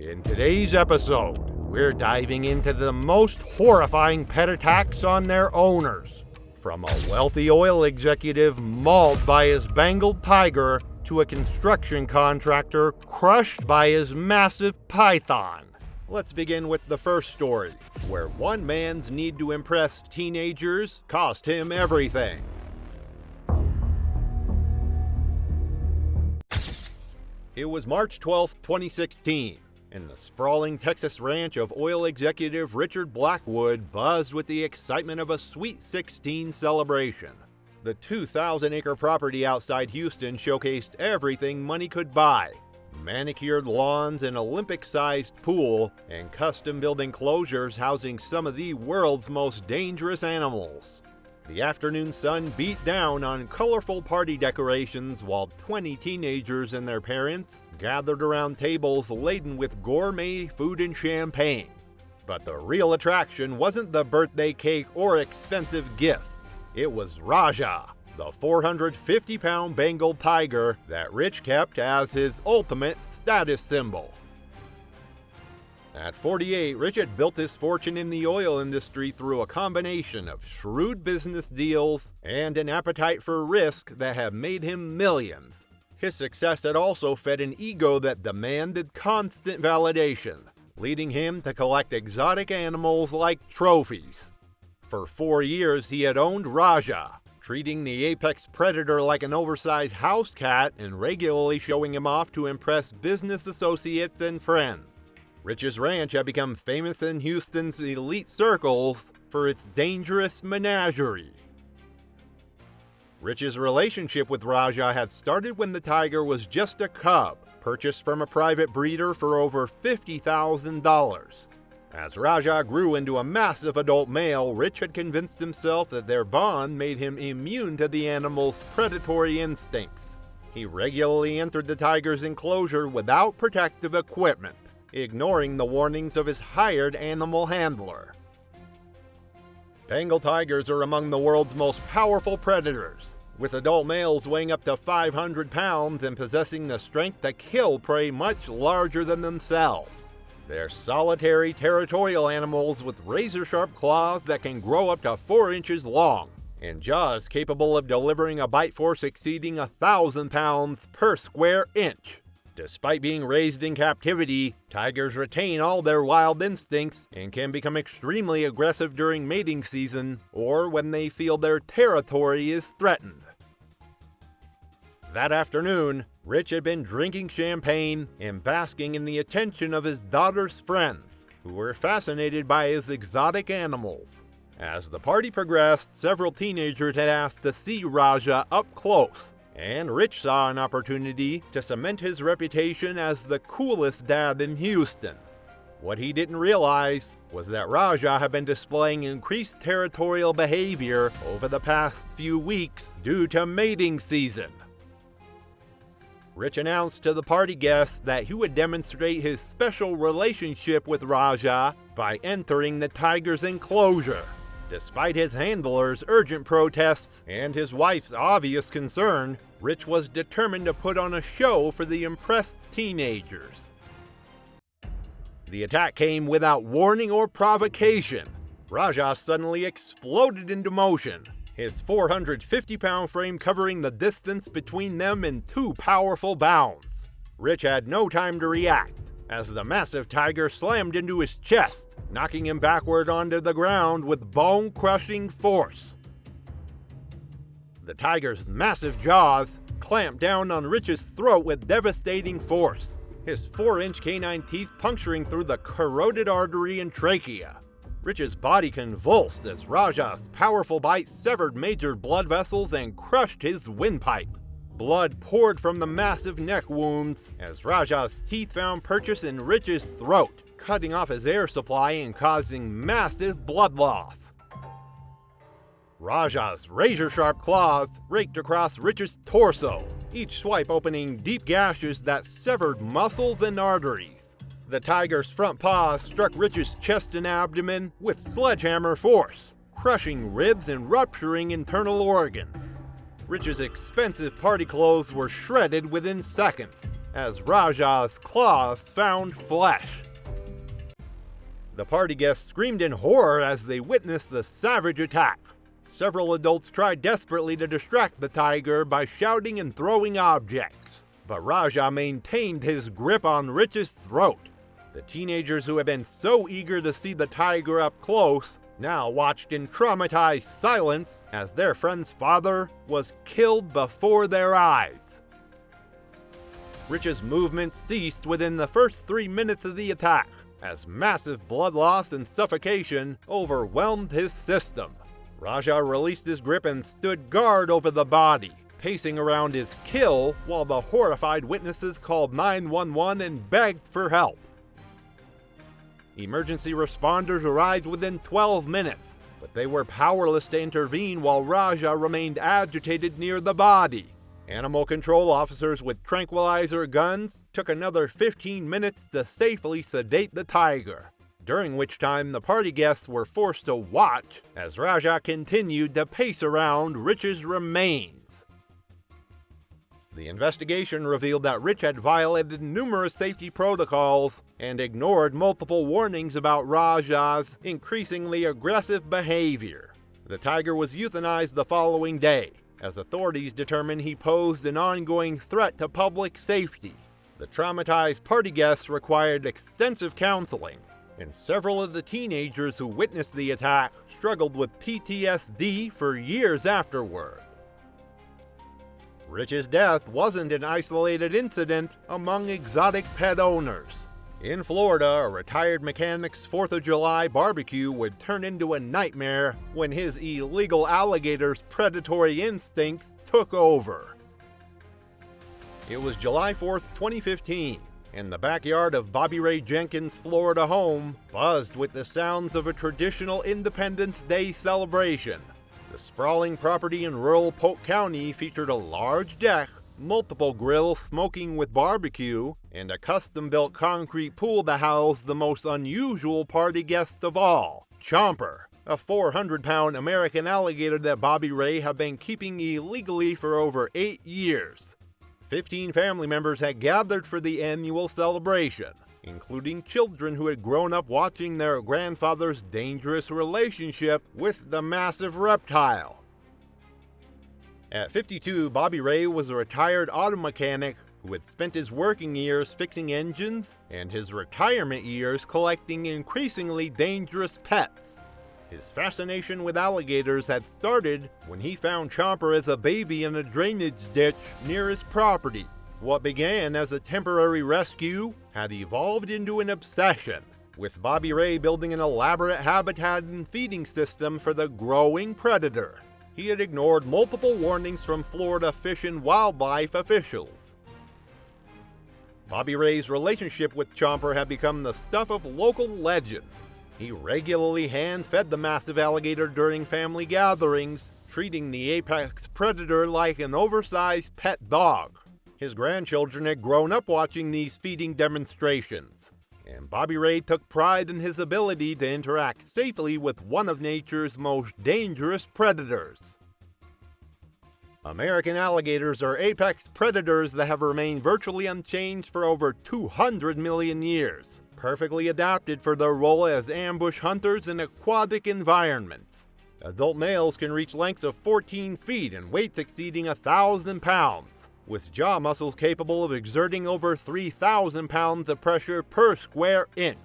In today's episode, we're diving into the most horrifying pet attacks on their owners. From a wealthy oil executive mauled by his Bengal tiger to a construction contractor crushed by his massive python. Let's begin with the first story, where one man's need to impress teenagers cost him everything. It was March 12, 2016. And the sprawling Texas ranch of oil executive Richard Blackwood buzzed with the excitement of a Sweet 16 celebration. The 2,000-acre property outside Houston showcased everything money could buy: manicured lawns, an Olympic-sized pool, and custom-built enclosures housing some of the world's most dangerous animals. The afternoon sun beat down on colorful party decorations while 20 teenagers and their parents gathered around tables laden with gourmet food and champagne. But the real attraction wasn't the birthday cake or expensive gifts. It was Raja, the 450-pound Bengal tiger that Rich kept as his ultimate status symbol. At 48, Rich had built his fortune in the oil industry through a combination of shrewd business deals and an appetite for risk that have made him millions. His success had also fed an ego that demanded constant validation, leading him to collect exotic animals like trophies. For 4 years, he had owned Raja, treating the apex predator like an oversized house cat and regularly showing him off to impress business associates and friends. Rich's ranch had become famous in Houston's elite circles for its dangerous menagerie. Rich's relationship with Raja had started when the tiger was just a cub, purchased from a private breeder for over $50,000. As Raja grew into a massive adult male, Rich had convinced himself that their bond made him immune to the animal's predatory instincts. He regularly entered the tiger's enclosure without protective equipment, ignoring the warnings of his hired animal handler. Bengal tigers are among the world's most powerful predators, with adult males weighing up to 500 pounds and possessing the strength to kill prey much larger than themselves. They're solitary, territorial animals with razor-sharp claws that can grow up to 4 inches long, and jaws capable of delivering a bite force exceeding 1,000 pounds per square inch. Despite being raised in captivity, tigers retain all their wild instincts and can become extremely aggressive during mating season or when they feel their territory is threatened. That afternoon, Rich had been drinking champagne and basking in the attention of his daughter's friends, who were fascinated by his exotic animals. As the party progressed, several teenagers had asked to see Raja up close, and Rich saw an opportunity to cement his reputation as the coolest dad in Houston. What he didn't realize was that Raja had been displaying increased territorial behavior over the past few weeks due to mating season. Rich announced to the party guests that he would demonstrate his special relationship with Raja by entering the tiger's enclosure. Despite his handler's urgent protests and his wife's obvious concern, Rich was determined to put on a show for the impressed teenagers. The attack came without warning or provocation. Raja suddenly exploded into motion, his 450-pound frame covering the distance between them in 2 powerful bounds. Rich had no time to react, as the massive tiger slammed into his chest, knocking him backward onto the ground with bone-crushing force. The tiger's massive jaws clamped down on Rich's throat with devastating force, his 4-inch canine teeth puncturing through the corroded artery and trachea. Rich's body convulsed as Raja's powerful bite severed major blood vessels and crushed his windpipe. Blood poured from the massive neck wounds as Raja's teeth found purchase in Rich's throat, cutting off his air supply and causing massive blood loss. Raja's razor-sharp claws raked across Rich's torso, each swipe opening deep gashes that severed muscles and arteries. The tiger's front paws struck Rich's chest and abdomen with sledgehammer force, crushing ribs and rupturing internal organs. Rich's expensive party clothes were shredded within seconds, as Raja's claws found flesh. The party guests screamed in horror as they witnessed the savage attack. Several adults tried desperately to distract the tiger by shouting and throwing objects, but Raja maintained his grip on Rich's throat. The teenagers who had been so eager to see the tiger up close now watched in traumatized silence as their friend's father was killed before their eyes. Rich's movements ceased within the first 3 minutes of the attack, as massive blood loss and suffocation overwhelmed his system. Raja released his grip and stood guard over the body, pacing around his kill while the horrified witnesses called 911 and begged for help. Emergency responders arrived within 12 minutes, but they were powerless to intervene while Raja remained agitated near the body. Animal control officers with tranquilizer guns took another 15 minutes to safely sedate the tiger, during which time the party guests were forced to watch as Raja continued to pace around Rich's remains. The investigation revealed that Rich had violated numerous safety protocols and ignored multiple warnings about Raja's increasingly aggressive behavior. The tiger was euthanized the following day, as authorities determined he posed an ongoing threat to public safety. The traumatized party guests required extensive counseling, and several of the teenagers who witnessed the attack struggled with PTSD for years afterward. Rich's death wasn't an isolated incident among exotic pet owners. In Florida, a retired mechanic's 4th of July barbecue would turn into a nightmare when his illegal alligator's predatory instincts took over. It was July 4th, 2015, and the backyard of Bobby Ray Jenkins' Florida home buzzed with the sounds of a traditional Independence Day celebration. The sprawling property in rural Polk County featured a large deck, multiple grills smoking with barbecue, and a custom-built concrete pool to house the most unusual party guest of all, Chomper, a 400-pound American alligator that Bobby Ray had been keeping illegally for over 8 years. 15 family members had gathered for the annual celebration, including children who had grown up watching their grandfather's dangerous relationship with the massive reptile. At 52, Bobby Ray was a retired auto mechanic who had spent his working years fixing engines and his retirement years collecting increasingly dangerous pets. His fascination with alligators had started when he found Chomper as a baby in a drainage ditch near his property. What began as a temporary rescue had evolved into an obsession, with Bobby Ray building an elaborate habitat and feeding system for the growing predator. He had ignored multiple warnings from Florida Fish and Wildlife officials. Bobby Ray's relationship with Chomper had become the stuff of local legend. He regularly hand-fed the massive alligator during family gatherings, treating the apex predator like an oversized pet dog. His grandchildren had grown up watching these feeding demonstrations, and Bobby Ray took pride in his ability to interact safely with one of nature's most dangerous predators. American alligators are apex predators that have remained virtually unchanged for over 200 million years, perfectly adapted for their role as ambush hunters in aquatic environments. Adult males can reach lengths of 14 feet and weights exceeding 1,000 pounds, with jaw muscles capable of exerting over 3,000 pounds of pressure per square inch.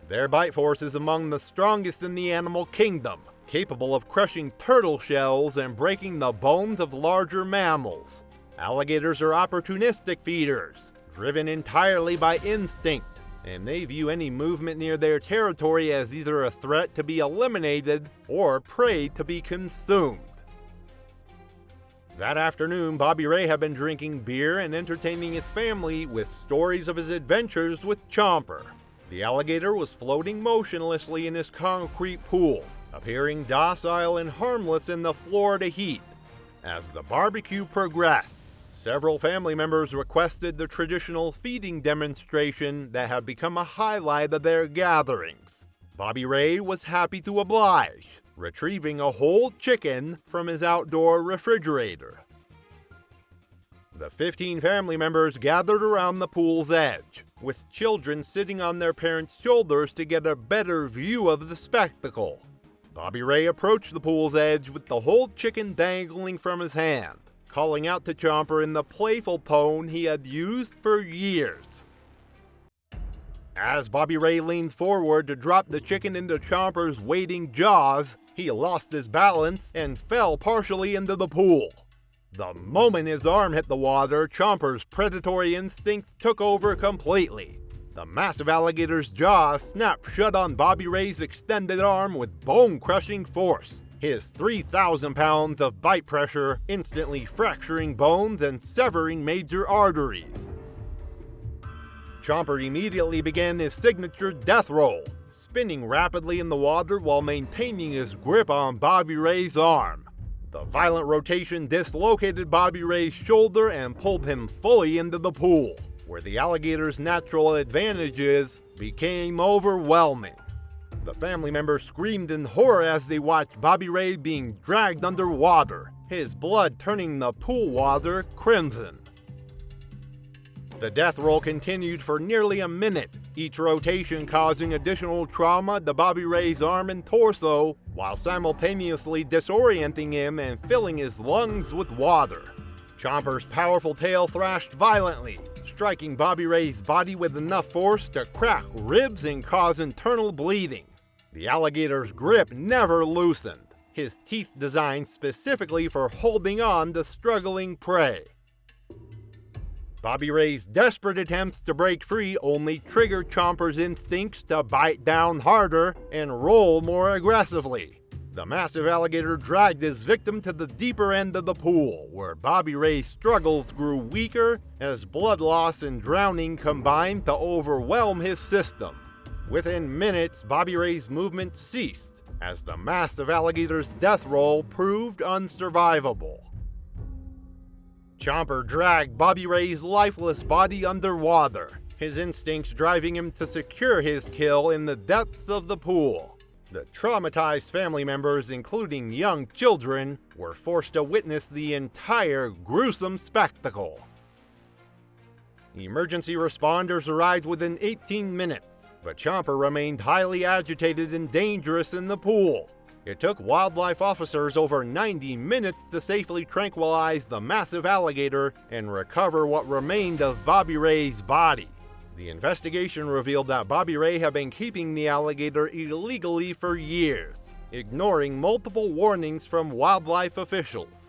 Their bite force is among the strongest in the animal kingdom, capable of crushing turtle shells and breaking the bones of larger mammals. Alligators are opportunistic feeders, driven entirely by instinct, and they view any movement near their territory as either a threat to be eliminated or prey to be consumed. That afternoon, Bobby Ray had been drinking beer and entertaining his family with stories of his adventures with Chomper. The alligator was floating motionlessly in his concrete pool, appearing docile and harmless in the Florida heat. As the barbecue progressed, several family members requested the traditional feeding demonstration that had become a highlight of their gatherings. Bobby Ray was happy to oblige, retrieving a whole chicken from his outdoor refrigerator. The 15 family members gathered around the pool's edge, with children sitting on their parents' shoulders to get a better view of the spectacle. Bobby Ray approached the pool's edge with the whole chicken dangling from his hand, calling out to Chomper in the playful tone he had used for years. As Bobby Ray leaned forward to drop the chicken into Chomper's waiting jaws, he lost his balance and fell partially into the pool. The moment his arm hit the water, Chomper's predatory instincts took over completely. The massive alligator's jaw snapped shut on Bobby Ray's extended arm with bone-crushing force, his 3,000 pounds of bite pressure instantly fracturing bones and severing major arteries. Chomper immediately began his signature death roll, spinning rapidly in the water while maintaining his grip on Bobby Ray's arm. The violent rotation dislocated Bobby Ray's shoulder and pulled him fully into the pool, where the alligator's natural advantages became overwhelming. The family members screamed in horror as they watched Bobby Ray being dragged underwater, his blood turning the pool water crimson. The death roll continued for nearly a minute, each rotation causing additional trauma to Bobby Ray's arm and torso, while simultaneously disorienting him and filling his lungs with water. Chomper's powerful tail thrashed violently, striking Bobby Ray's body with enough force to crack ribs and cause internal bleeding. The alligator's grip never loosened, his teeth designed specifically for holding on to struggling prey. Bobby Ray's desperate attempts to break free only triggered Chomper's instincts to bite down harder and roll more aggressively. The massive alligator dragged his victim to the deeper end of the pool, where Bobby Ray's struggles grew weaker as blood loss and drowning combined to overwhelm his system. Within minutes, Bobby Ray's movement ceased, as the massive alligator's death roll proved unsurvivable. Chomper dragged Bobby Ray's lifeless body underwater, his instincts driving him to secure his kill in the depths of the pool. The traumatized family members, including young children, were forced to witness the entire gruesome spectacle. Emergency responders arrived within 18 minutes, but Chomper remained highly agitated and dangerous in the pool. It took wildlife officers over 90 minutes to safely tranquilize the massive alligator and recover what remained of Bobby Ray's body. The investigation revealed that Bobby Ray had been keeping the alligator illegally for years, ignoring multiple warnings from wildlife officials.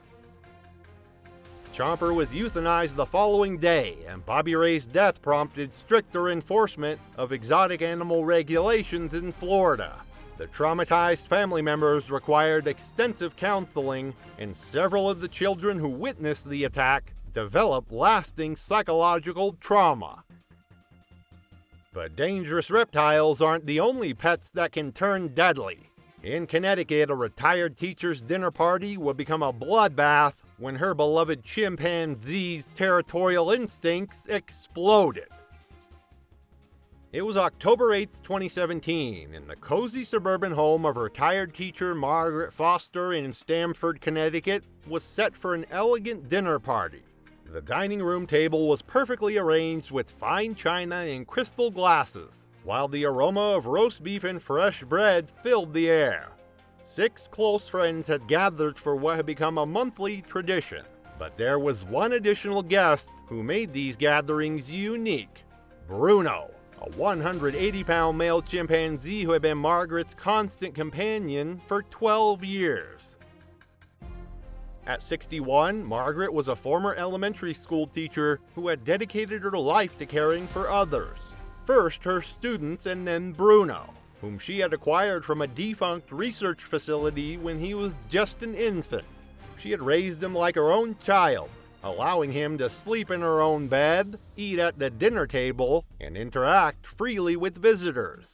Chomper was euthanized the following day, and Bobby Ray's death prompted stricter enforcement of exotic animal regulations in Florida. The traumatized family members required extensive counseling, and several of the children who witnessed the attack developed lasting psychological trauma. But dangerous reptiles aren't the only pets that can turn deadly. In Connecticut, a retired teacher's dinner party would become a bloodbath when her beloved chimpanzee's territorial instincts exploded. It was October 8, 2017, and the cozy suburban home of retired teacher Margaret Foster in Stamford, Connecticut, was set for an elegant dinner party. The dining room table was perfectly arranged with fine china and crystal glasses, while the aroma of roast beef and fresh bread filled the air. 6 close friends had gathered for what had become a monthly tradition, but there was one additional guest who made these gatherings unique: Bruno, a 180-pound male chimpanzee who had been Margaret's constant companion for 12 years. At 61, Margaret was a former elementary school teacher who had dedicated her life to caring for others. First her students and then Bruno, whom she had acquired from a defunct research facility when he was just an infant. She had raised him like her own child, allowing him to sleep in her own bed, eat at the dinner table, and interact freely with visitors.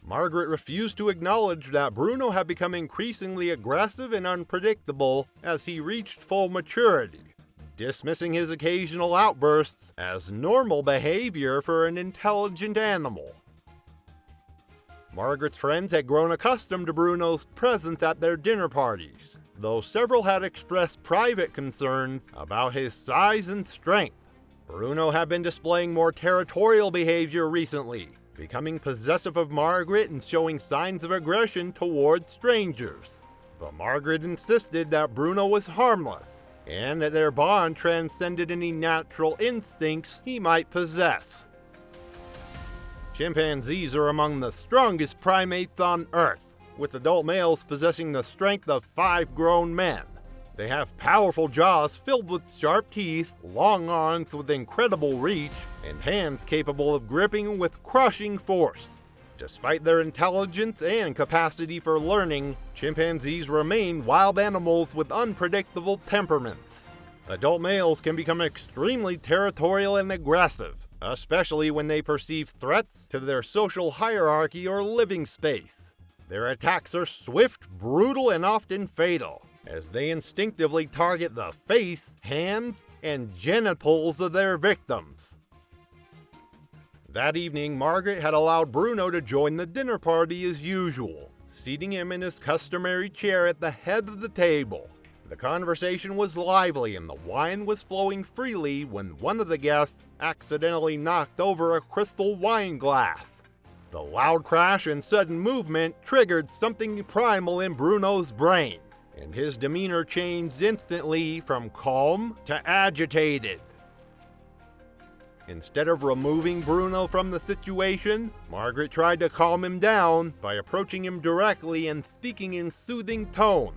Margaret refused to acknowledge that Bruno had become increasingly aggressive and unpredictable as he reached full maturity, dismissing his occasional outbursts as normal behavior for an intelligent animal. Margaret's friends had grown accustomed to Bruno's presence at their dinner parties, though several had expressed private concerns about his size and strength. Bruno had been displaying more territorial behavior recently, becoming possessive of Margaret and showing signs of aggression towards strangers. But Margaret insisted that Bruno was harmless, and that their bond transcended any natural instincts he might possess. Chimpanzees are among the strongest primates on Earth, with adult males possessing the strength of 5 grown men. They have powerful jaws filled with sharp teeth, long arms with incredible reach, and hands capable of gripping with crushing force. Despite their intelligence and capacity for learning, chimpanzees remain wild animals with unpredictable temperaments. Adult males can become extremely territorial and aggressive, especially when they perceive threats to their social hierarchy or living space. Their attacks are swift, brutal, and often fatal, as they instinctively target the face, hands, and genitals of their victims. That evening, Margaret had allowed Bruno to join the dinner party as usual, seating him in his customary chair at the head of the table. The conversation was lively and the wine was flowing freely when one of the guests accidentally knocked over a crystal wine glass. The loud crash and sudden movement triggered something primal in Bruno's brain, and his demeanor changed instantly from calm to agitated. Instead of removing Bruno from the situation, Margaret tried to calm him down by approaching him directly and speaking in soothing tones.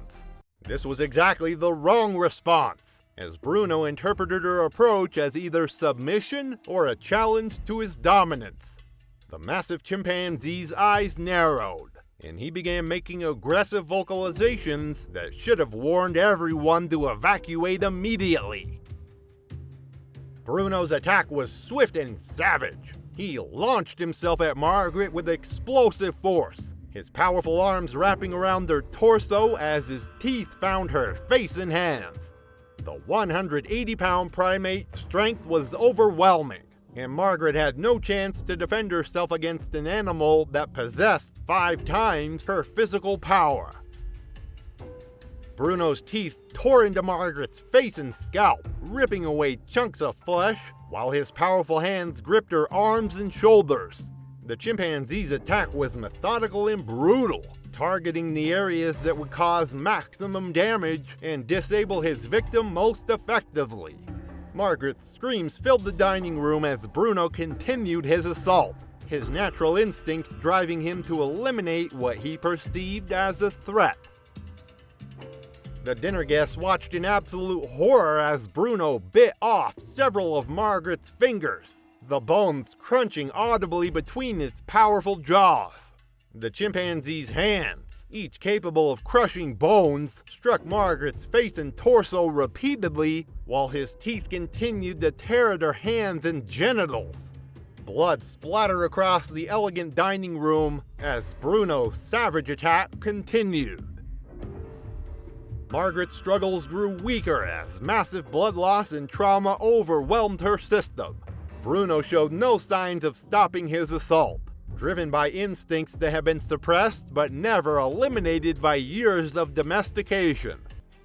This was exactly the wrong response, as Bruno interpreted her approach as either submission or a challenge to his dominance. The massive chimpanzee's eyes narrowed, and he began making aggressive vocalizations that should have warned everyone to evacuate immediately. Bruno's attack was swift and savage. He launched himself at Margaret with explosive force, his powerful arms wrapping around her torso as his teeth found her face and hands. The 180-pound primate's strength was overwhelming, and Margaret had no chance to defend herself against an animal that possessed 5 times her physical power. Bruno's teeth tore into Margaret's face and scalp, ripping away chunks of flesh, while his powerful hands gripped her arms and shoulders. The chimpanzee's attack was methodical and brutal, targeting the areas that would cause maximum damage and disable his victim most effectively. Margaret's screams filled the dining room as Bruno continued his assault, his natural instinct driving him to eliminate what he perceived as a threat. The dinner guests watched in absolute horror as Bruno bit off several of Margaret's fingers, the bones crunching audibly between its powerful jaws. The chimpanzee's hands, each capable of crushing bones, struck Margaret's face and torso repeatedly, while his teeth continued to tear at her hands and genitals. Blood splattered across the elegant dining room as Bruno's savage attack continued. Margaret's struggles grew weaker as massive blood loss and trauma overwhelmed her system. Bruno showed no signs of stopping his assault, driven by instincts that had been suppressed but never eliminated by years of domestication.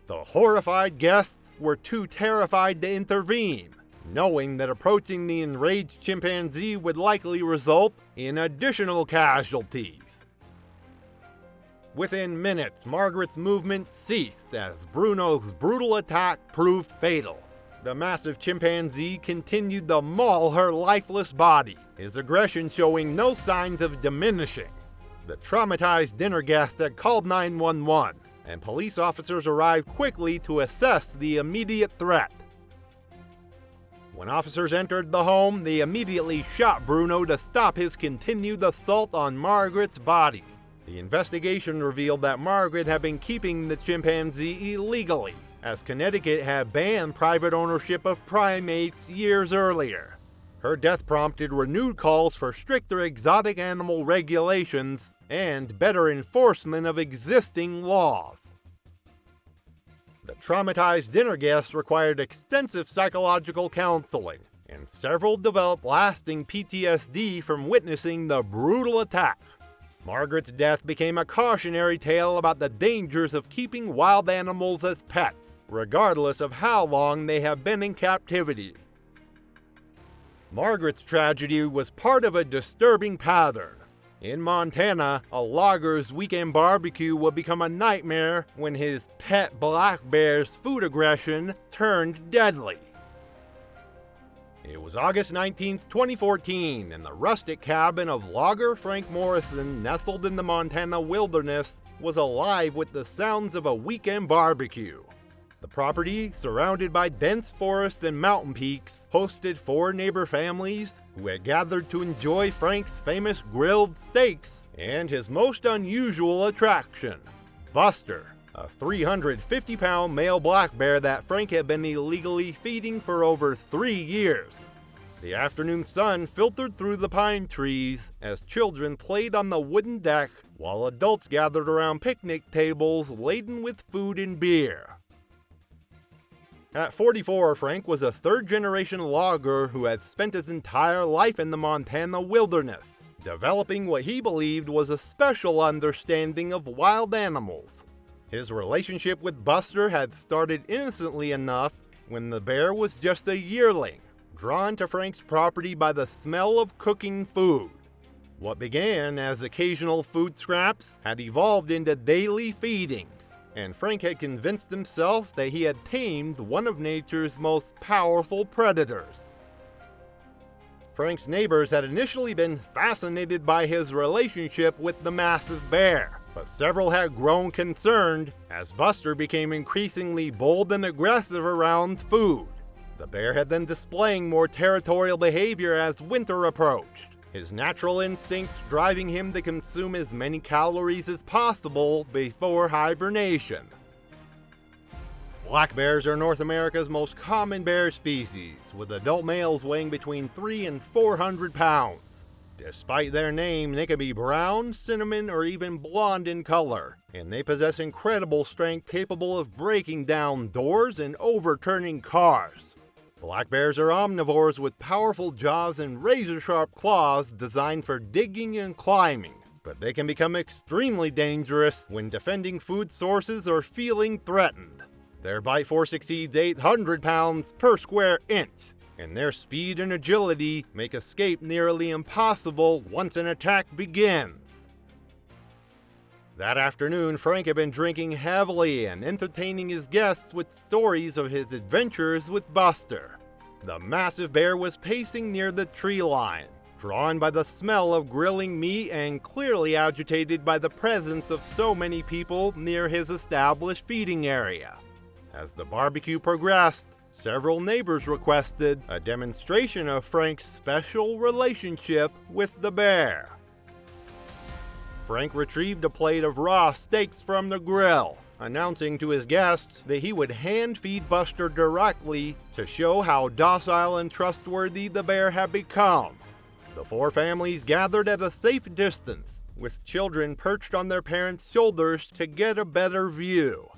The horrified guests were too terrified to intervene, knowing that approaching the enraged chimpanzee would likely result in additional casualties. Within minutes, Margaret's movement ceased as Bruno's brutal attack proved fatal. The massive chimpanzee continued to maul her lifeless body, his aggression showing no signs of diminishing. The traumatized dinner guests had called 911, and police officers arrived quickly to assess the immediate threat. When officers entered the home, they immediately shot Bruno to stop his continued assault on Margaret's body. The investigation revealed that Margaret had been keeping the chimpanzee illegally, as Connecticut had banned private ownership of primates years earlier. Her death prompted renewed calls for stricter exotic animal regulations and better enforcement of existing laws. The traumatized dinner guests required extensive psychological counseling, and several developed lasting PTSD from witnessing the brutal attack. Margaret's death became a cautionary tale about the dangers of keeping wild animals as pets, regardless of how long they have been in captivity. Margaret's tragedy was part of a disturbing pattern. In Montana, a logger's weekend barbecue would become a nightmare when his pet black bear's food aggression turned deadly. It was August 19, 2014, and the rustic cabin of logger Frank Morrison, nestled in the Montana wilderness, was alive with the sounds of a weekend barbecue. The property, surrounded by dense forests and mountain peaks, hosted 4 neighbor families who had gathered to enjoy Frank's famous grilled steaks and his most unusual attraction, Buster, a 350-pound male black bear that Frank had been illegally feeding for over 3 years. The afternoon sun filtered through the pine trees as children played on the wooden deck while adults gathered around picnic tables laden with food and beer. At 44, Frank was a third-generation logger who had spent his entire life in the Montana wilderness, developing what he believed was a special understanding of wild animals. His relationship with Buster had started innocently enough when the bear was just a yearling, drawn to Frank's property by the smell of cooking food. What began as occasional food scraps had evolved into daily feedings, and Frank had convinced himself that he had tamed one of nature's most powerful predators. Frank's neighbors had initially been fascinated by his relationship with the massive bear, but several had grown concerned as Buster became increasingly bold and aggressive around food. The bear had been displaying more territorial behavior as winter approached, his natural instincts driving him to consume as many calories as possible before hibernation. Black bears are North America's most common bear species, with adult males weighing between 300 and 400 pounds. Despite their name, they can be brown, cinnamon, or even blonde in color, and they possess incredible strength capable of breaking down doors and overturning cars. Black bears are omnivores with powerful jaws and razor-sharp claws designed for digging and climbing, but they can become extremely dangerous when defending food sources or feeling threatened. Their bite force exceeds 800 pounds per square inch, and their speed and agility make escape nearly impossible once an attack begins. That afternoon, Frank had been drinking heavily and entertaining his guests with stories of his adventures with Buster. The massive bear was pacing near the tree line, drawn by the smell of grilling meat and clearly agitated by the presence of so many people near his established feeding area. As the barbecue progressed, several neighbors requested a demonstration of Frank's special relationship with the bear. Frank retrieved a plate of raw steaks from the grill, announcing to his guests that he would hand-feed Buster directly to show how docile and trustworthy the bear had become. The 4 families gathered at a safe distance, with children perched on their parents' shoulders to get a better view.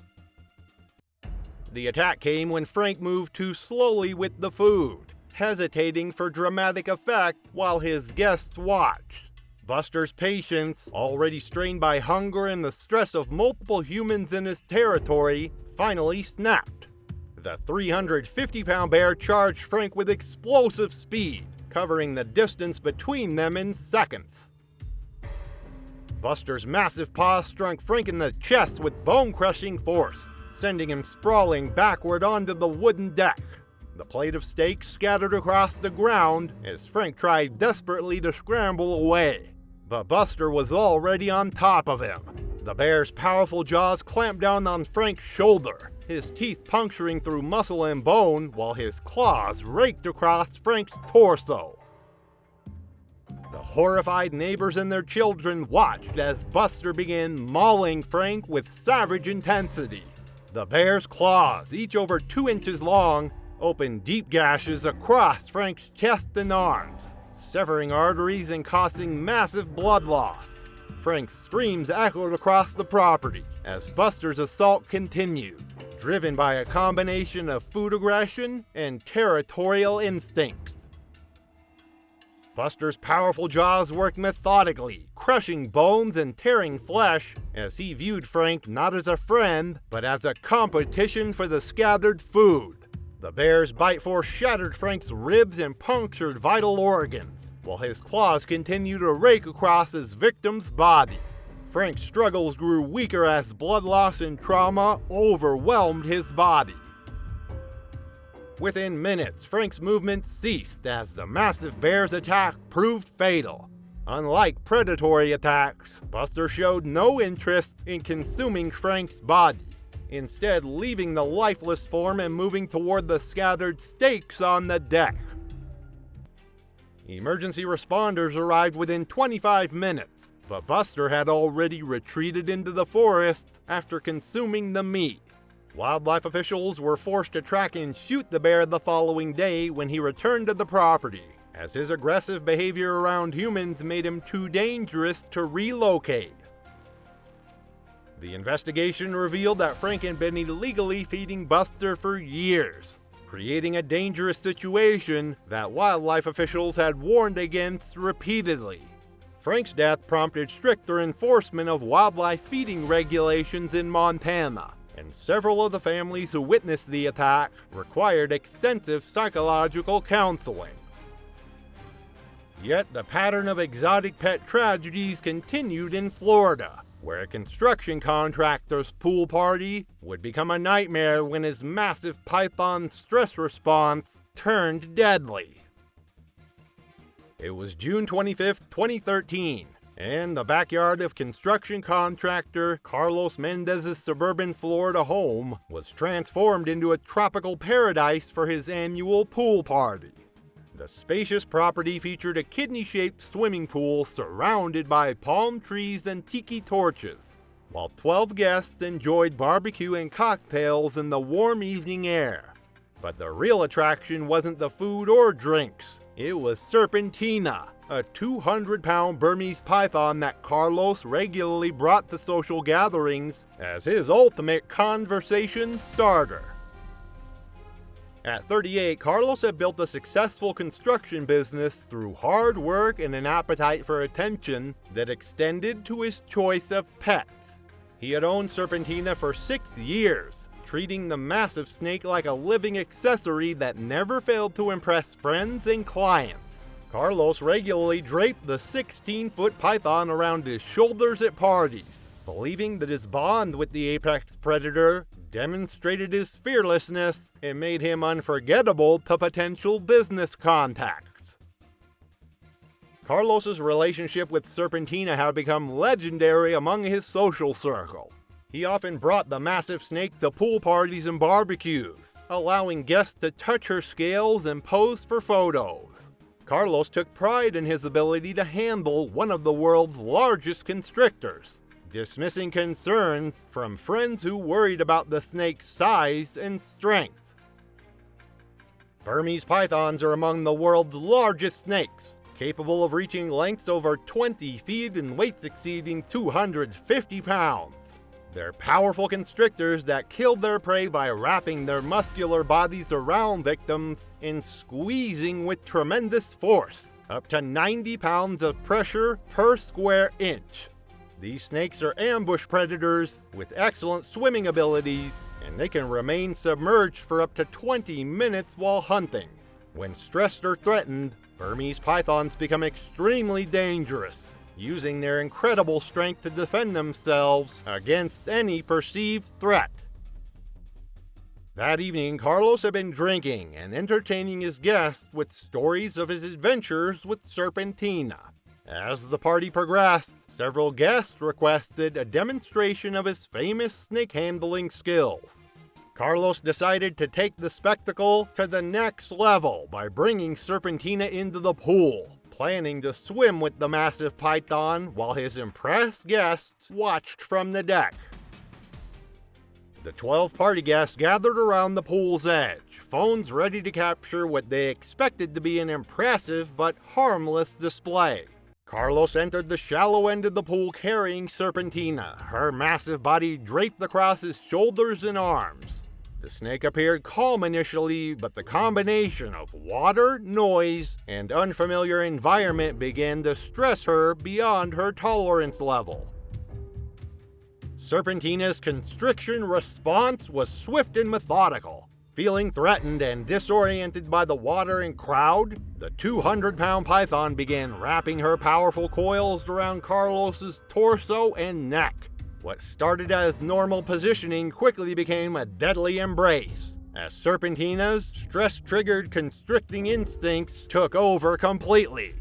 The attack came when Frank moved too slowly with the food, hesitating for dramatic effect while his guests watched. Buster's patience, already strained by hunger and the stress of multiple humans in his territory, finally snapped. The 350-pound bear charged Frank with explosive speed, covering the distance between them in seconds. Buster's massive paw struck Frank in the chest with bone-crushing force, sending him sprawling backward onto the wooden deck. The plate of steak scattered across the ground as Frank tried desperately to scramble away. But Buster was already on top of him. The bear's powerful jaws clamped down on Frank's shoulder, his teeth puncturing through muscle and bone while his claws raked across Frank's torso. The horrified neighbors and their children watched as Buster began mauling Frank with savage intensity. The bear's claws, each over 2 inches long, opened deep gashes across Frank's chest and arms, severing arteries and causing massive blood loss. Frank's screams echoed across the property as Buster's assault continued, driven by a combination of food aggression and territorial instincts. Buster's powerful jaws worked methodically, crushing bones and tearing flesh, as he viewed Frank not as a friend, but as a competition for the scattered food. The bear's bite force shattered Frank's ribs and punctured vital organs, while his claws continued to rake across his victim's body. Frank's struggles grew weaker as blood loss and trauma overwhelmed his body. Within minutes, Frank's movements ceased as the massive bear's attack proved fatal. Unlike predatory attacks, Buster showed no interest in consuming Frank's body, instead leaving the lifeless form and moving toward the scattered steaks on the deck. Emergency responders arrived within 25 minutes, but Buster had already retreated into the forest after consuming the meat. Wildlife officials were forced to track and shoot the bear the following day when he returned to the property, as his aggressive behavior around humans made him too dangerous to relocate. The investigation revealed that Frank had been illegally feeding Buster for years, creating a dangerous situation that wildlife officials had warned against repeatedly. Frank's death prompted stricter enforcement of wildlife feeding regulations in Montana, and several of the families who witnessed the attack required extensive psychological counseling. Yet the pattern of exotic pet tragedies continued in Florida, where a construction contractor's pool party would become a nightmare when his massive python stress response turned deadly. It was June 25, 2013, and the backyard of construction contractor Carlos Mendez's suburban Florida home was transformed into a tropical paradise for his annual pool party. The spacious property featured a kidney-shaped swimming pool surrounded by palm trees and tiki torches, while 12 guests enjoyed barbecue and cocktails in the warm evening air. But the real attraction wasn't the food or drinks. It was Serpentina, a 200-pound Burmese python that Carlos regularly brought to social gatherings as his ultimate conversation starter. At 38, Carlos had built a successful construction business through hard work and an appetite for attention that extended to his choice of pets. He had owned Serpentina for 6 years, treating the massive snake like a living accessory that never failed to impress friends and clients. Carlos regularly draped the 16-foot python around his shoulders at parties, believing that his bond with the apex predator demonstrated his fearlessness and made him unforgettable to potential business contacts. Carlos's relationship with Serpentina had become legendary among his social circle. He often brought the massive snake to pool parties and barbecues, allowing guests to touch her scales and pose for photos. Carlos took pride in his ability to handle one of the world's largest constrictors, dismissing concerns from friends who worried about the snake's size and strength. Burmese pythons are among the world's largest snakes, capable of reaching lengths over 20 feet and weights exceeding 250 pounds. They're powerful constrictors that killed their prey by wrapping their muscular bodies around victims and squeezing with tremendous force, up to 90 pounds of pressure per square inch. These snakes are ambush predators with excellent swimming abilities, and they can remain submerged for up to 20 minutes while hunting. When stressed or threatened, Burmese pythons become extremely dangerous, using their incredible strength to defend themselves against any perceived threat. That evening, Carlos had been drinking and entertaining his guests with stories of his adventures with Serpentina. As the party progressed, several guests requested a demonstration of his famous snake handling skills. Carlos decided to take the spectacle to the next level by bringing Serpentina into the pool, planning to swim with the massive python while his impressed guests watched from the deck. The 12 party guests gathered around the pool's edge, phones ready to capture what they expected to be an impressive but harmless display. Carlos entered the shallow end of the pool carrying Serpentina, her massive body draped across his shoulders and arms. The snake appeared calm initially, but the combination of water, noise, and unfamiliar environment began to stress her beyond her tolerance level. Serpentina's constriction response was swift and methodical. Feeling threatened and disoriented by the water and crowd, the 200-pound python began wrapping her powerful coils around Carlos's torso and neck. What started as normal positioning quickly became a deadly embrace, as Serpentina's stress-triggered constricting instincts took over completely.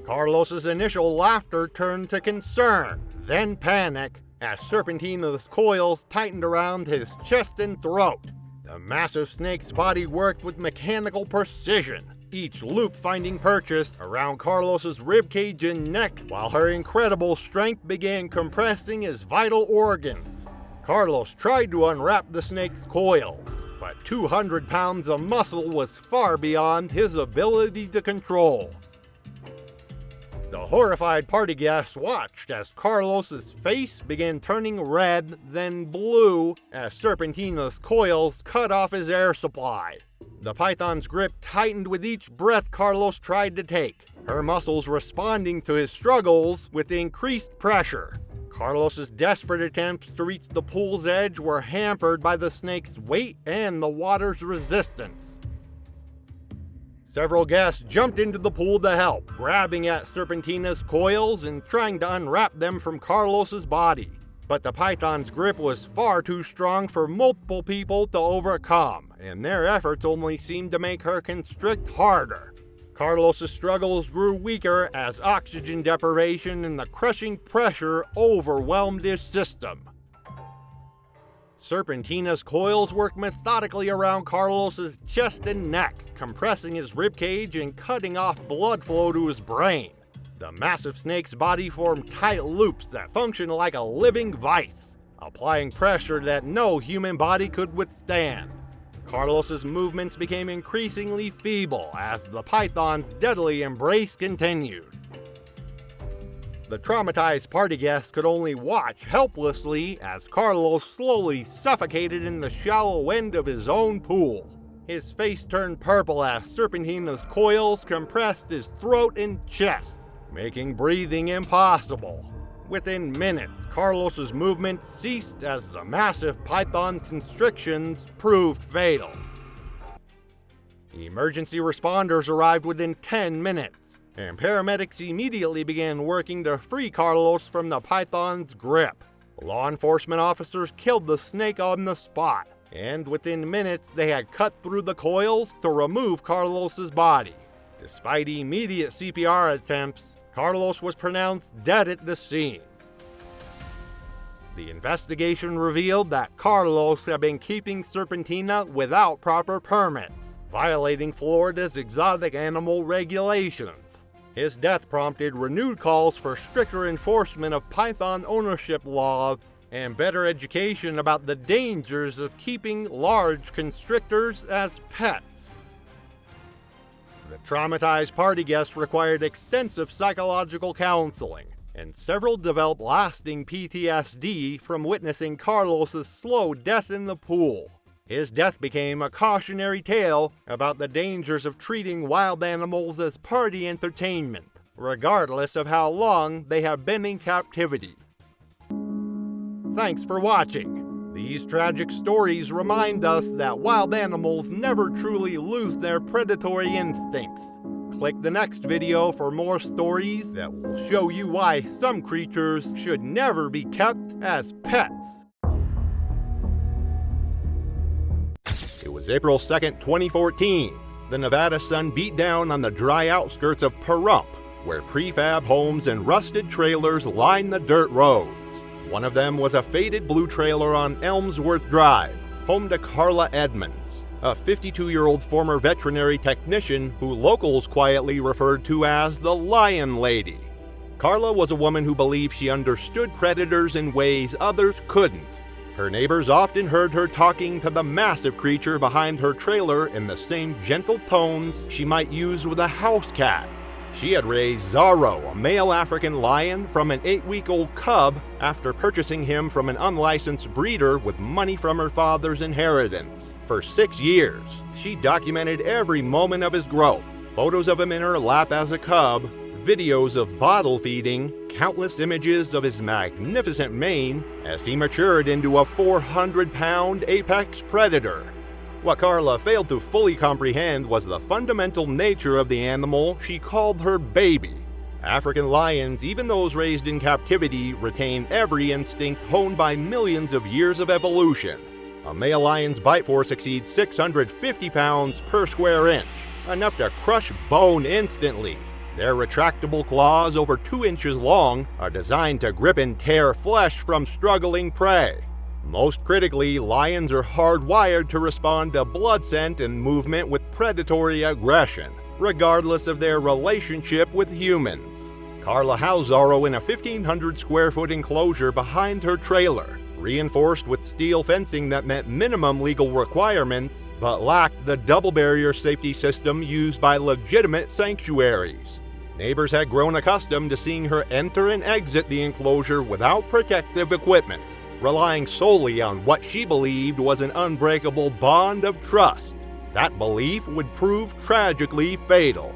Carlos's initial laughter turned to concern, then panic, as Serpentina's coils tightened around his chest and throat. The massive snake's body worked with mechanical precision, each loop finding purchase around Carlos's ribcage and neck, while her incredible strength began compressing his vital organs. Carlos tried to unwrap the snake's coils, but 200 pounds of muscle was far beyond his ability to control. The horrified party guests watched as Carlos's face began turning red, then blue, as Serpentina's coils cut off his air supply. The python's grip tightened with each breath Carlos tried to take, her muscles responding to his struggles with increased pressure. Carlos's desperate attempts to reach the pool's edge were hampered by the snake's weight and the water's resistance. Several guests jumped into the pool to help, grabbing at Serpentina's coils and trying to unwrap them from Carlos's body. But the python's grip was far too strong for multiple people to overcome, and their efforts only seemed to make her constrict harder. Carlos's struggles grew weaker as oxygen deprivation and the crushing pressure overwhelmed his system. Serpentina's coils worked methodically around Carlos's chest and neck, compressing his ribcage and cutting off blood flow to his brain. The massive snake's body formed tight loops that functioned like a living vice, applying pressure that no human body could withstand. Carlos's movements became increasingly feeble as the python's deadly embrace continued. The traumatized party guests could only watch helplessly as Carlos slowly suffocated in the shallow end of his own pool. His face turned purple as Serpentina's coils compressed his throat and chest, making breathing impossible. Within minutes, Carlos's movement ceased as the massive python's constrictions proved fatal. Emergency responders arrived within 10 minutes. And paramedics immediately began working to free Carlos from the python's grip. Law enforcement officers killed the snake on the spot, and within minutes they had cut through the coils to remove Carlos's body. Despite immediate CPR attempts, Carlos was pronounced dead at the scene. The investigation revealed that Carlos had been keeping Serpentina without proper permits, violating Florida's exotic animal regulations. His death prompted renewed calls for stricter enforcement of python ownership laws and better education about the dangers of keeping large constrictors as pets. The traumatized party guests required extensive psychological counseling, and several developed lasting PTSD from witnessing Carlos's slow death in the pool. His death became a cautionary tale about the dangers of treating wild animals as party entertainment, regardless of how long they have been in captivity. Thanks for watching. These tragic stories remind us that wild animals never truly lose their predatory instincts. Click the next video for more stories that will show you why some creatures should never be kept as pets. It was April 2nd, 2014. The Nevada sun beat down on the dry outskirts of Pahrump, where prefab homes and rusted trailers lined the dirt roads. One of them was a faded blue trailer on Elmsworth Drive, home to Carla Edmonds, a 52-year-old former veterinary technician who locals quietly referred to as the Lion Lady. Carla was a woman who believed she understood predators in ways others couldn't. Her neighbors often heard her talking to the massive creature behind her trailer in the same gentle tones she might use with a house cat. She had raised Zorro, a male African lion, from an 8-week-old cub after purchasing him from an unlicensed breeder with money from her father's inheritance. For 6 years, she documented every moment of his growth. Photos of him in her lap as a cub, videos of bottle feeding, countless images of his magnificent mane as he matured into a 400-pound apex predator. What Carla failed to fully comprehend was the fundamental nature of the animal she called her baby. African lions, even those raised in captivity, retain every instinct honed by millions of years of evolution. A male lion's bite force exceeds 650 pounds per square inch, enough to crush bone instantly. Their retractable claws, over 2 inches long, are designed to grip and tear flesh from struggling prey. Most critically, lions are hardwired to respond to blood scent and movement with predatory aggression, regardless of their relationship with humans. Carla housed Zorro in a 1,500 square foot enclosure behind her trailer, reinforced with steel fencing that met minimum legal requirements, but lacked the double barrier safety system used by legitimate sanctuaries. Neighbors had grown accustomed to seeing her enter and exit the enclosure without protective equipment, relying solely on what she believed was an unbreakable bond of trust. That belief would prove tragically fatal.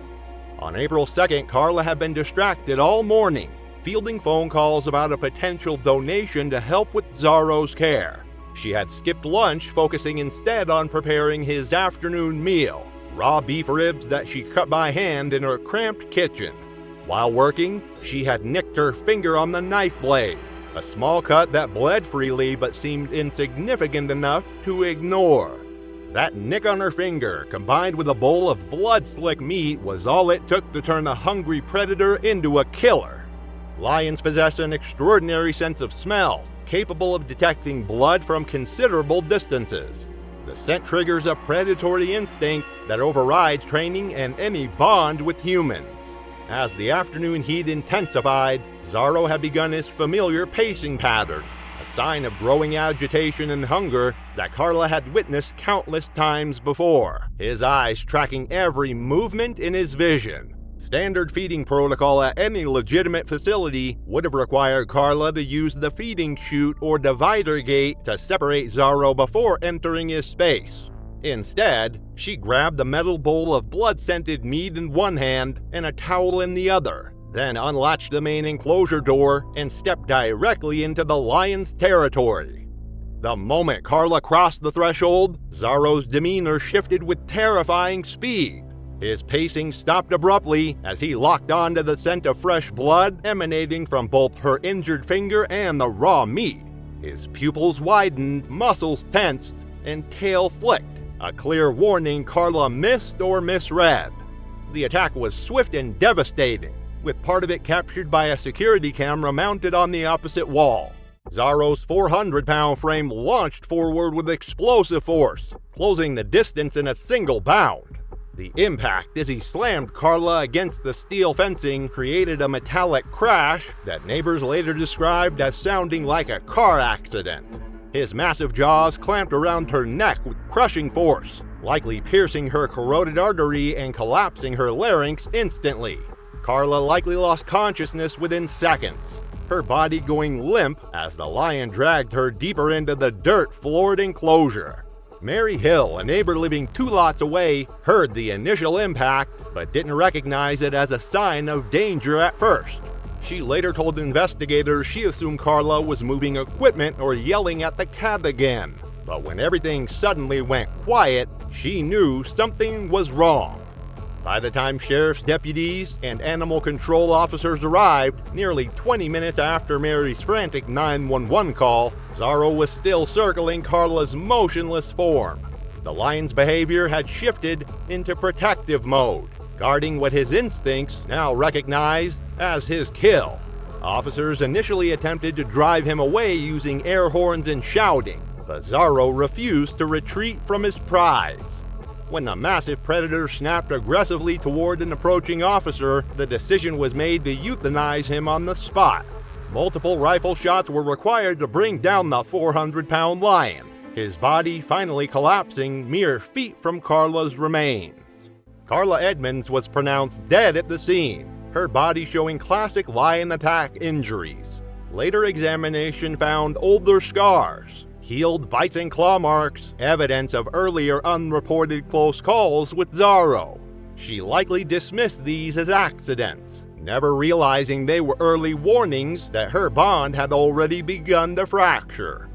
On April 2nd, Carla had been distracted all morning, fielding phone calls about a potential donation to help with Zorro's care. She had skipped lunch, focusing instead on preparing his afternoon meal, raw beef ribs that she cut by hand in her cramped kitchen. While working, she had nicked her finger on the knife blade, a small cut that bled freely but seemed insignificant enough to ignore. That nick on her finger, combined with a bowl of blood-slick meat, was all it took to turn the hungry predator into a killer. Lions possess an extraordinary sense of smell, capable of detecting blood from considerable distances. The scent triggers a predatory instinct that overrides training and any bond with humans. As the afternoon heat intensified, Zorro had begun his familiar pacing pattern, a sign of growing agitation and hunger that Carla had witnessed countless times before, his eyes tracking every movement in his vision. Standard feeding protocol at any legitimate facility would have required Carla to use the feeding chute or divider gate to separate Zorro before entering his space. Instead, she grabbed the metal bowl of blood-scented meat in one hand and a towel in the other, then unlatched the main enclosure door and stepped directly into the lion's territory. The moment Carla crossed the threshold, Zorro's demeanor shifted with terrifying speed. His pacing stopped abruptly as he locked onto the scent of fresh blood emanating from both her injured finger and the raw meat. His pupils widened, muscles tensed, and tail flicked, a clear warning Carla missed or misread. The attack was swift and devastating, with part of it captured by a security camera mounted on the opposite wall. Zorro's 400-pound frame launched forward with explosive force, closing the distance in a single bound. The impact as he slammed Carla against the steel fencing created a metallic crash that neighbors later described as sounding like a car accident. His massive jaws clamped around her neck with crushing force, likely piercing her carotid artery and collapsing her larynx instantly. Carla likely lost consciousness within seconds, her body going limp as the lion dragged her deeper into the dirt-floored enclosure. Mary Hill, a neighbor living 2 lots away, heard the initial impact but didn't recognize it as a sign of danger at first. She later told investigators she assumed Carla was moving equipment or yelling at the cab again, but when everything suddenly went quiet, she knew something was wrong. By the time sheriff's deputies and animal control officers arrived, nearly 20 minutes after Mary's frantic 911 call, Zorro was still circling Carla's motionless form. The lion's behavior had shifted into protective mode, guarding what his instincts now recognized as his kill. Officers initially attempted to drive him away using air horns and shouting, but Zorro refused to retreat from his prize. When the massive predator snapped aggressively toward an approaching officer, the decision was made to euthanize him on the spot. Multiple rifle shots were required to bring down the 400-pound lion, his body finally collapsing mere feet from Carla's remains. Carla Edmonds was pronounced dead at the scene, her body showing classic lion attack injuries. Later examination found older scars, healed bites and claw marks, evidence of earlier unreported close calls with Zorro. She likely dismissed these as accidents, never realizing they were early warnings that her bond had already begun to fracture.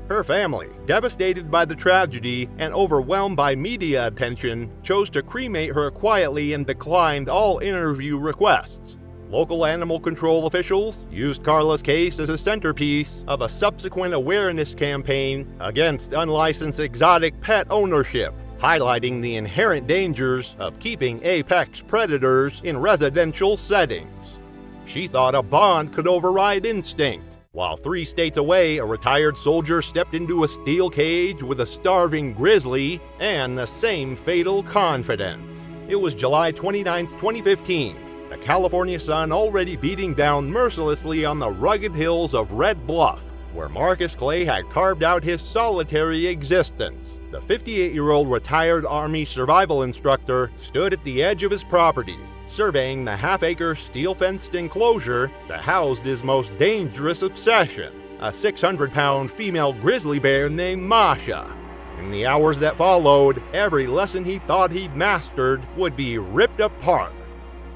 Her family, devastated by the tragedy and overwhelmed by media attention, chose to cremate her quietly and declined all interview requests. Local animal control officials used Carla's case as a centerpiece of a subsequent awareness campaign against unlicensed exotic pet ownership, highlighting the inherent dangers of keeping apex predators in residential settings. She thought a bond could override instinct. While 3 states away, a retired soldier stepped into a steel cage with a starving grizzly and the same fatal confidence. It was July 29, 2015. The California sun already beating down mercilessly on the rugged hills of Red Bluff, where Marcus Clay had carved out his solitary existence. The 58-year-old retired Army survival instructor stood at the edge of his property, surveying the half-acre steel-fenced enclosure that housed his most dangerous obsession, a 600-pound female grizzly bear named Masha. In the hours that followed, every lesson he thought he'd mastered would be ripped apart.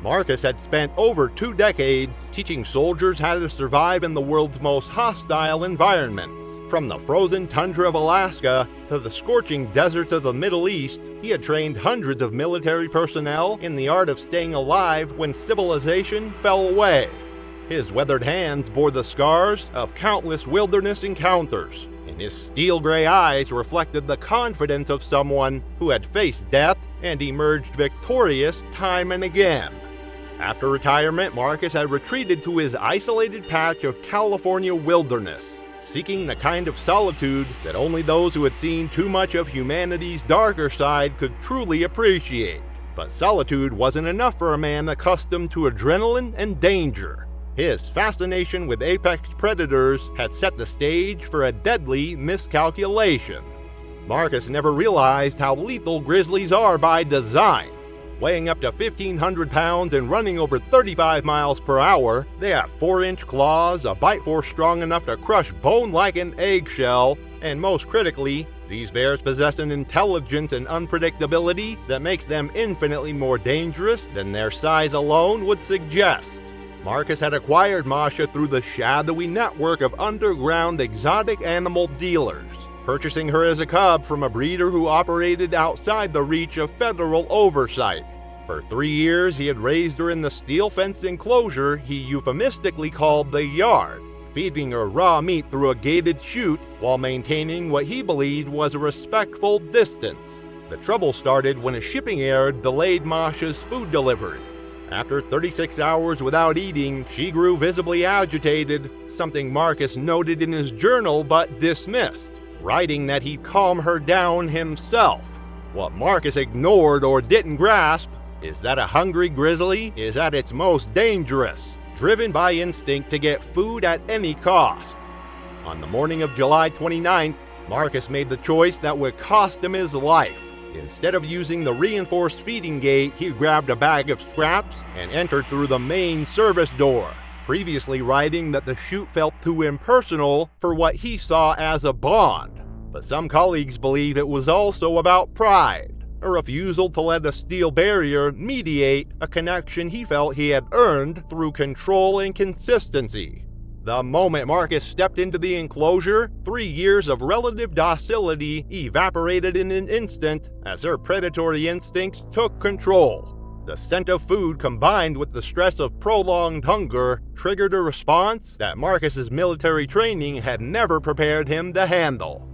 Marcus had spent over 2 decades teaching soldiers how to survive in the world's most hostile environments. From the frozen tundra of Alaska to the scorching deserts of the Middle East, he had trained hundreds of military personnel in the art of staying alive when civilization fell away. His weathered hands bore the scars of countless wilderness encounters, and his steel-gray eyes reflected the confidence of someone who had faced death and emerged victorious time and again. After retirement, Marcus had retreated to his isolated patch of California wilderness, seeking the kind of solitude that only those who had seen too much of humanity's darker side could truly appreciate. But solitude wasn't enough for a man accustomed to adrenaline and danger. His fascination with apex predators had set the stage for a deadly miscalculation. Marcus never realized how lethal grizzlies are by design. Weighing up to 1,500 pounds and running over 35 miles per hour, they have 4-inch claws, a bite force strong enough to crush bone like an eggshell, and most critically, these bears possess an intelligence and unpredictability that makes them infinitely more dangerous than their size alone would suggest. Marcus had acquired Masha through the shadowy network of underground exotic animal dealers, purchasing her as a cub from a breeder who operated outside the reach of federal oversight. For 3 years, he had raised her in the steel-fenced enclosure he euphemistically called the yard, feeding her raw meat through a gated chute while maintaining what he believed was a respectful distance. The trouble started when a shipping error delayed Masha's food delivery. After 36 hours without eating, she grew visibly agitated, something Marcus noted in his journal but dismissed, writing that he'd calm her down himself. What Marcus ignored or didn't grasp is that a hungry grizzly is at its most dangerous, driven by instinct to get food at any cost. On the morning of July 29th, Marcus made the choice that would cost him his life. Instead of using the reinforced feeding gate, he grabbed a bag of scraps and entered through the main service door, previously writing that the chute felt too impersonal for what he saw as a bond. But some colleagues believe it was also about pride, a refusal to let a steel barrier mediate a connection he felt he had earned through control and consistency. The moment Marcus stepped into the enclosure, 3 years of relative docility evaporated in an instant as her predatory instincts took control. The scent of food combined with the stress of prolonged hunger triggered a response that Marcus's military training had never prepared him to handle.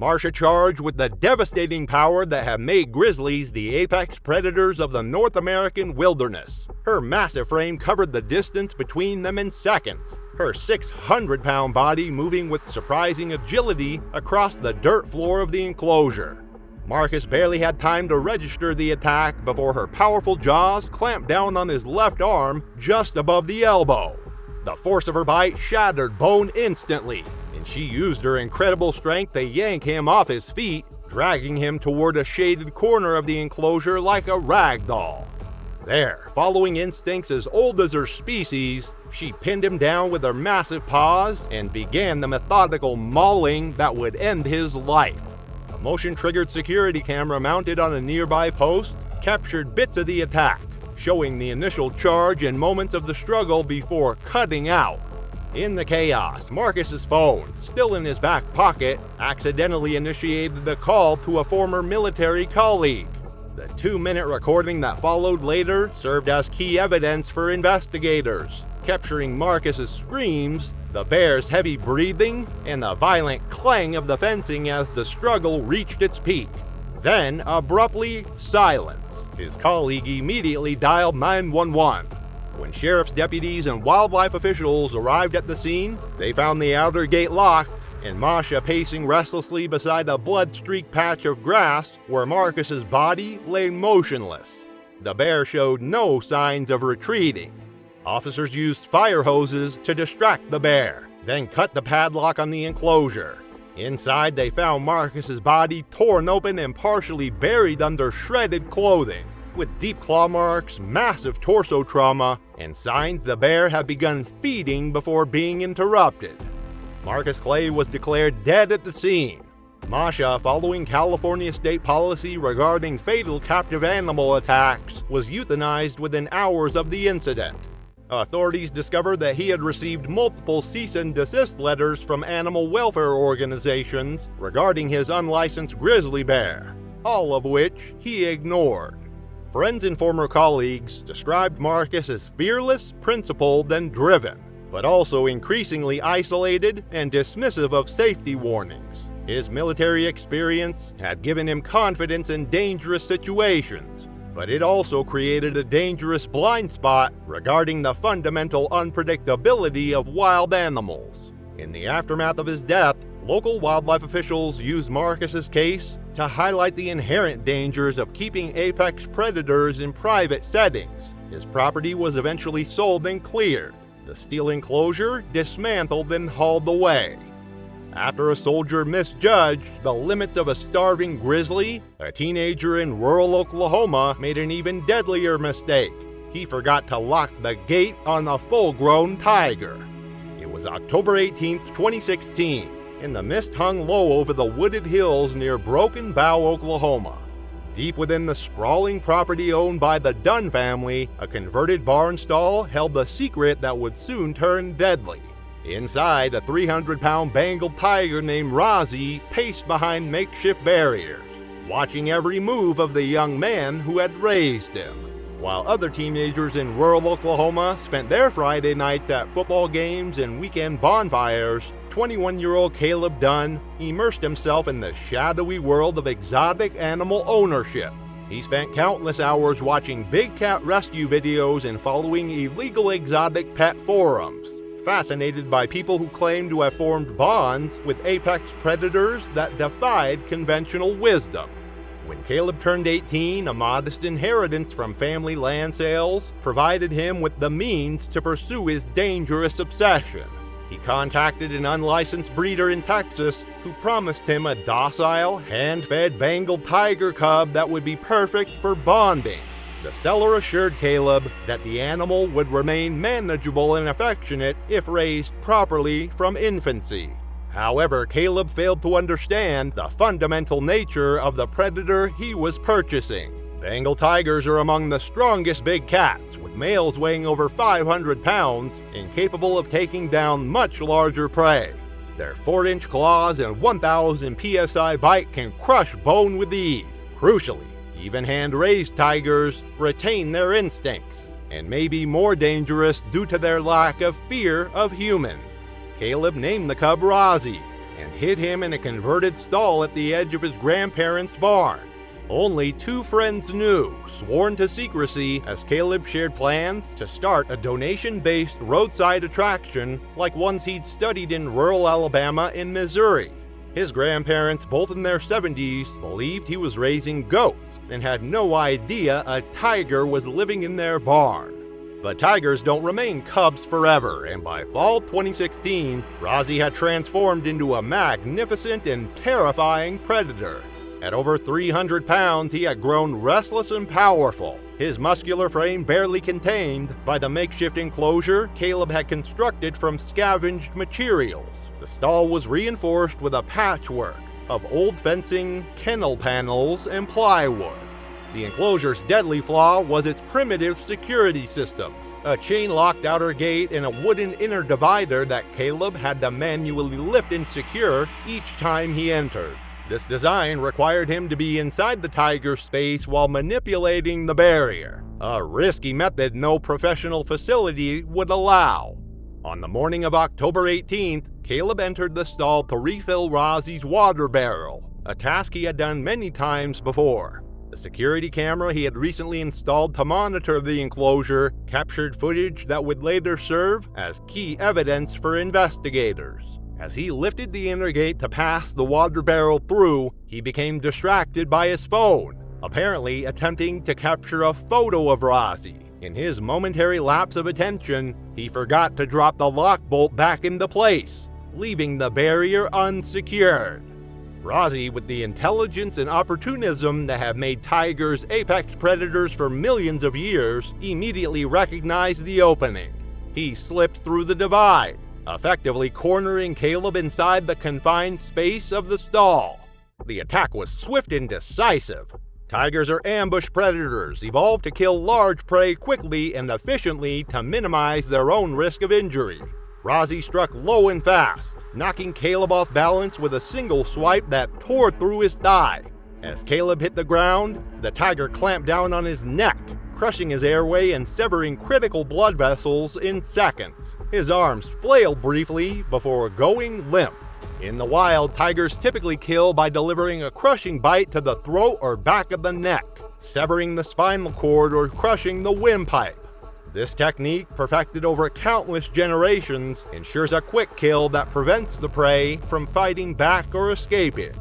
Masha charged with the devastating power that had made grizzlies the apex predators of the North American wilderness. Her massive frame covered the distance between them in seconds, her 600-pound body moving with surprising agility across the dirt floor of the enclosure. Marcus barely had time to register the attack before her powerful jaws clamped down on his left arm just above the elbow. The force of her bite shattered bone instantly, and she used her incredible strength to yank him off his feet, dragging him toward a shaded corner of the enclosure like a rag doll. There, following instincts as old as her species, she pinned him down with her massive paws and began the methodical mauling that would end his life. A motion-triggered security camera mounted on a nearby post captured bits of the attack, showing the initial charge and moments of the struggle before cutting out. In the chaos, Marcus's phone, still in his back pocket, accidentally initiated the call to a former military colleague. The 2-minute recording that followed later served as key evidence for investigators, capturing Marcus's screams, the bear's heavy breathing, and the violent clang of the fencing as the struggle reached its peak. Then, abruptly, silence. His colleague immediately dialed 911. When sheriff's deputies and wildlife officials arrived at the scene, they found the outer gate locked and Masha pacing restlessly beside a blood-streaked patch of grass where Marcus's body lay motionless. The bear showed no signs of retreating. Officers used fire hoses to distract the bear, then cut the padlock on the enclosure. Inside, they found Marcus's body torn open and partially buried under shredded clothing, with deep claw marks, massive torso trauma, and signs the bear had begun feeding before being interrupted. Marcus Clay was declared dead at the scene. Masha, following California state policy regarding fatal captive animal attacks, was euthanized within hours of the incident. Authorities discovered that he had received multiple cease and desist letters from animal welfare organizations regarding his unlicensed grizzly bear, all of which he ignored. Friends and former colleagues described Marcus as fearless, principled, and driven, but also increasingly isolated and dismissive of safety warnings. His military experience had given him confidence in dangerous situations, but it also created a dangerous blind spot regarding the fundamental unpredictability of wild animals. In the aftermath of his death, local wildlife officials used Marcus's case to highlight the inherent dangers of keeping apex predators in private settings. His property was eventually sold and cleared, the steel enclosure dismantled and hauled away. After a soldier misjudged the limits of a starving grizzly, a teenager in rural Oklahoma made an even deadlier mistake. He forgot to lock the gate on a full-grown tiger. It was October 18, 2016, and the mist hung low over the wooded hills near Broken Bow, Oklahoma. Deep within the sprawling property owned by the Dunn family, a converted barn stall held the secret that would soon turn deadly. Inside, a 300-pound Bengal tiger named Rozzy paced behind makeshift barriers, watching every move of the young man who had raised him. While other teenagers in rural Oklahoma spent their Friday nights at football games and weekend bonfires, 21-year-old Caleb Dunn immersed himself in the shadowy world of exotic animal ownership. He spent countless hours watching big cat rescue videos and following illegal exotic pet forums, fascinated by people who claimed to have formed bonds with apex predators that defied conventional wisdom. When Caleb turned 18, a modest inheritance from family land sales provided him with the means to pursue his dangerous obsession. He contacted an unlicensed breeder in Texas who promised him a docile, hand-fed Bengal tiger cub that would be perfect for bonding. The seller assured Caleb that the animal would remain manageable and affectionate if raised properly from infancy. However, Caleb failed to understand the fundamental nature of the predator he was purchasing. Bengal tigers are among the strongest big cats, with males weighing over 500 pounds and capable of taking down much larger prey. Their 4-inch claws and 1,000 psi bite can crush bone with ease. Crucially, even hand-raised tigers retain their instincts and may be more dangerous due to their lack of fear of humans. Caleb named the cub Rozzy and hid him in a converted stall at the edge of his grandparents' barn. Only 2 friends knew, sworn to secrecy, as Caleb shared plans to start a donation-based roadside attraction like ones he'd studied in rural Alabama and Missouri. His grandparents, both in their 70s, believed he was raising goats and had no idea a tiger was living in their barn. But tigers don't remain cubs forever, and by fall 2016, Rozzy had transformed into a magnificent and terrifying predator. At over 300 pounds, he had grown restless and powerful, his muscular frame barely contained by the makeshift enclosure Caleb had constructed from scavenged materials. The stall was reinforced with a patchwork of old fencing, kennel panels, and plywood. The enclosure's deadly flaw was its primitive security system, a chain-locked outer gate and a wooden inner divider that Caleb had to manually lift and secure each time he entered. This design required him to be inside the tiger's space while manipulating the barrier, a risky method no professional facility would allow. On the morning of October 18th, Caleb entered the stall to refill Rozzy's water barrel, a task he had done many times before. The security camera he had recently installed to monitor the enclosure captured footage that would later serve as key evidence for investigators. As he lifted the inner gate to pass the water barrel through, he became distracted by his phone, apparently attempting to capture a photo of Rozzy. In his momentary lapse of attention, he forgot to drop the lock bolt back into place, leaving the barrier unsecured. Rozzy, with the intelligence and opportunism that have made tigers apex predators for millions of years, immediately recognized the opening. He slipped through the divide, effectively cornering Caleb inside the confined space of the stall. The attack was swift and decisive. Tigers are ambush predators, evolved to kill large prey quickly and efficiently to minimize their own risk of injury. Rozzy struck low and fast, knocking Caleb off balance with a single swipe that tore through his thigh. As Caleb hit the ground, the tiger clamped down on his neck, crushing his airway and severing critical blood vessels in seconds. His arms flailed briefly before going limp. In the wild, tigers typically kill by delivering a crushing bite to the throat or back of the neck, severing the spinal cord or crushing the windpipe. This technique, perfected over countless generations, ensures a quick kill that prevents the prey from fighting back or escaping.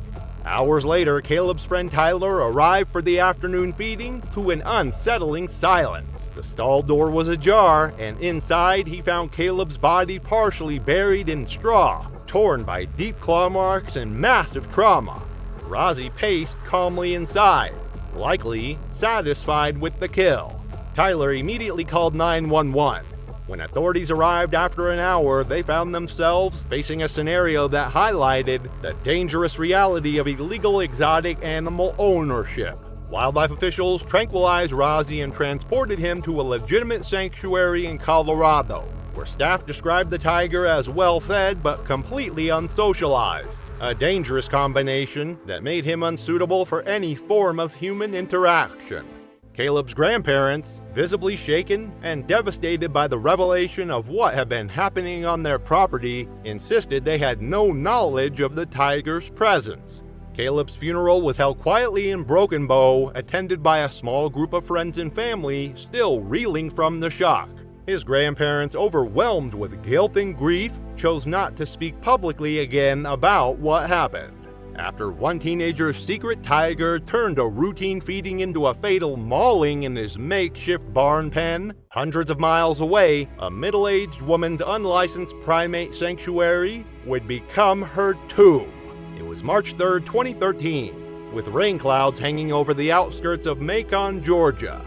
Hours later, Caleb's friend Tyler arrived for the afternoon feeding to an unsettling silence. The stall door was ajar, and inside he found Caleb's body partially buried in straw, torn by deep claw marks and massive trauma. Rozzy paced calmly inside, likely satisfied with the kill. Tyler immediately called 911. When authorities arrived after an hour, they found themselves facing a scenario that highlighted the dangerous reality of illegal exotic animal ownership. Wildlife officials tranquilized Rozzy and transported him to a legitimate sanctuary in Colorado, where staff described the tiger as well-fed but completely unsocialized, a dangerous combination that made him unsuitable for any form of human interaction. Caleb's grandparents, visibly shaken and devastated by the revelation of what had been happening on their property, insisted they had no knowledge of the tiger's presence. Caleb's funeral was held quietly in Broken Bow, attended by a small group of friends and family still reeling from the shock. His grandparents, overwhelmed with guilt and grief, chose not to speak publicly again about what happened. After one teenager's secret tiger turned a routine feeding into a fatal mauling in his makeshift barn pen, hundreds of miles away, a middle-aged woman's unlicensed primate sanctuary would become her tomb. It was March 3, 2013, with rain clouds hanging over the outskirts of Macon, Georgia.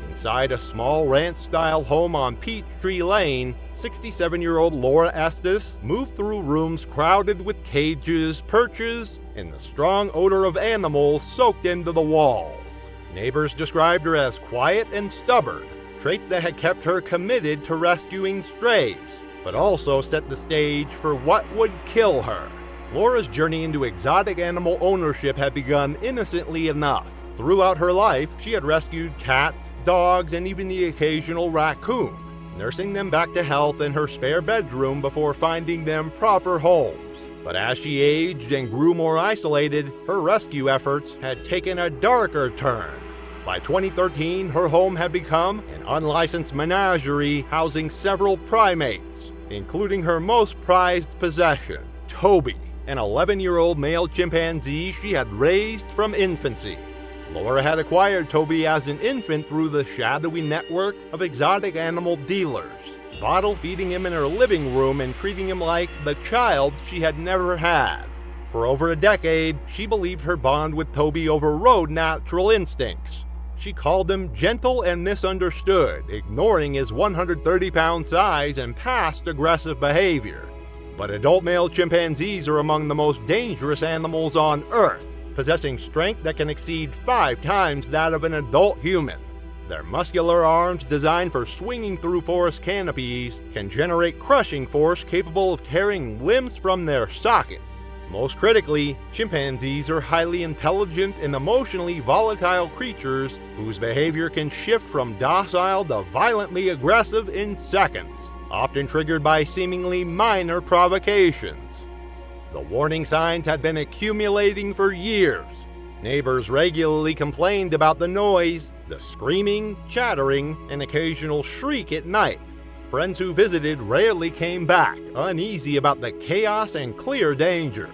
Inside a small ranch-style home on Peachtree Lane, 67-year-old Laura Estes moved through rooms crowded with cages, perches, and the strong odor of animals soaked into the walls. Neighbors described her as quiet and stubborn, traits that had kept her committed to rescuing strays, but also set the stage for what would kill her. Laura's journey into exotic animal ownership had begun innocently enough. Throughout her life, she had rescued cats, dogs, and even the occasional raccoon, nursing them back to health in her spare bedroom before finding them proper homes. But as she aged and grew more isolated, her rescue efforts had taken a darker turn. By 2013, her home had become an unlicensed menagerie housing several primates, including her most prized possession, Toby, an 11-year-old male chimpanzee she had raised from infancy. Laura had acquired Toby as an infant through the shadowy network of exotic animal dealers, bottle feeding him in her living room and treating him like the child she had never had. For over a decade, she believed her bond with Toby overrode natural instincts. She called him gentle and misunderstood, ignoring his 130-pound size and past aggressive behavior. But adult male chimpanzees are among the most dangerous animals on Earth, possessing strength that can exceed 5 times that of an adult human. Their muscular arms, designed for swinging through forest canopies, can generate crushing force capable of tearing limbs from their sockets. Most critically, chimpanzees are highly intelligent and emotionally volatile creatures whose behavior can shift from docile to violently aggressive in seconds, often triggered by seemingly minor provocations. The warning signs had been accumulating for years. Neighbors regularly complained about the noise, the screaming, chattering, and occasional shriek at night. Friends who visited rarely came back, uneasy about the chaos and clear danger.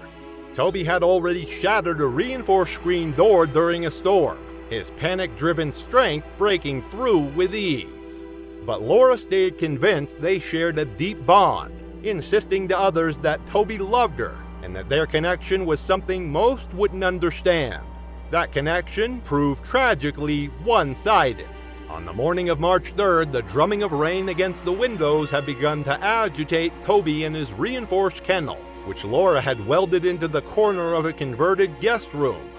Toby had already shattered a reinforced screen door during a storm, his panic-driven strength breaking through with ease. But Laura stayed convinced they shared a deep bond, insisting to others that Toby loved her and that their connection was something most wouldn't understand. That connection proved tragically one-sided. On the morning of March 3rd, the drumming of rain against the windows had begun to agitate Toby in his reinforced kennel, which Laura had welded into the corner of a converted guest room.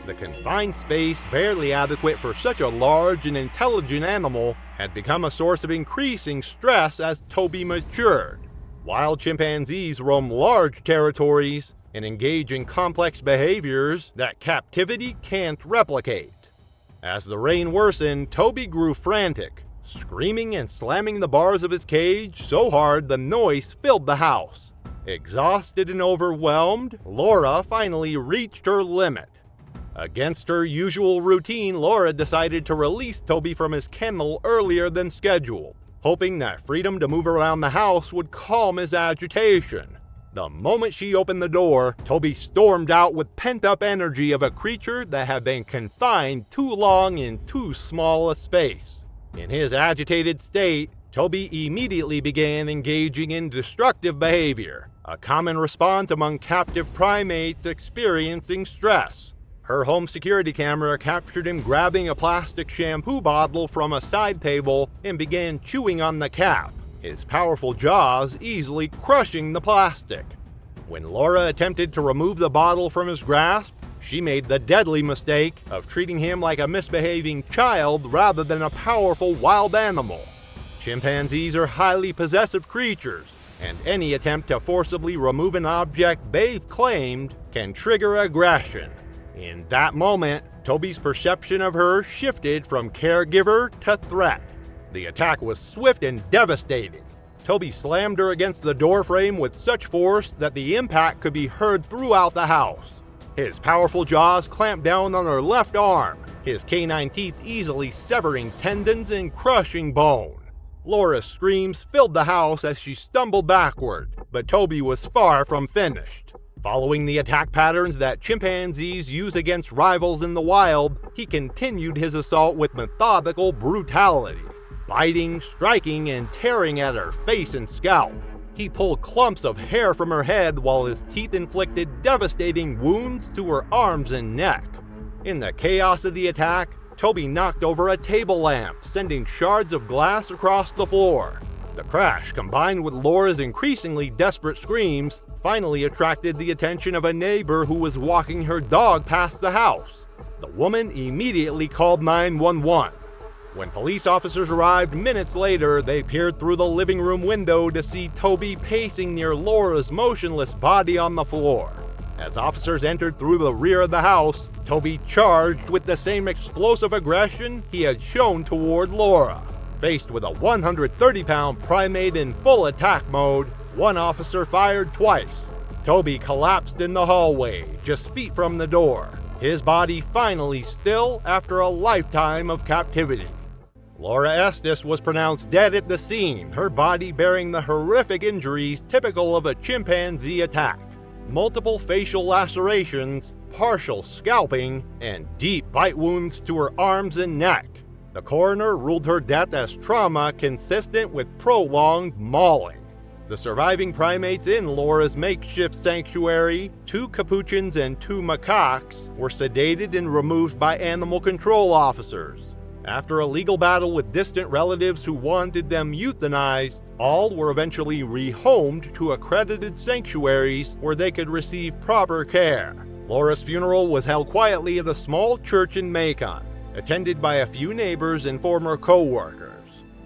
The confined space, barely adequate for such a large and intelligent animal, had become a source of increasing stress as Toby matured. Wild chimpanzees roam large territories and engage in complex behaviors that captivity can't replicate. As the rain worsened, Toby grew frantic, screaming and slamming the bars of his cage so hard the noise filled the house. Exhausted and overwhelmed, Laura finally reached her limit. Against her usual routine, Laura decided to release Toby from his kennel earlier than scheduled, hoping that freedom to move around the house would calm his agitation. The moment she opened the door, Toby stormed out with pent-up energy of a creature that had been confined too long in too small a space. In his agitated state, Toby immediately began engaging in destructive behavior, a common response among captive primates experiencing stress. Her home security camera captured him grabbing a plastic shampoo bottle from a side table and began chewing on the cap, his powerful jaws easily crushing the plastic. When Laura attempted to remove the bottle from his grasp, she made the deadly mistake of treating him like a misbehaving child rather than a powerful wild animal. Chimpanzees are highly possessive creatures, and any attempt to forcibly remove an object they've claimed can trigger aggression. In that moment, Toby's perception of her shifted from caregiver to threat. The attack was swift and devastating. Toby slammed her against the doorframe with such force that the impact could be heard throughout the house. His powerful jaws clamped down on her left arm, his canine teeth easily severing tendons and crushing bone. Laura's screams filled the house as she stumbled backward, but Toby was far from finished. Following the attack patterns that chimpanzees use against rivals in the wild, he continued his assault with methodical brutality, biting, striking, and tearing at her face and scalp. He pulled clumps of hair from her head while his teeth inflicted devastating wounds to her arms and neck. In the chaos of the attack, Toby knocked over a table lamp, sending shards of glass across the floor. The crash, combined with Laura's increasingly desperate screams, finally attracted the attention of a neighbor who was walking her dog past the house. The woman immediately called 911. When police officers arrived minutes later, they peered through the living room window to see Toby pacing near Laura's motionless body on the floor. As officers entered through the rear of the house, Toby charged with the same explosive aggression he had shown toward Laura. Faced with a 130-pound primate in full attack mode, one officer fired twice. Toby collapsed in the hallway, just feet from the door, his body finally still after a lifetime of captivity. Laura Estes was pronounced dead at the scene, her body bearing the horrific injuries typical of a chimpanzee attack. Multiple facial lacerations, partial scalping, and deep bite wounds to her arms and neck. The coroner ruled her death as trauma consistent with prolonged mauling. The surviving primates in Laura's makeshift sanctuary, 2 capuchins and 2 macaques, were sedated and removed by animal control officers. After a legal battle with distant relatives who wanted them euthanized, all were eventually rehomed to accredited sanctuaries where they could receive proper care. Laura's funeral was held quietly at a small church in Macon, attended by a few neighbors and former co-workers.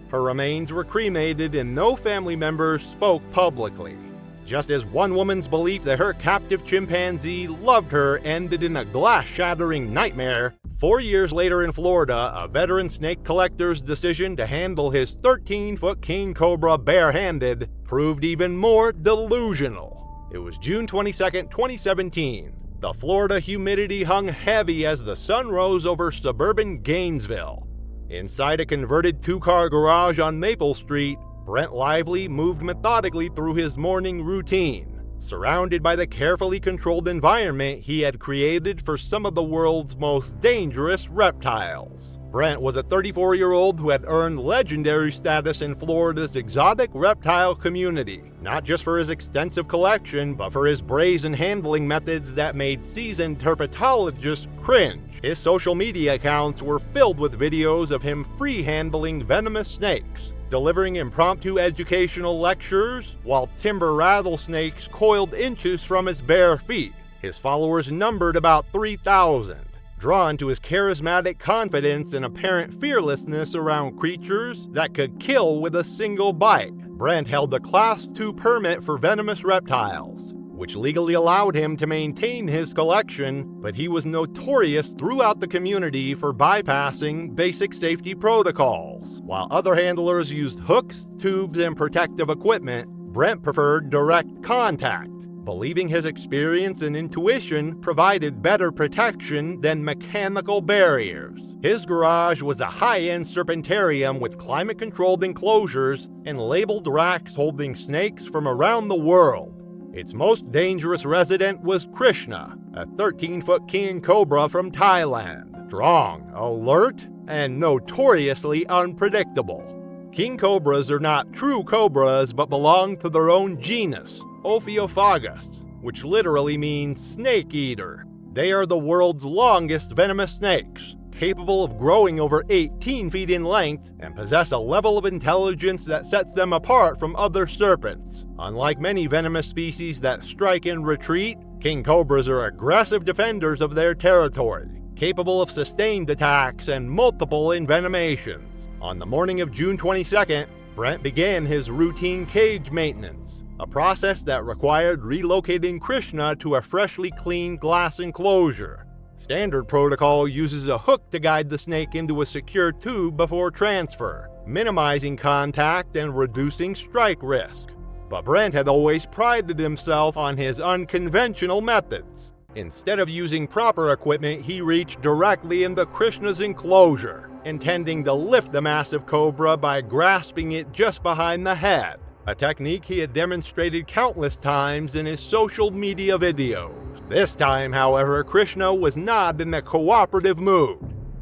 Her remains were cremated and no family members spoke publicly. Just as one woman's belief that her captive chimpanzee loved her ended in a glass-shattering nightmare, 4 years later in Florida, a veteran snake collector's decision to handle his 13-foot king cobra barehanded proved even more delusional. It was June 22, 2017. The Florida humidity hung heavy as the sun rose over suburban Gainesville. Inside a converted 2-car garage on Maple Street, Brent Lively moved methodically through his morning routine, surrounded by the carefully controlled environment he had created for some of the world's most dangerous reptiles. Brent was a 34-year-old who had earned legendary status in Florida's exotic reptile community, not just for his extensive collection, but for his brazen handling methods that made seasoned herpetologists cringe. His social media accounts were filled with videos of him free-handling venomous snakes, delivering impromptu educational lectures, while timber rattlesnakes coiled inches from his bare feet. His followers numbered about 3,000. Drawn to his charismatic confidence and apparent fearlessness around creatures that could kill with a single bite, Brent held a Class II permit for venomous reptiles, which legally allowed him to maintain his collection, but he was notorious throughout the community for bypassing basic safety protocols. While other handlers used hooks, tubes, and protective equipment, Brent preferred direct contact, believing his experience and intuition provided better protection than mechanical barriers. His garage was a high-end serpentarium with climate-controlled enclosures and labeled racks holding snakes from around the world. Its most dangerous resident was Krishna, a 13-foot king cobra from Thailand, strong, alert, and notoriously unpredictable. King cobras are not true cobras but belong to their own genus, Ophiophagus, which literally means snake eater. They are the world's longest venomous snakes, capable of growing over 18 feet in length, and possess a level of intelligence that sets them apart from other serpents. Unlike many venomous species that strike and retreat, king cobras are aggressive defenders of their territory, capable of sustained attacks and multiple envenomations. On the morning of June 22nd, Brent began his routine cage maintenance, a process that required relocating Krishna to a freshly cleaned glass enclosure. Standard protocol uses a hook to guide the snake into a secure tube before transfer, minimizing contact and reducing strike risk. But Brent had always prided himself on his unconventional methods. Instead of using proper equipment, he reached directly into Krishna's enclosure, intending to lift the massive cobra by grasping it just behind the head, a technique he had demonstrated countless times in his social media videos. This time, however, Krishna was not in the cooperative mood.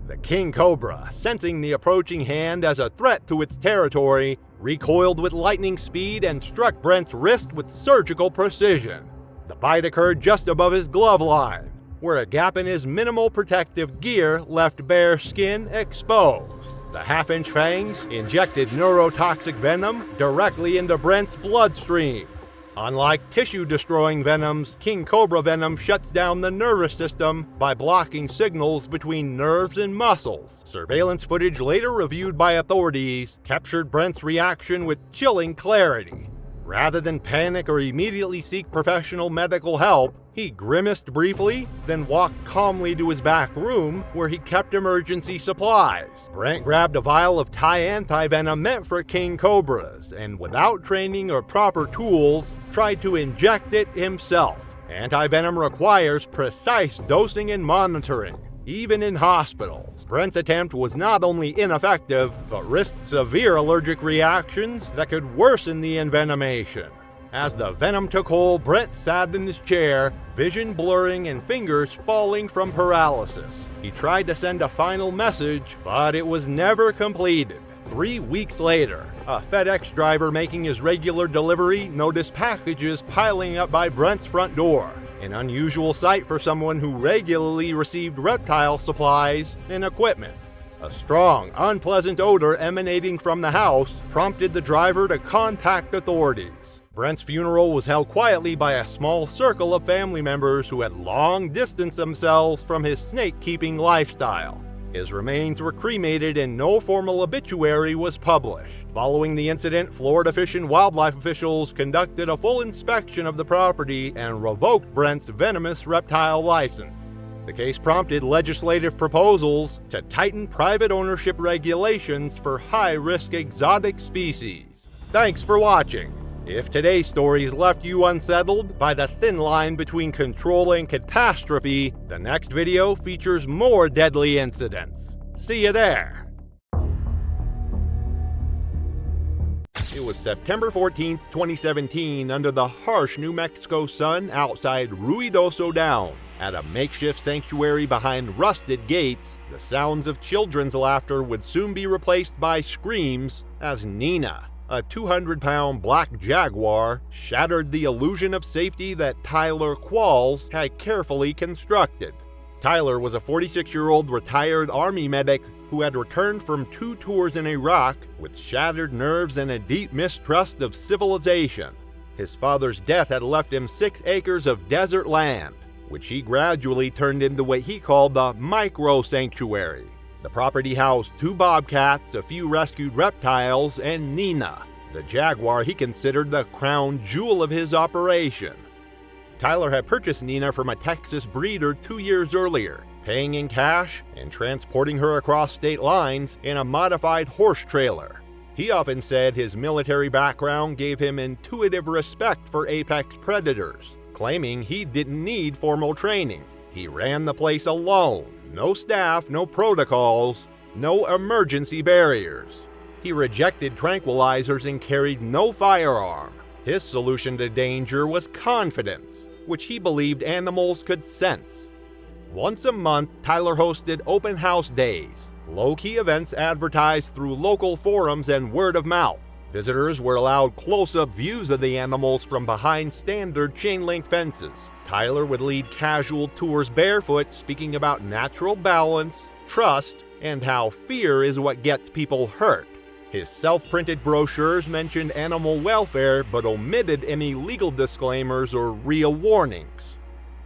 The king cobra, sensing the approaching hand as a threat to its territory, recoiled with lightning speed and struck Brent's wrist with surgical precision. The bite occurred just above his glove line, where a gap in his minimal protective gear left bare skin exposed. The half-inch fangs injected neurotoxic venom directly into Brent's bloodstream. Unlike tissue-destroying venoms, king cobra venom shuts down the nervous system by blocking signals between nerves and muscles. Surveillance footage later reviewed by authorities captured Brent's reaction with chilling clarity. Rather than panic or immediately seek professional medical help, he grimaced briefly, then walked calmly to his back room where he kept emergency supplies. Brent grabbed a vial of Thai anti-venom meant for king cobras, and without training or proper tools, tried to inject it himself. Anti-venom requires precise dosing and monitoring, even in hospitals. Brent's attempt was not only ineffective, but risked severe allergic reactions that could worsen the envenomation. As the venom took hold, Brent sat in his chair, vision blurring and fingers falling from paralysis. He tried to send a final message, but it was never completed. 3 weeks later, a FedEx driver making his regular delivery noticed packages piling up by Brent's front door, an unusual sight for someone who regularly received reptile supplies and equipment. A strong, unpleasant odor emanating from the house prompted the driver to contact authorities. Brent's funeral was held quietly by a small circle of family members who had long distanced themselves from his snake-keeping lifestyle. His remains were cremated and no formal obituary was published. Following the incident, Florida Fish and Wildlife officials conducted a full inspection of the property and revoked Brent's venomous reptile license. The case prompted legislative proposals to tighten private ownership regulations for high-risk exotic species. Thanks for watching. If today's stories left you unsettled by the thin line between control and catastrophe, the next video features more deadly incidents. See you there! It was September 14, 2017, under the harsh New Mexico sun outside Ruidoso Downs. At a makeshift sanctuary behind rusted gates, the sounds of children's laughter would soon be replaced by screams as Nina, a 200-pound black jaguar, shattered the illusion of safety that Tyler Qualls had carefully constructed. Tyler was a 46-year-old retired Army medic who had returned from 2 tours in Iraq with shattered nerves and a deep mistrust of civilization. His father's death had left him 6 acres of desert land, which he gradually turned into what he called the micro-sanctuary. The property housed 2 bobcats, a few rescued reptiles, and Nina, the jaguar he considered the crown jewel of his operation. Tyler had purchased Nina from a Texas breeder 2 years earlier, paying in cash and transporting her across state lines in a modified horse trailer. He often said his military background gave him intuitive respect for apex predators, claiming he didn't need formal training. He ran the place alone. No staff, no protocols, no emergency barriers. He rejected tranquilizers and carried no firearm. His solution to danger was confidence, which he believed animals could sense. Once a month, Tyler hosted open house days, low-key events advertised through local forums and word of mouth. Visitors were allowed close-up views of the animals from behind standard chain-link fences. Tyler would lead casual tours barefoot, speaking about natural balance, trust, and how fear is what gets people hurt. His self-printed brochures mentioned animal welfare but omitted any legal disclaimers or real warnings.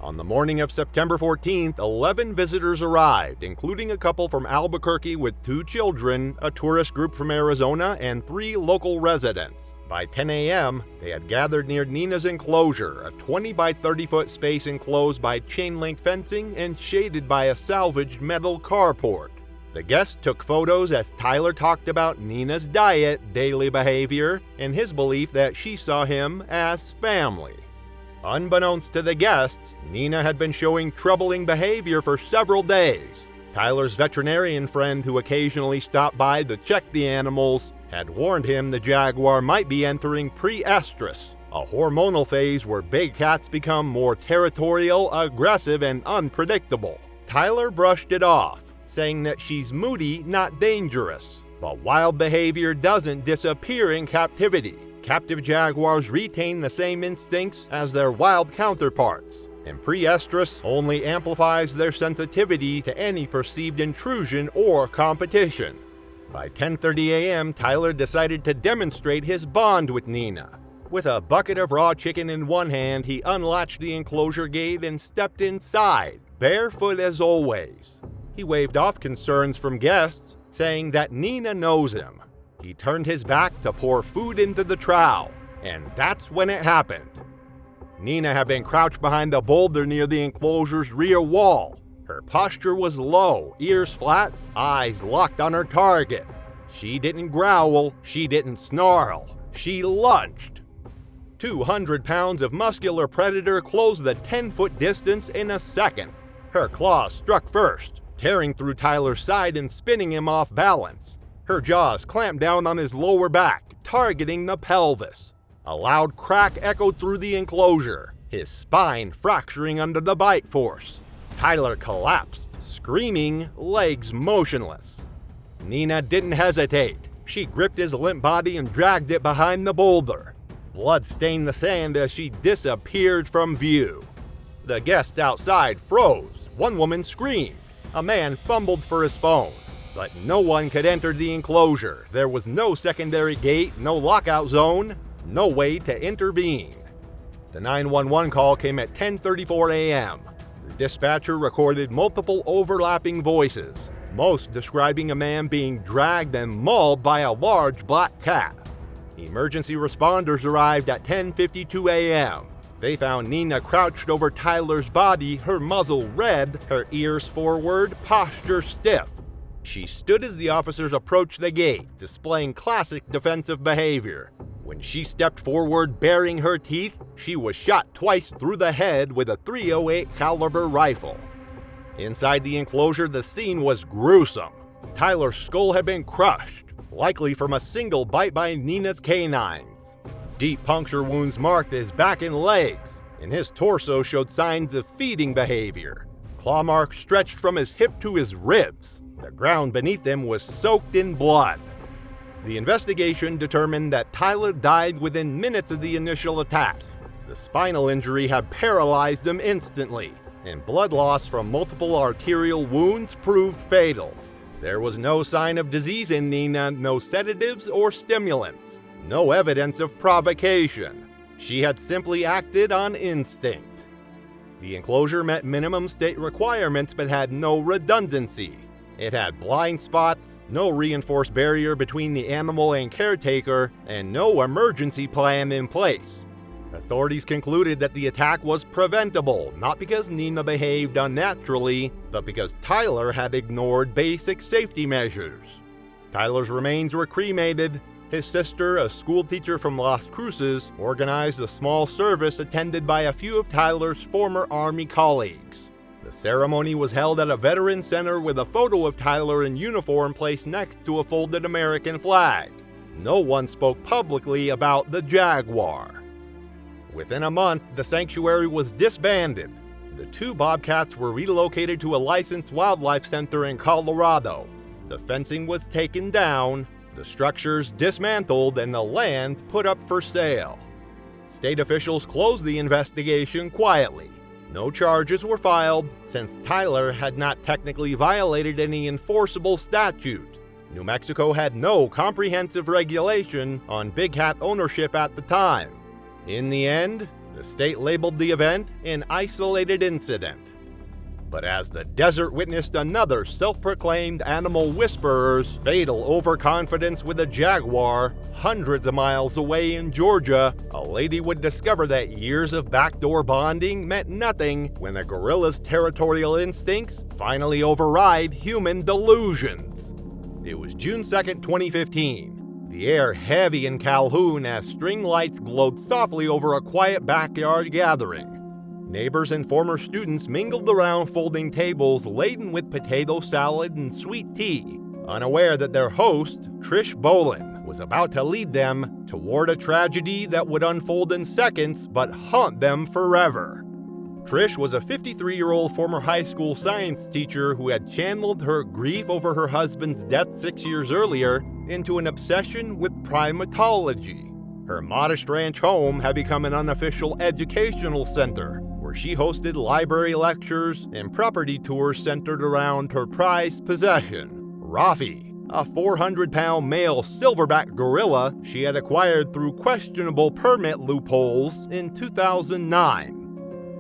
On the morning of September 14th, 11 visitors arrived, including a couple from Albuquerque with 2 children, a tourist group from Arizona, and 3 local residents. By 10 a.m., they had gathered near Nina's enclosure, a 20 by 30 foot space enclosed by chain-link fencing and shaded by a salvaged metal carport. The guests took photos as Tyler talked about Nina's diet, daily behavior, and his belief that she saw him as family. Unbeknownst to the guests, Nina had been showing troubling behavior for several days. Tyler's veterinarian friend, who occasionally stopped by to check the animals, had warned him the jaguar might be entering pre-estrus, a hormonal phase where big cats become more territorial, aggressive, and unpredictable. Tyler brushed it off, saying that she's moody, not dangerous. But wild behavior doesn't disappear in captivity. Captive jaguars retain the same instincts as their wild counterparts, and pre-estrus only amplifies their sensitivity to any perceived intrusion or competition. By 10:30 a.m., Tyler decided to demonstrate his bond with Nina. With a bucket of raw chicken in one hand, he unlatched the enclosure gate and stepped inside, barefoot as always. He waved off concerns from guests, saying that Nina knows him. He turned his back to pour food into the trough, and that's when it happened. Nina had been crouched behind a boulder near the enclosure's rear wall. Her posture was low, ears flat, eyes locked on her target. She didn't growl, she didn't snarl, she lunged. 200 pounds of muscular predator closed the 10-foot distance in a second. Her claws struck first, tearing through Tyler's side and spinning him off balance. Her jaws clamped down on his lower back, targeting the pelvis. A loud crack echoed through the enclosure, his spine fracturing under the bite force. Tyler collapsed, screaming, legs motionless. Nina didn't hesitate. She gripped his limp body and dragged it behind the boulder. Blood stained the sand as she disappeared from view. The guests outside froze. One woman screamed. A man fumbled for his phone. But no one could enter the enclosure. There was no secondary gate, no lockout zone, no way to intervene. The 911 call came at 10:34 a.m. The dispatcher recorded multiple overlapping voices, most describing a man being dragged and mauled by a large black cat. Emergency responders arrived at 10:52 a.m. They found Nina crouched over Tyler's body, her muzzle red, her ears forward, posture stiff. She stood as the officers approached the gate, displaying classic defensive behavior. When she stepped forward baring her teeth, she was shot twice through the head with a .308 caliber rifle. Inside the enclosure, the scene was gruesome. Tyler's skull had been crushed, likely from a single bite by Nina's canines. Deep puncture wounds marked his back and legs, and his torso showed signs of feeding behavior. Claw marks stretched from his hip to his ribs. The ground beneath him was soaked in blood. The investigation determined that Tyler died within minutes of the initial attack. The spinal injury had paralyzed him instantly, and blood loss from multiple arterial wounds proved fatal. There was no sign of disease in Nina, no sedatives or stimulants, no evidence of provocation. She had simply acted on instinct. The enclosure met minimum state requirements but had no redundancy. It had blind spots, no reinforced barrier between the animal and caretaker, and no emergency plan in place. Authorities concluded that the attack was preventable, not because Nina behaved unnaturally, but because Tyler had ignored basic safety measures. Tyler's remains were cremated. His sister, a schoolteacher from Las Cruces, organized a small service attended by a few of Tyler's former Army colleagues. The ceremony was held at a veteran center with a photo of Tyler in uniform placed next to a folded American flag. No one spoke publicly about the Jaguar. Within a month, the sanctuary was disbanded. The 2 bobcats were relocated to a licensed wildlife center in Colorado. The fencing was taken down, the structures dismantled, and the land put up for sale. State officials closed the investigation quietly. No charges were filed, since Tyler had not technically violated any enforceable statute. New Mexico had no comprehensive regulation on big cat ownership at the time. In the end, the state labeled the event an isolated incident. But as the desert witnessed another self-proclaimed animal whisperer's fatal overconfidence with a jaguar hundreds of miles away in Georgia, a lady would discover that years of backdoor bonding meant nothing when a gorilla's territorial instincts finally override human delusions. It was June 2nd, 2015. The air heavy in Calhoun as string lights glowed softly over a quiet backyard gathering. Neighbors and former students mingled around folding tables laden with potato salad and sweet tea, unaware that their host, Trish Bolin, was about to lead them toward a tragedy that would unfold in seconds but haunt them forever. Trish was a 53-year-old former high school science teacher who had channeled her grief over her husband's death 6 years earlier into an obsession with primatology. Her modest ranch home had become an unofficial educational center, where she hosted library lectures and property tours centered around her prized possession, Rafi, a 400-pound male silverback gorilla she had acquired through questionable permit loopholes in 2009.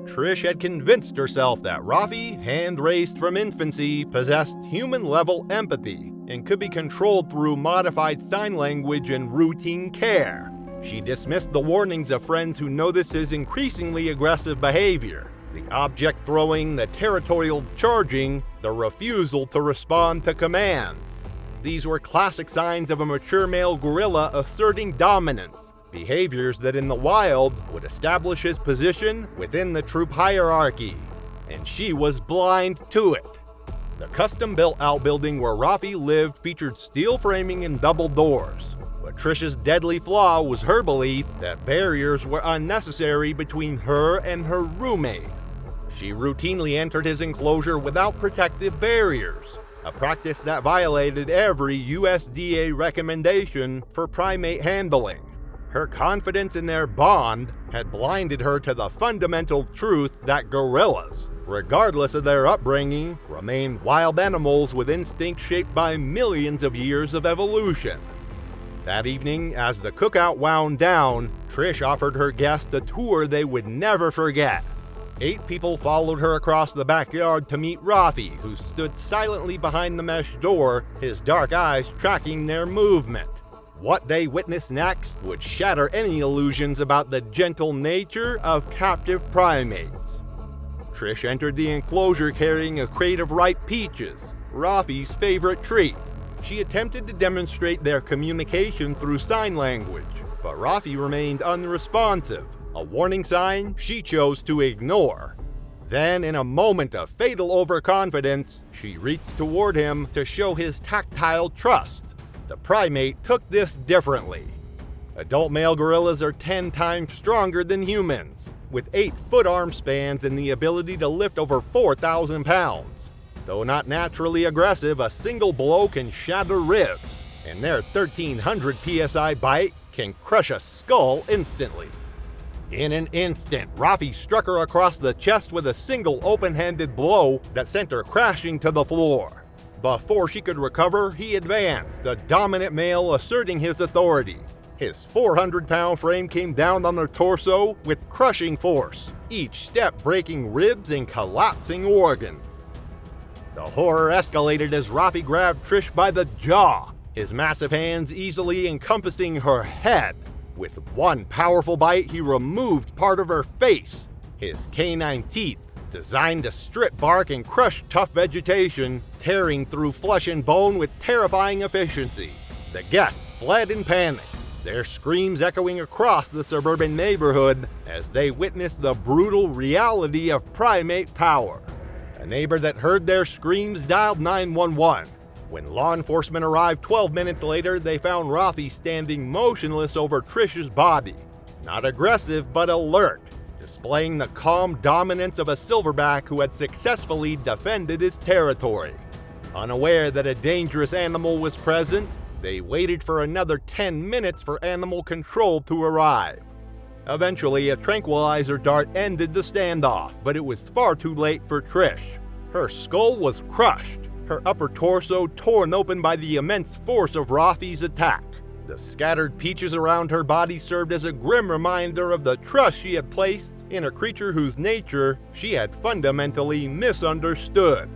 Trish had convinced herself that Rafi, hand-raised from infancy, possessed human-level empathy and could be controlled through modified sign language and routine care. She dismissed the warnings of friends who noticed his increasingly aggressive behavior, the object throwing, the territorial charging, the refusal to respond to commands. These were classic signs of a mature male gorilla asserting dominance, behaviors that in the wild would establish his position within the troop hierarchy, and she was blind to it. The custom-built outbuilding where Rafi lived featured steel framing and double doors. But Trish's deadly flaw was her belief that barriers were unnecessary between her and her roommate. She routinely entered his enclosure without protective barriers, a practice that violated every USDA recommendation for primate handling. Her confidence in their bond had blinded her to the fundamental truth that gorillas, regardless of their upbringing, remain wild animals with instincts shaped by millions of years of evolution. That evening, as the cookout wound down, Trish offered her guests a tour they would never forget. 8 people followed her across the backyard to meet Rafi, who stood silently behind the mesh door, his dark eyes tracking their movement. What they witnessed next would shatter any illusions about the gentle nature of captive primates. Trish entered the enclosure carrying a crate of ripe peaches, Rafi's favorite treat. She attempted to demonstrate their communication through sign language, but Rafi remained unresponsive, a warning sign she chose to ignore. Then, in a moment of fatal overconfidence, she reached toward him to show his tactile trust. The primate took this differently. Adult male gorillas are 10 times stronger than humans, with 8-foot arm spans and the ability to lift over 4,000 pounds. Though not naturally aggressive, a single blow can shatter ribs, and their 1,300 psi bite can crush a skull instantly. In an instant, Rafi struck her across the chest with a single open-handed blow that sent her crashing to the floor. Before she could recover, he advanced, the dominant male asserting his authority. His 400-pound frame came down on her torso with crushing force, each step breaking ribs and collapsing organs. The horror escalated as Rafi grabbed Trish by the jaw, his massive hands easily encompassing her head. With one powerful bite, he removed part of her face. His canine teeth, designed to strip bark and crush tough vegetation, tearing through flesh and bone with terrifying efficiency. The guests fled in panic, their screams echoing across the suburban neighborhood as they witnessed the brutal reality of primate power. A neighbor that heard their screams dialed 911. When law enforcement arrived 12 minutes later, they found Rafi standing motionless over Trish's body. Not aggressive, but alert, displaying the calm dominance of a silverback who had successfully defended his territory. Unaware that a dangerous animal was present, they waited for another 10 minutes for animal control to arrive. Eventually, a tranquilizer dart ended the standoff, but it was far too late for Trish. Her skull was crushed, her upper torso torn open by the immense force of Rafi's attack. The scattered peaches around her body served as a grim reminder of the trust she had placed in a creature whose nature she had fundamentally misunderstood.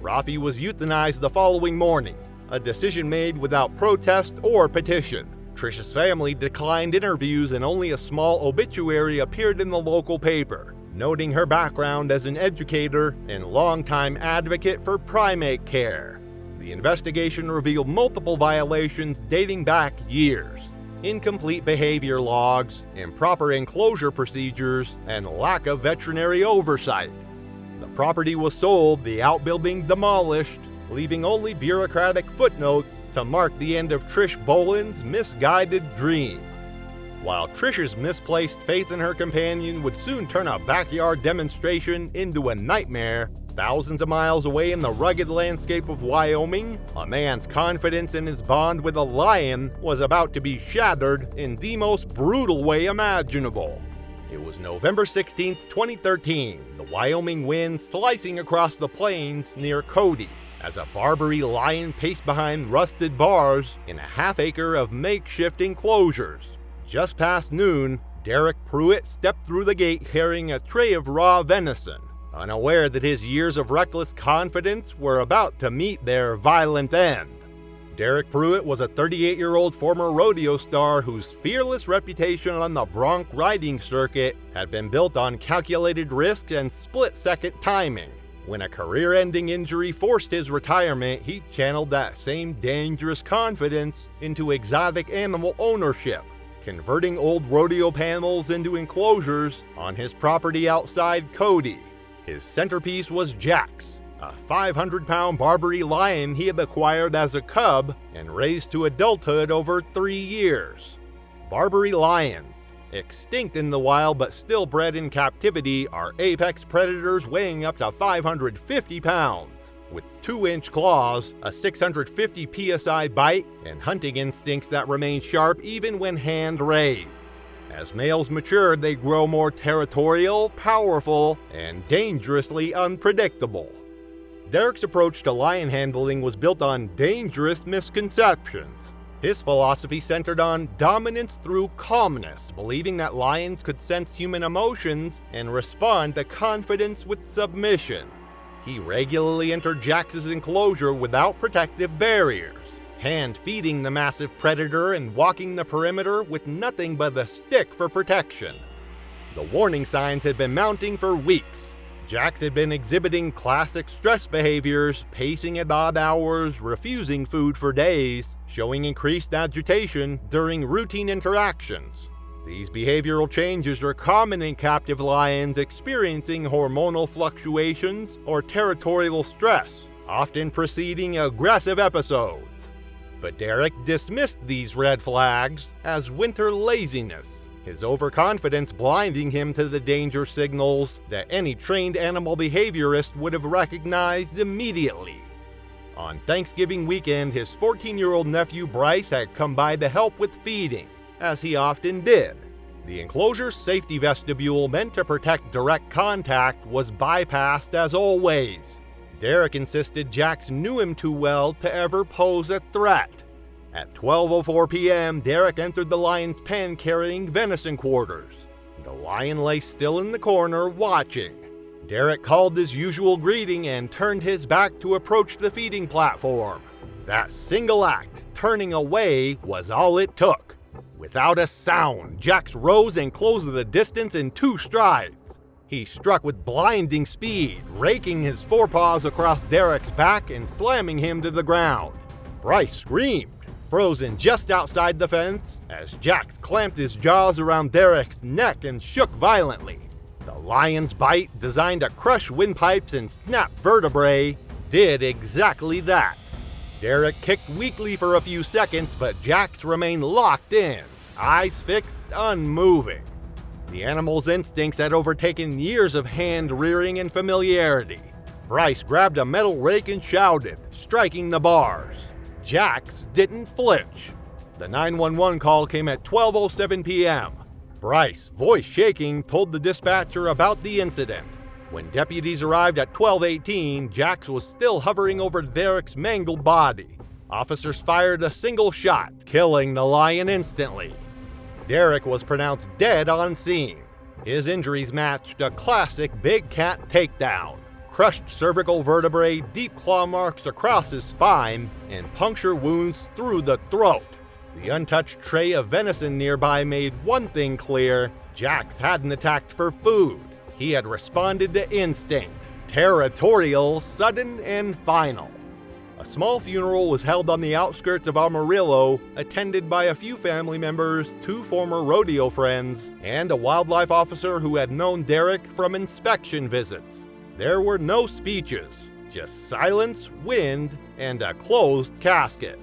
Rafi was euthanized the following morning, a decision made without protest or petition. Trish's family declined interviews and only a small obituary appeared in the local paper, noting her background as an educator and longtime advocate for primate care. The investigation revealed multiple violations dating back years: incomplete behavior logs, improper enclosure procedures, and lack of veterinary oversight. The property was sold, the outbuilding demolished, leaving only bureaucratic footnotes to mark the end of Trish Boland's misguided dream. While Trish's misplaced faith in her companion would soon turn a backyard demonstration into a nightmare, thousands of miles away in the rugged landscape of Wyoming, a man's confidence in his bond with a lion was about to be shattered in the most brutal way imaginable. It was November 16, 2013, the Wyoming wind slicing across the plains near Cody, as a Barbary lion paced behind rusted bars in a half-acre of makeshift enclosures. Just past noon, Derek Pruitt stepped through the gate carrying a tray of raw venison, unaware that his years of reckless confidence were about to meet their violent end. Derek Pruitt was a 38-year-old former rodeo star whose fearless reputation on the bronc riding circuit had been built on calculated risk and split-second timing. When a career-ending injury forced his retirement, he channeled that same dangerous confidence into exotic animal ownership, converting old rodeo panels into enclosures on his property outside Cody. His centerpiece was Jax, a 500-pound Barbary lion he had acquired as a cub and raised to adulthood over 3 years. Barbary lions, extinct in the wild but still bred in captivity, are apex predators weighing up to 550 pounds. With 2-inch claws, a 650 psi bite, and hunting instincts that remain sharp even when hand-raised. As males mature, they grow more territorial, powerful, and dangerously unpredictable. Derek's approach to lion handling was built on dangerous misconceptions. His philosophy centered on dominance through calmness, believing that lions could sense human emotions and respond to confidence with submission. He regularly entered Jax's enclosure without protective barriers, hand-feeding the massive predator and walking the perimeter with nothing but a stick for protection. The warning signs had been mounting for weeks. Jax had been exhibiting classic stress behaviors, pacing at odd hours, refusing food for days, showing increased agitation during routine interactions. These behavioral changes are common in captive lions experiencing hormonal fluctuations or territorial stress, often preceding aggressive episodes. But Derek dismissed these red flags as winter laziness, his overconfidence blinding him to the danger signals that any trained animal behaviorist would have recognized immediately. On Thanksgiving weekend, his 14-year-old nephew Bryce had come by to help with feeding, as he often did. The enclosure's safety vestibule meant to protect direct contact was bypassed as always. Derek insisted Jax knew him too well to ever pose a threat. At 12:04 p.m., Derek entered the lion's pen carrying venison quarters. The lion lay still in the corner, watching. Derek called his usual greeting and turned his back to approach the feeding platform. That single act, turning away, was all it took. Without a sound, Jax rose and closed the distance in 2 strides. He struck with blinding speed, raking his forepaws across Derek's back and slamming him to the ground. Bryce screamed, frozen just outside the fence, as Jax clamped his jaws around Derek's neck and shook violently. The lion's bite, designed to crush windpipes and snap vertebrae, did exactly that. Derek kicked weakly for a few seconds, but Jax remained locked in, eyes fixed, unmoving. The animal's instincts had overtaken years of hand-rearing and familiarity. Bryce grabbed a metal rake and shouted, striking the bars. Jax didn't flinch. The 911 call came at 12:07 p.m. Bryce, voice shaking, told the dispatcher about the incident. When deputies arrived at 12:18, Jax was still hovering over Derek's mangled body. Officers fired a single shot, killing the lion instantly. Derek was pronounced dead on scene. His injuries matched a classic big cat takedown. Crushed cervical vertebrae, deep claw marks across his spine, and puncture wounds through the throat. The untouched tray of venison nearby made one thing clear: Jax hadn't attacked for food. He had responded to instinct, territorial, sudden, and final. A small funeral was held on the outskirts of Amarillo, attended by a few family members, 2 former rodeo friends, and a wildlife officer who had known Derek from inspection visits. There were no speeches, just silence, wind, and a closed casket.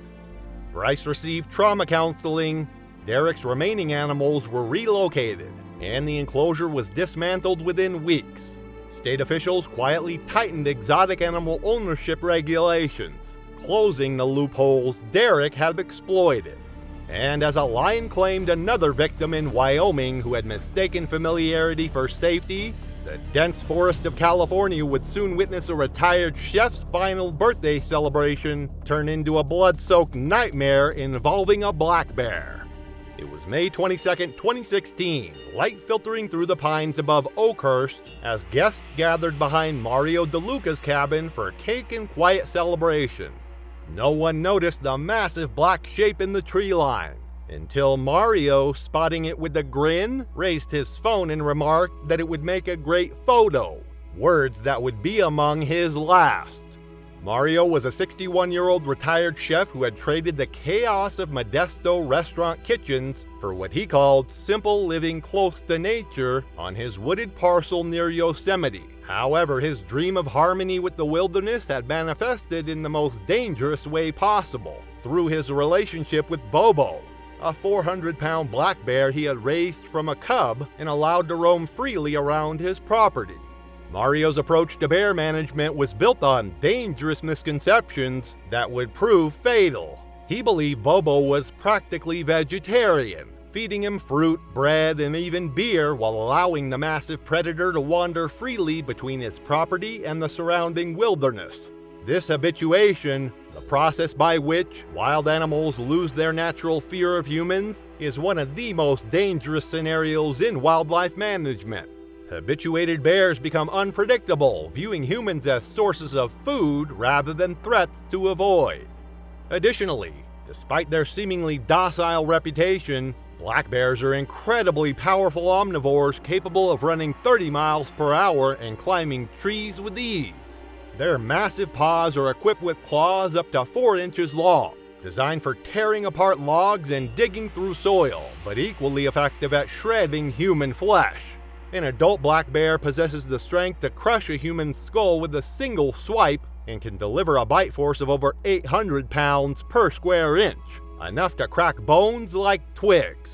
Bryce received trauma counseling, Derek's remaining animals were relocated, and the enclosure was dismantled within weeks. State officials quietly tightened exotic animal ownership regulations, closing the loopholes Derek had exploited. And as a lion claimed another victim in Wyoming who had mistaken familiarity for safety, the dense forest of California would soon witness a retired chef's final birthday celebration turn into a blood-soaked nightmare involving a black bear. It was May 22, 2016, light filtering through the pines above Oakhurst as guests gathered behind Mario DeLuca's cabin for cake and quiet celebration. No one noticed the massive black shape in the tree line, until Mario, spotting it with a grin, raised his phone and remarked that it would make a great photo, words that would be among his last. Mario was a 61-year-old retired chef who had traded the chaos of Modesto restaurant kitchens for what he called simple living close to nature on his wooded parcel near Yosemite. However, his dream of harmony with the wilderness had manifested in the most dangerous way possible, through his relationship with Bobo, a 400-pound black bear he had raised from a cub and allowed to roam freely around his property. Mario's approach to bear management was built on dangerous misconceptions that would prove fatal. He believed Bobo was practically vegetarian, feeding him fruit, bread, and even beer while allowing the massive predator to wander freely between his property and the surrounding wilderness. This habituation, the process by which wild animals lose their natural fear of humans, is one of the most dangerous scenarios in wildlife management. Habituated bears become unpredictable, viewing humans as sources of food rather than threats to avoid. Additionally, despite their seemingly docile reputation, black bears are incredibly powerful omnivores capable of running 30 miles per hour and climbing trees with ease. Their massive paws are equipped with claws up to 4 inches long, designed for tearing apart logs and digging through soil, but equally effective at shredding human flesh. An adult black bear possesses the strength to crush a human skull with a single swipe and can deliver a bite force of over 800 pounds per square inch, enough to crack bones like twigs.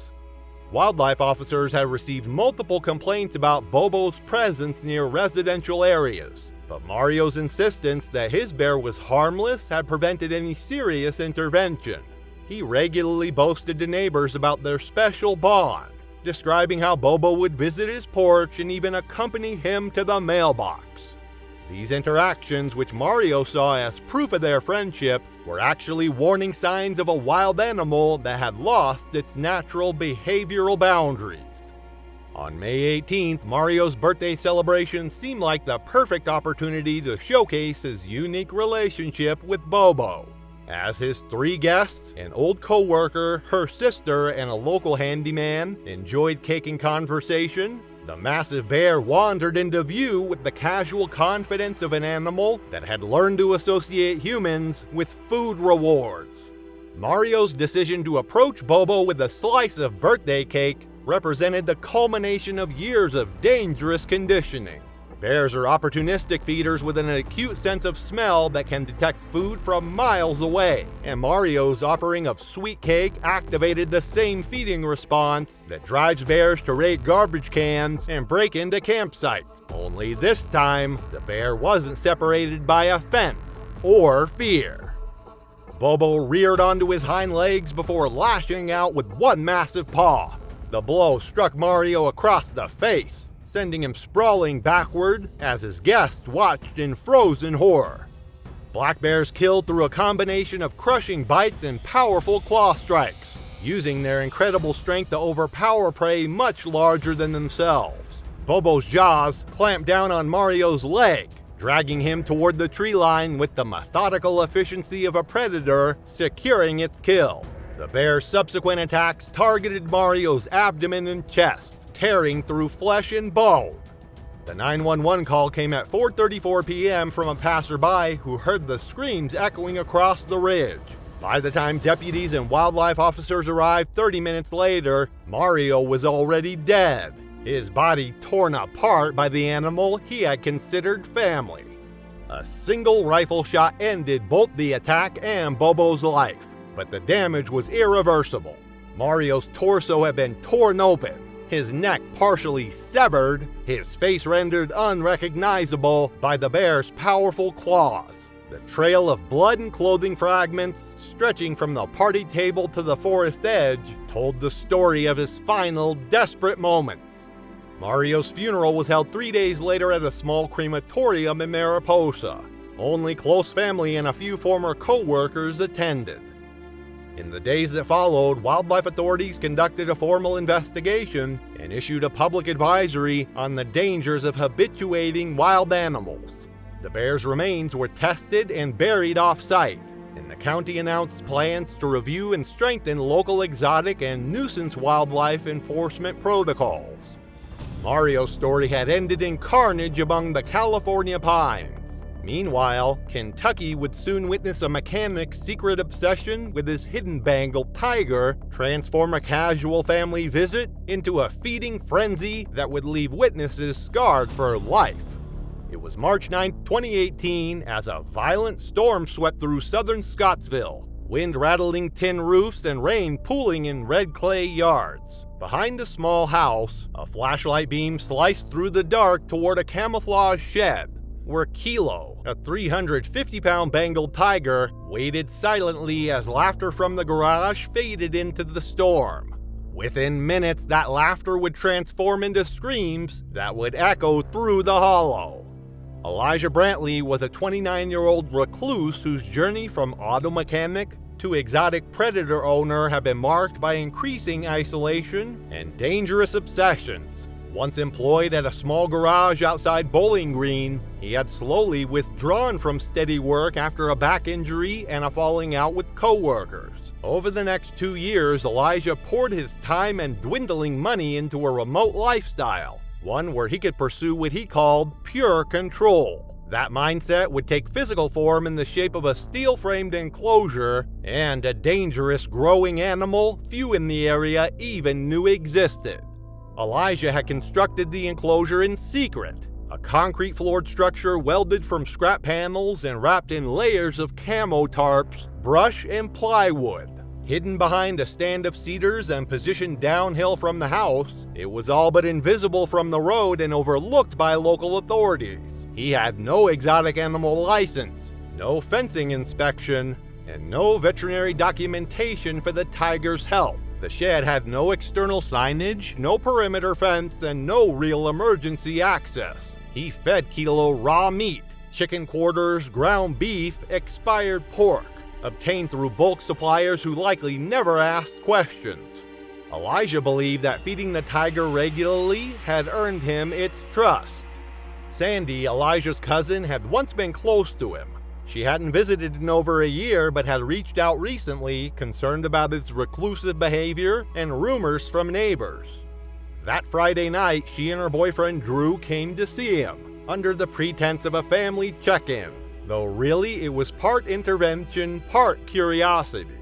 Wildlife officers have received multiple complaints about Bobo's presence near residential areas, but Mario's insistence that his bear was harmless had prevented any serious intervention. He regularly boasted to neighbors about their special bond, describing how Bobo would visit his porch and even accompany him to the mailbox. These interactions, which Mario saw as proof of their friendship, were actually warning signs of a wild animal that had lost its natural behavioral boundaries. On May 18th, Mario's birthday celebration seemed like the perfect opportunity to showcase his unique relationship with Bobo. As his 3 guests, an old co-worker, her sister, and a local handyman, enjoyed cake and conversation, the massive bear wandered into view with the casual confidence of an animal that had learned to associate humans with food rewards. Mario's decision to approach Bobo with a slice of birthday cake represented the culmination of years of dangerous conditioning. Bears are opportunistic feeders with an acute sense of smell that can detect food from miles away, and Mario's offering of sweet cake activated the same feeding response that drives bears to raid garbage cans and break into campsites. Only this time, the bear wasn't separated by a fence or fear. Bobo reared onto his hind legs before lashing out with one massive paw. The blow struck Mario across the face, sending him sprawling backward as his guests watched in frozen horror. Black bears killed through a combination of crushing bites and powerful claw strikes, using their incredible strength to overpower prey much larger than themselves. Bobo's jaws clamped down on Mario's leg, dragging him toward the tree line with the methodical efficiency of a predator securing its kill. The bear's subsequent attacks targeted Mario's abdomen and chest, tearing through flesh and bone. The 911 call came at 4:34 p.m. from a passerby who heard the screams echoing across the ridge. By the time deputies and wildlife officers arrived 30 minutes later, Mario was already dead, his body torn apart by the animal he had considered family. A single rifle shot ended both the attack and Bobo's life, but the damage was irreversible. Mario's torso had been torn open, his neck partially severed, his face rendered unrecognizable by the bear's powerful claws. The trail of blood and clothing fragments, stretching from the party table to the forest edge, told the story of his final, desperate moments. Mario's funeral was held 3 days later at a small crematorium in Mariposa. Only close family and a few former co-workers attended. In the days that followed, wildlife authorities conducted a formal investigation and issued a public advisory on the dangers of habituating wild animals. The bear's remains were tested and buried off-site, and the county announced plans to review and strengthen local exotic and nuisance wildlife enforcement protocols. Mario's story had ended in carnage among the California pines. Meanwhile, Kentucky would soon witness a mechanic's secret obsession with his hidden Bengal tiger transform a casual family visit into a feeding frenzy that would leave witnesses scarred for life. It was March 9, 2018, as a violent storm swept through southern Scottsville, wind rattling tin roofs and rain pooling in red clay yards. Behind a small house, a flashlight beam sliced through the dark toward a camouflage shed, where Kilo, a 350-pound Bengal tiger, waited silently as laughter from the garage faded into the storm. Within minutes, that laughter would transform into screams that would echo through the hollow. Elijah Brantley was a 29-year-old recluse whose journey from auto mechanic to exotic predator owner had been marked by increasing isolation and dangerous obsessions. Once employed at a small garage outside Bowling Green, he had slowly withdrawn from steady work after a back injury and a falling out with coworkers. Over the next 2 years, Elijah poured his time and dwindling money into a remote lifestyle, one where he could pursue what he called pure control. That mindset would take physical form in the shape of a steel-framed enclosure and a dangerous growing animal few in the area even knew existed. Elijah had constructed the enclosure in secret, a concrete floored structure welded from scrap panels and wrapped in layers of camo tarps, brush, and plywood. Hidden behind a stand of cedars and positioned downhill from the house, it was all but invisible from the road and overlooked by local authorities. He had no exotic animal license, no fencing inspection, and no veterinary documentation for the tiger's health. The shed had no external signage, no perimeter fence, and no real emergency access. He fed Kilo raw meat, chicken quarters, ground beef, expired pork, obtained through bulk suppliers who likely never asked questions. Elijah believed that feeding the tiger regularly had earned him its trust. Sandy, Elijah's cousin, had once been close to him. She hadn't visited in over a year, but had reached out recently, concerned about his reclusive behavior and rumors from neighbors. That Friday night, she and her boyfriend Drew came to see him, under the pretense of a family check-in, though really it was part intervention, part curiosity.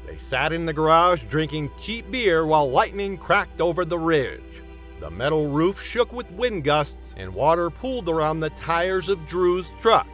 They sat in the garage drinking cheap beer while lightning cracked over the ridge. The metal roof shook with wind gusts and water pooled around the tires of Drew's truck.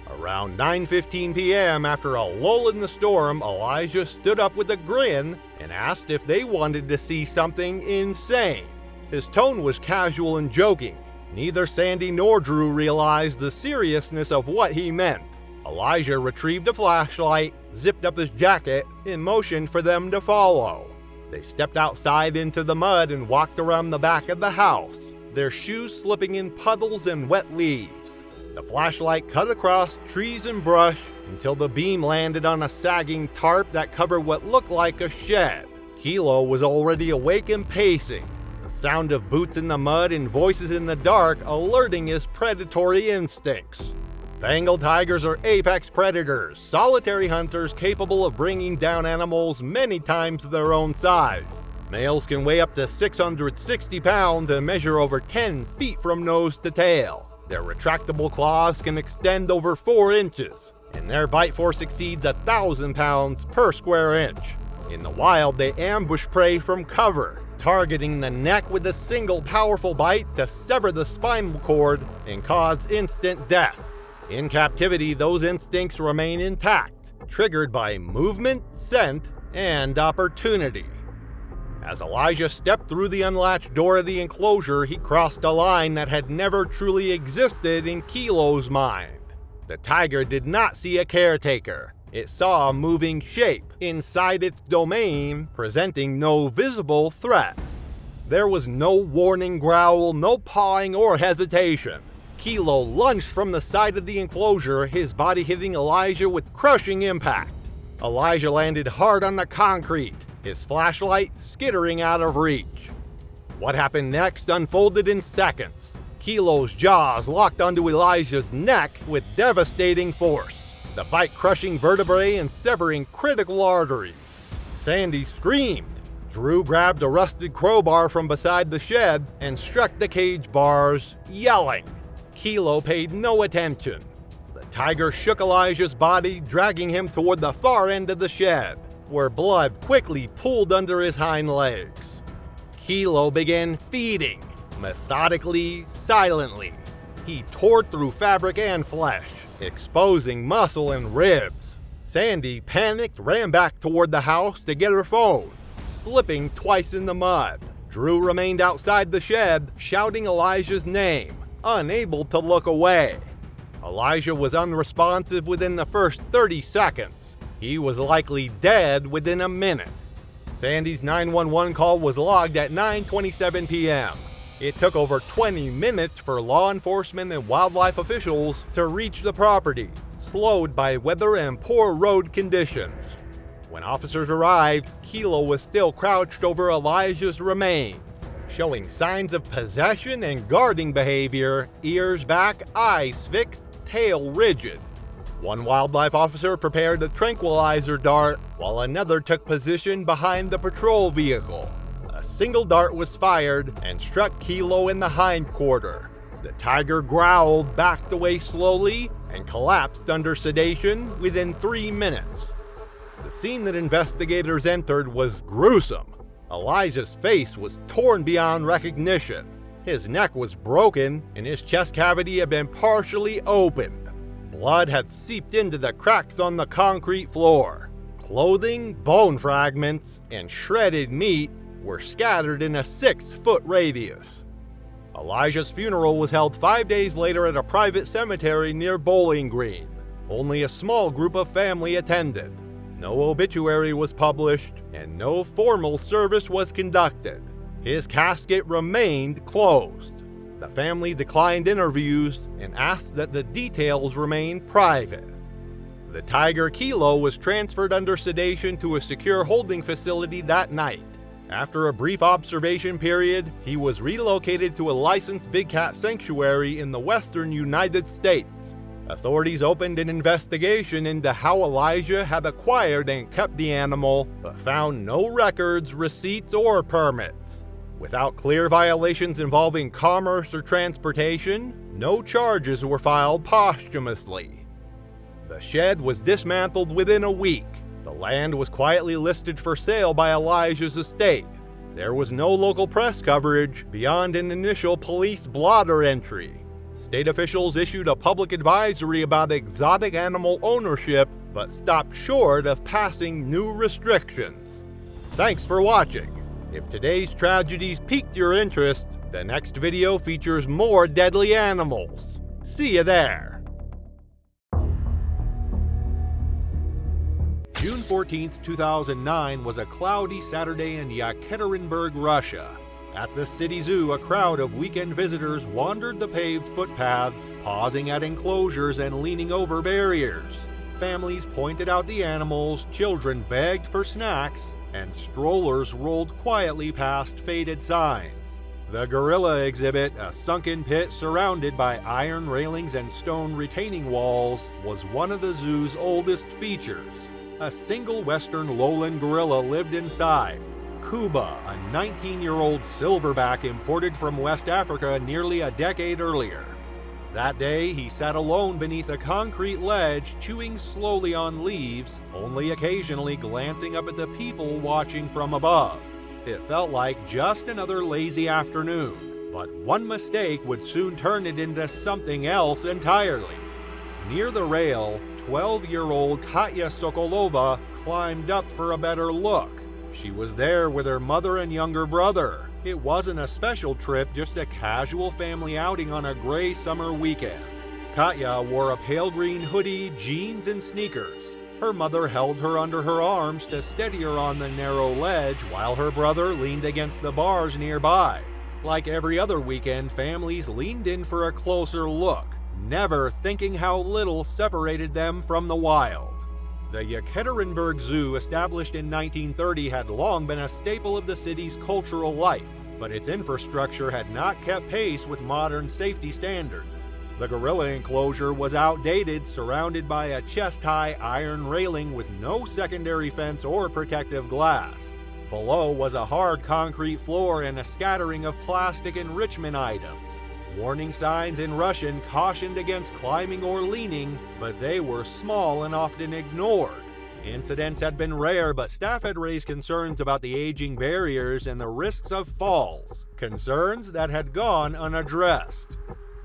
Around 9:15 p.m., after a lull in the storm, Elijah stood up with a grin and asked if they wanted to see something insane. His tone was casual and joking. Neither Sandy nor Drew realized the seriousness of what he meant. Elijah retrieved a flashlight, zipped up his jacket, and motioned for them to follow. They stepped outside into the mud and walked around the back of the house, their shoes slipping in puddles and wet leaves. The flashlight cut across trees and brush until the beam landed on a sagging tarp that covered what looked like a shed. Kilo was already awake and pacing, the sound of boots in the mud and voices in the dark alerting his predatory instincts. Bengal tigers are apex predators, solitary hunters capable of bringing down animals many times their own size. Males can weigh up to 660 pounds and measure over 10 feet from nose to tail. Their retractable claws can extend over 4 inches, and their bite force exceeds 1,000 pounds per square inch. In the wild, they ambush prey from cover, targeting the neck with a single powerful bite to sever the spinal cord and cause instant death. In captivity, those instincts remain intact, triggered by movement, scent, and opportunity. As Elijah stepped through the unlatched door of the enclosure, he crossed a line that had never truly existed in Kilo's mind. The tiger did not see a caretaker. It saw a moving shape inside its domain, presenting no visible threat. There was no warning growl, no pawing or hesitation. Kilo lunged from the side of the enclosure, his body hitting Elijah with crushing impact. Elijah landed hard on the concrete, his flashlight skittering out of reach. What happened next unfolded in seconds. Kilo's jaws locked onto Elijah's neck with devastating force, the bite crushing vertebrae and severing critical arteries. Sandy screamed. Drew grabbed a rusted crowbar from beside the shed and struck the cage bars, yelling. Kilo paid no attention. The tiger shook Elijah's body, dragging him toward the far end of the shed, where blood quickly pooled under his hind legs. Kilo began feeding, methodically, silently. He tore through fabric and flesh, exposing muscle and ribs. Sandy, panicked, ran back toward the house to get her phone, slipping twice in the mud. Drew remained outside the shed, shouting Elijah's name, unable to look away. Elijah was unresponsive within the first 30 seconds. He was likely dead within a minute. Sandy's 911 call was logged at 9:27 p.m. It took over 20 minutes for law enforcement and wildlife officials to reach the property, slowed by weather and poor road conditions. When officers arrived, Kilo was still crouched over Elijah's remains, showing signs of possession and guarding behavior, ears back, eyes fixed, tail rigid. One wildlife officer prepared a tranquilizer dart, while another took position behind the patrol vehicle. A single dart was fired and struck Kilo in the hindquarter. The tiger growled, backed away slowly, and collapsed under sedation within 3 minutes. The scene that investigators entered was gruesome. Elijah's face was torn beyond recognition. His neck was broken, and his chest cavity had been partially opened. Blood had seeped into the cracks on the concrete floor. Clothing, bone fragments, and shredded meat were scattered in a 6-foot radius. Elijah's funeral was held 5 days later at a private cemetery near Bowling Green. Only a small group of family attended. No obituary was published, and no formal service was conducted. His casket remained closed. The family declined interviews and asked that the details remain private. The tiger Kilo was transferred under sedation to a secure holding facility that night. After a brief observation period, he was relocated to a licensed big cat sanctuary in the western United States. Authorities opened an investigation into how Elijah had acquired and kept the animal, but found no records, receipts, or permits. Without clear violations involving commerce or transportation, no charges were filed posthumously. The shed was dismantled within a week. The land was quietly listed for sale by Elijah's estate. There was no local press coverage beyond an initial police blotter entry. State officials issued a public advisory about exotic animal ownership, but stopped short of passing new restrictions. Thanks for watching. If today's tragedies piqued your interest, the next video features more deadly animals. See you there! June 14, 2009 was a cloudy Saturday in Yekaterinburg, Russia. At the city zoo, a crowd of weekend visitors wandered the paved footpaths, pausing at enclosures and leaning over barriers. Families pointed out the animals, children begged for snacks, and strollers rolled quietly past faded signs. The gorilla exhibit, a sunken pit surrounded by iron railings and stone retaining walls, was one of the zoo's oldest features. A single western lowland gorilla lived inside. Kuba, a 19-year-old silverback imported from West Africa nearly a decade earlier. That day, he sat alone beneath a concrete ledge, chewing slowly on leaves, only occasionally glancing up at the people watching from above. It felt like just another lazy afternoon, but one mistake would soon turn it into something else entirely. Near the rail, 12-year-old Katya Sokolova climbed up for a better look. She was there with her mother and younger brother. It wasn't a special trip, just a casual family outing on a gray summer weekend. Katya wore a pale green hoodie, jeans, and sneakers. Her mother held her under her arms to steady her on the narrow ledge, while her brother leaned against the bars nearby. Like every other weekend, families leaned in for a closer look, never thinking how little separated them from the wild. The Yekaterinburg Zoo, established in 1930, had long been a staple of the city's cultural life, but its infrastructure had not kept pace with modern safety standards. The gorilla enclosure was outdated, surrounded by a chest-high iron railing with no secondary fence or protective glass. Below was a hard concrete floor and a scattering of plastic enrichment items. Warning signs in Russian cautioned against climbing or leaning, but they were small and often ignored. Incidents had been rare, but staff had raised concerns about the aging barriers and the risks of falls, concerns that had gone unaddressed.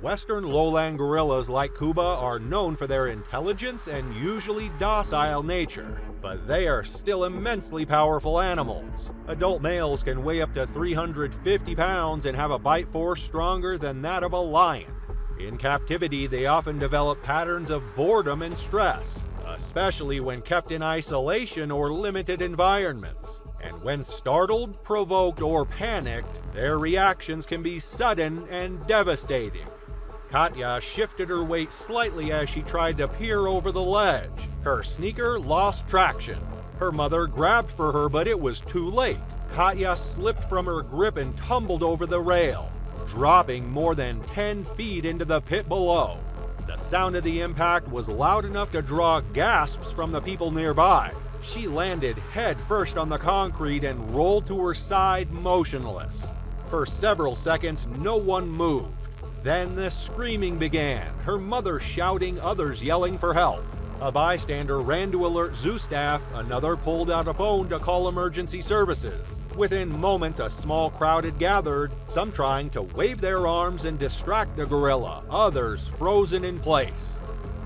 Western lowland gorillas like Kuba are known for their intelligence and usually docile nature, but they are still immensely powerful animals. Adult males can weigh up to 350 pounds and have a bite force stronger than that of a lion. In captivity, they often develop patterns of boredom and stress, especially when kept in isolation or limited environments. And when startled, provoked, or panicked, their reactions can be sudden and devastating. Katya shifted her weight slightly as she tried to peer over the ledge. Her sneaker lost traction. Her mother grabbed for her, but it was too late. Katya slipped from her grip and tumbled over the rail, dropping more than 10 feet into the pit below. The sound of the impact was loud enough to draw gasps from the people nearby. She landed head first on the concrete and rolled to her side motionless. For several seconds, no one moved. Then the screaming began, her mother shouting, others yelling for help. A bystander ran to alert zoo staff, another pulled out a phone to call emergency services. Within moments, a small crowd had gathered, some trying to wave their arms and distract the gorilla, others frozen in place.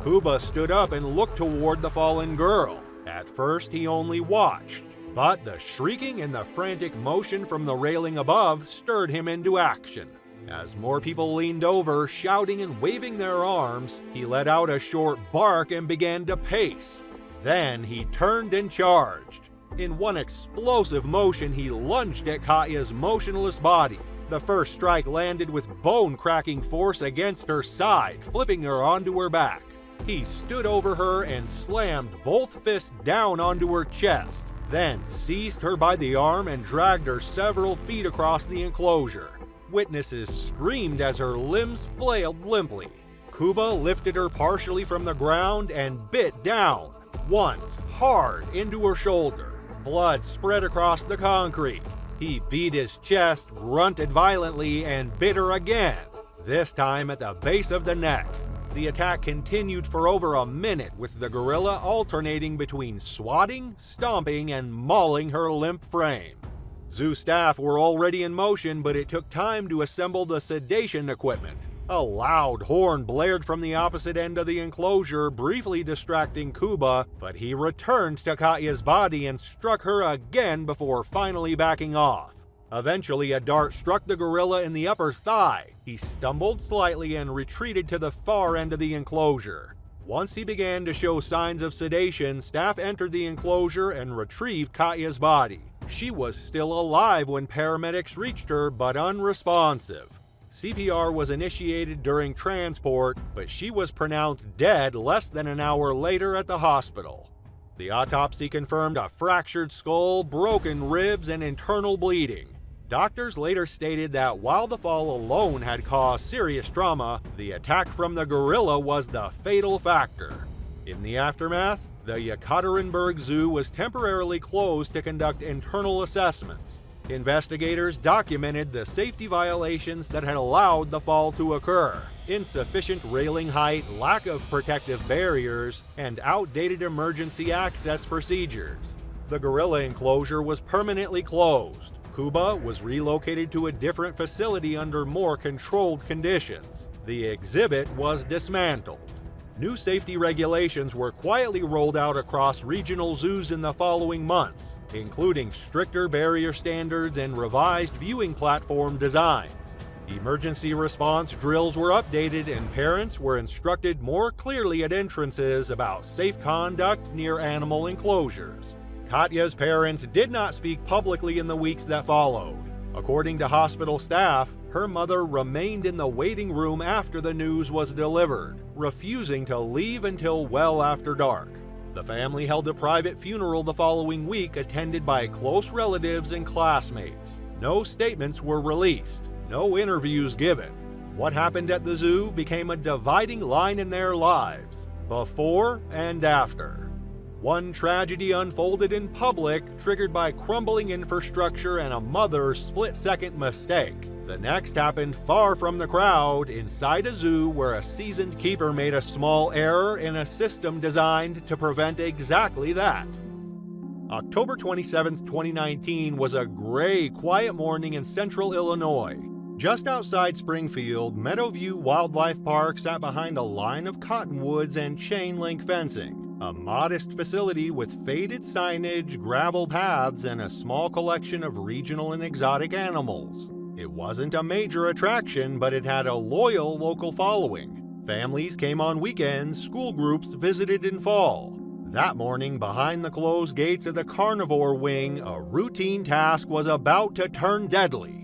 Kuba stood up and looked toward the fallen girl. At first, he only watched, but the shrieking and the frantic motion from the railing above stirred him into action. As more people leaned over, shouting and waving their arms, he let out a short bark and began to pace. Then he turned and charged. In one explosive motion, he lunged at Katya's motionless body. The first strike landed with bone-cracking force against her side, flipping her onto her back. He stood over her and slammed both fists down onto her chest, then seized her by the arm and dragged her several feet across the enclosure. Witnesses screamed as her limbs flailed limply. Kuba lifted her partially from the ground and bit down, once hard into her shoulder. Blood spread across the concrete. He beat his chest, grunted violently, and bit her again, this time at the base of the neck. The attack continued for over a minute, with the gorilla alternating between swatting, stomping, and mauling her limp frame. Zoo staff were already in motion, but it took time to assemble the sedation equipment. A loud horn blared from the opposite end of the enclosure, briefly distracting Kuba, but he returned to Katya's body and struck her again before finally backing off. Eventually, a dart struck the gorilla in the upper thigh. He stumbled slightly and retreated to the far end of the enclosure. Once he began to show signs of sedation, staff entered the enclosure and retrieved Katya's body. She was still alive when paramedics reached her, but unresponsive. CPR was initiated during transport, but she was pronounced dead less than an hour later at the hospital. The autopsy confirmed a fractured skull, broken ribs, and internal bleeding. Doctors later stated that while the fall alone had caused serious trauma, the attack from the gorilla was the fatal factor. In the aftermath, the Yekaterinburg Zoo was temporarily closed to conduct internal assessments. Investigators documented the safety violations that had allowed the fall to occur: insufficient railing height, lack of protective barriers, and outdated emergency access procedures. The gorilla enclosure was permanently closed. Kuba was relocated to a different facility under more controlled conditions. The exhibit was dismantled. New safety regulations were quietly rolled out across regional zoos in the following months, including stricter barrier standards and revised viewing platform designs. Emergency response drills were updated and parents were instructed more clearly at entrances about safe conduct near animal enclosures. Katya's parents did not speak publicly in the weeks that followed. According to hospital staff, her mother remained in the waiting room after the news was delivered, refusing to leave until well after dark. The family held a private funeral the following week, attended by close relatives and classmates. No statements were released, no interviews given. What happened at the zoo became a dividing line in their lives, before and after. One tragedy unfolded in public, triggered by crumbling infrastructure and a mother's split-second mistake. The next happened far from the crowd, inside a zoo where a seasoned keeper made a small error in a system designed to prevent exactly that. October 27, 2019 was a gray, quiet morning in central Illinois. Just outside Springfield, Meadowview Wildlife Park sat behind a line of cottonwoods and chain-link fencing, a modest facility with faded signage, gravel paths, and a small collection of regional and exotic animals. It wasn't a major attraction, but it had a loyal local following. Families came on weekends, school groups visited in fall. That morning, behind the closed gates of the carnivore wing, a routine task was about to turn deadly.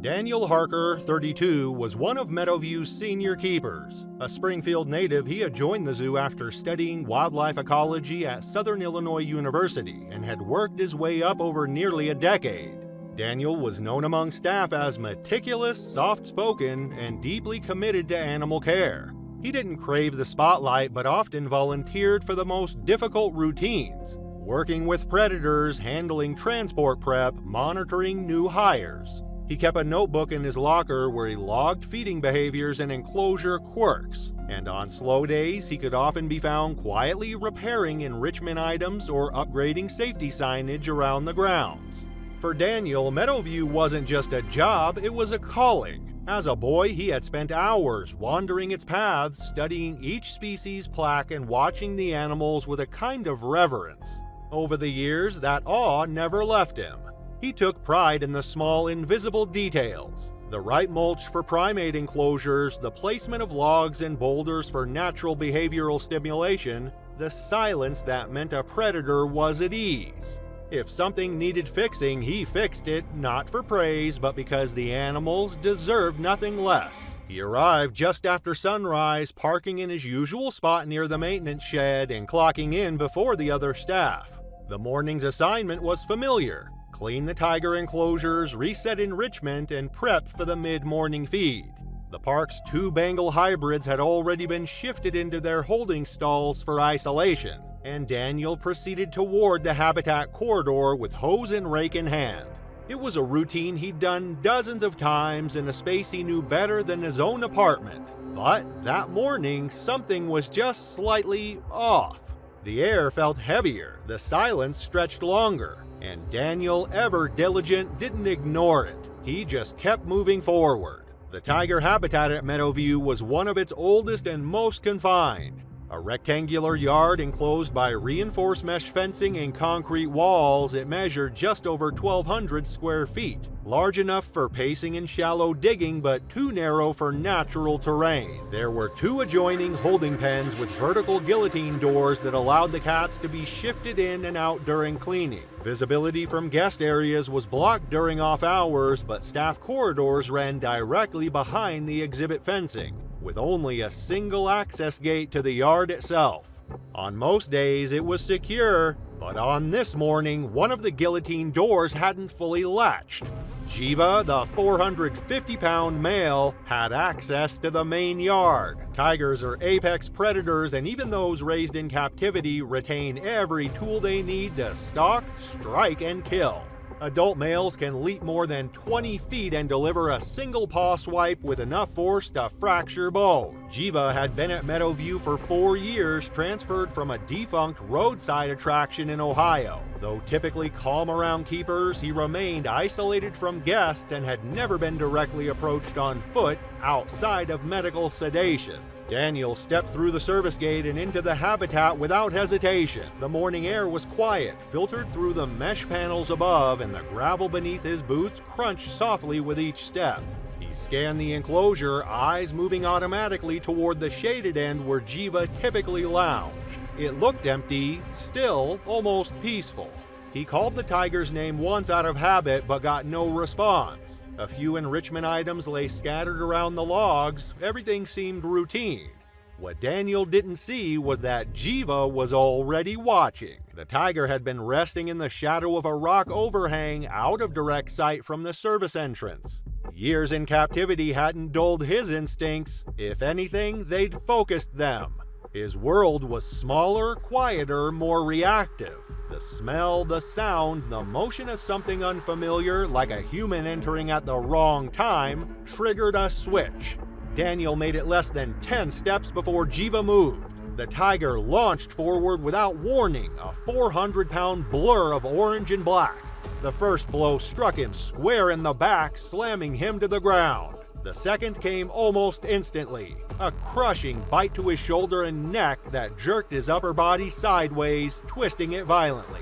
Daniel Harker, 32, was one of Meadowview's senior keepers. A Springfield native, he had joined the zoo after studying wildlife ecology at Southern Illinois University and had worked his way up over nearly a decade. Daniel was known among staff as meticulous, soft-spoken, and deeply committed to animal care. He didn't crave the spotlight, but often volunteered for the most difficult routines, working with predators, handling transport prep, monitoring new hires. He kept a notebook in his locker where he logged feeding behaviors and enclosure quirks, and on slow days he could often be found quietly repairing enrichment items or upgrading safety signage around the grounds. For Daniel, Meadowview wasn't just a job, it was a calling. As a boy, he had spent hours wandering its paths, studying each species plaque and watching the animals with a kind of reverence. Over the years, that awe never left him. He took pride in the small, invisible details. The right mulch for primate enclosures, the placement of logs and boulders for natural behavioral stimulation, the silence that meant a predator was at ease. If something needed fixing, he fixed it, not for praise, but because the animals deserved nothing less. He arrived just after sunrise, parking in his usual spot near the maintenance shed and clocking in before the other staff. The morning's assignment was familiar. Clean the tiger enclosures, reset enrichment, and prep for the mid-morning feed. The park's 2 Bengal hybrids had already been shifted into their holding stalls for isolation, and Daniel proceeded toward the habitat corridor with hose and rake in hand. It was a routine he'd done dozens of times in a space he knew better than his own apartment. But that morning, something was just slightly off. The air felt heavier, the silence stretched longer, and Daniel, ever diligent, didn't ignore it. He just kept moving forward. The tiger habitat at Meadowview was one of its oldest and most confined. A rectangular yard enclosed by reinforced mesh fencing and concrete walls, it measured just over 1,200 square feet, large enough for pacing and shallow digging but too narrow for natural terrain. There were 2 adjoining holding pens with vertical guillotine doors that allowed the cats to be shifted in and out during cleaning. Visibility from guest areas was blocked during off hours, but staff corridors ran directly behind the exhibit fencing, with only a single access gate to the yard itself. On most days it was secure, but on this morning one of the guillotine doors hadn't fully latched. Jiva, the 450-pound male, had access to the main yard. Tigers are apex predators, and even those raised in captivity retain every tool they need to stalk, strike, and kill. Adult males can leap more than 20 feet and deliver a single paw swipe with enough force to fracture bone. Jiva had been at Meadowview for 4 years, transferred from a defunct roadside attraction in Ohio. Though typically calm around keepers, he remained isolated from guests and had never been directly approached on foot outside of medical sedation. Daniel stepped through the service gate and into the habitat without hesitation. The morning air was quiet, filtered through the mesh panels above, and the gravel beneath his boots crunched softly with each step. He scanned the enclosure, eyes moving automatically toward the shaded end where Jiva typically lounged. It looked empty, still, almost peaceful. He called the tiger's name once out of habit, but got no response. A few enrichment items lay scattered around the logs. Everything seemed routine. What Daniel didn't see was that Jiva was already watching. The tiger had been resting in the shadow of a rock overhang out of direct sight from the service entrance. Years in captivity hadn't dulled his instincts. If anything, they'd focused them. His world was smaller, quieter, more reactive. The smell, the sound, the motion of something unfamiliar, like a human entering at the wrong time, triggered a switch. Daniel made it less than 10 steps before Jiva moved. The tiger launched forward without warning, a 400-pound blur of orange and black. The first blow struck him square in the back, slamming him to the ground. The second came almost instantly, a crushing bite to his shoulder and neck that jerked his upper body sideways, twisting it violently.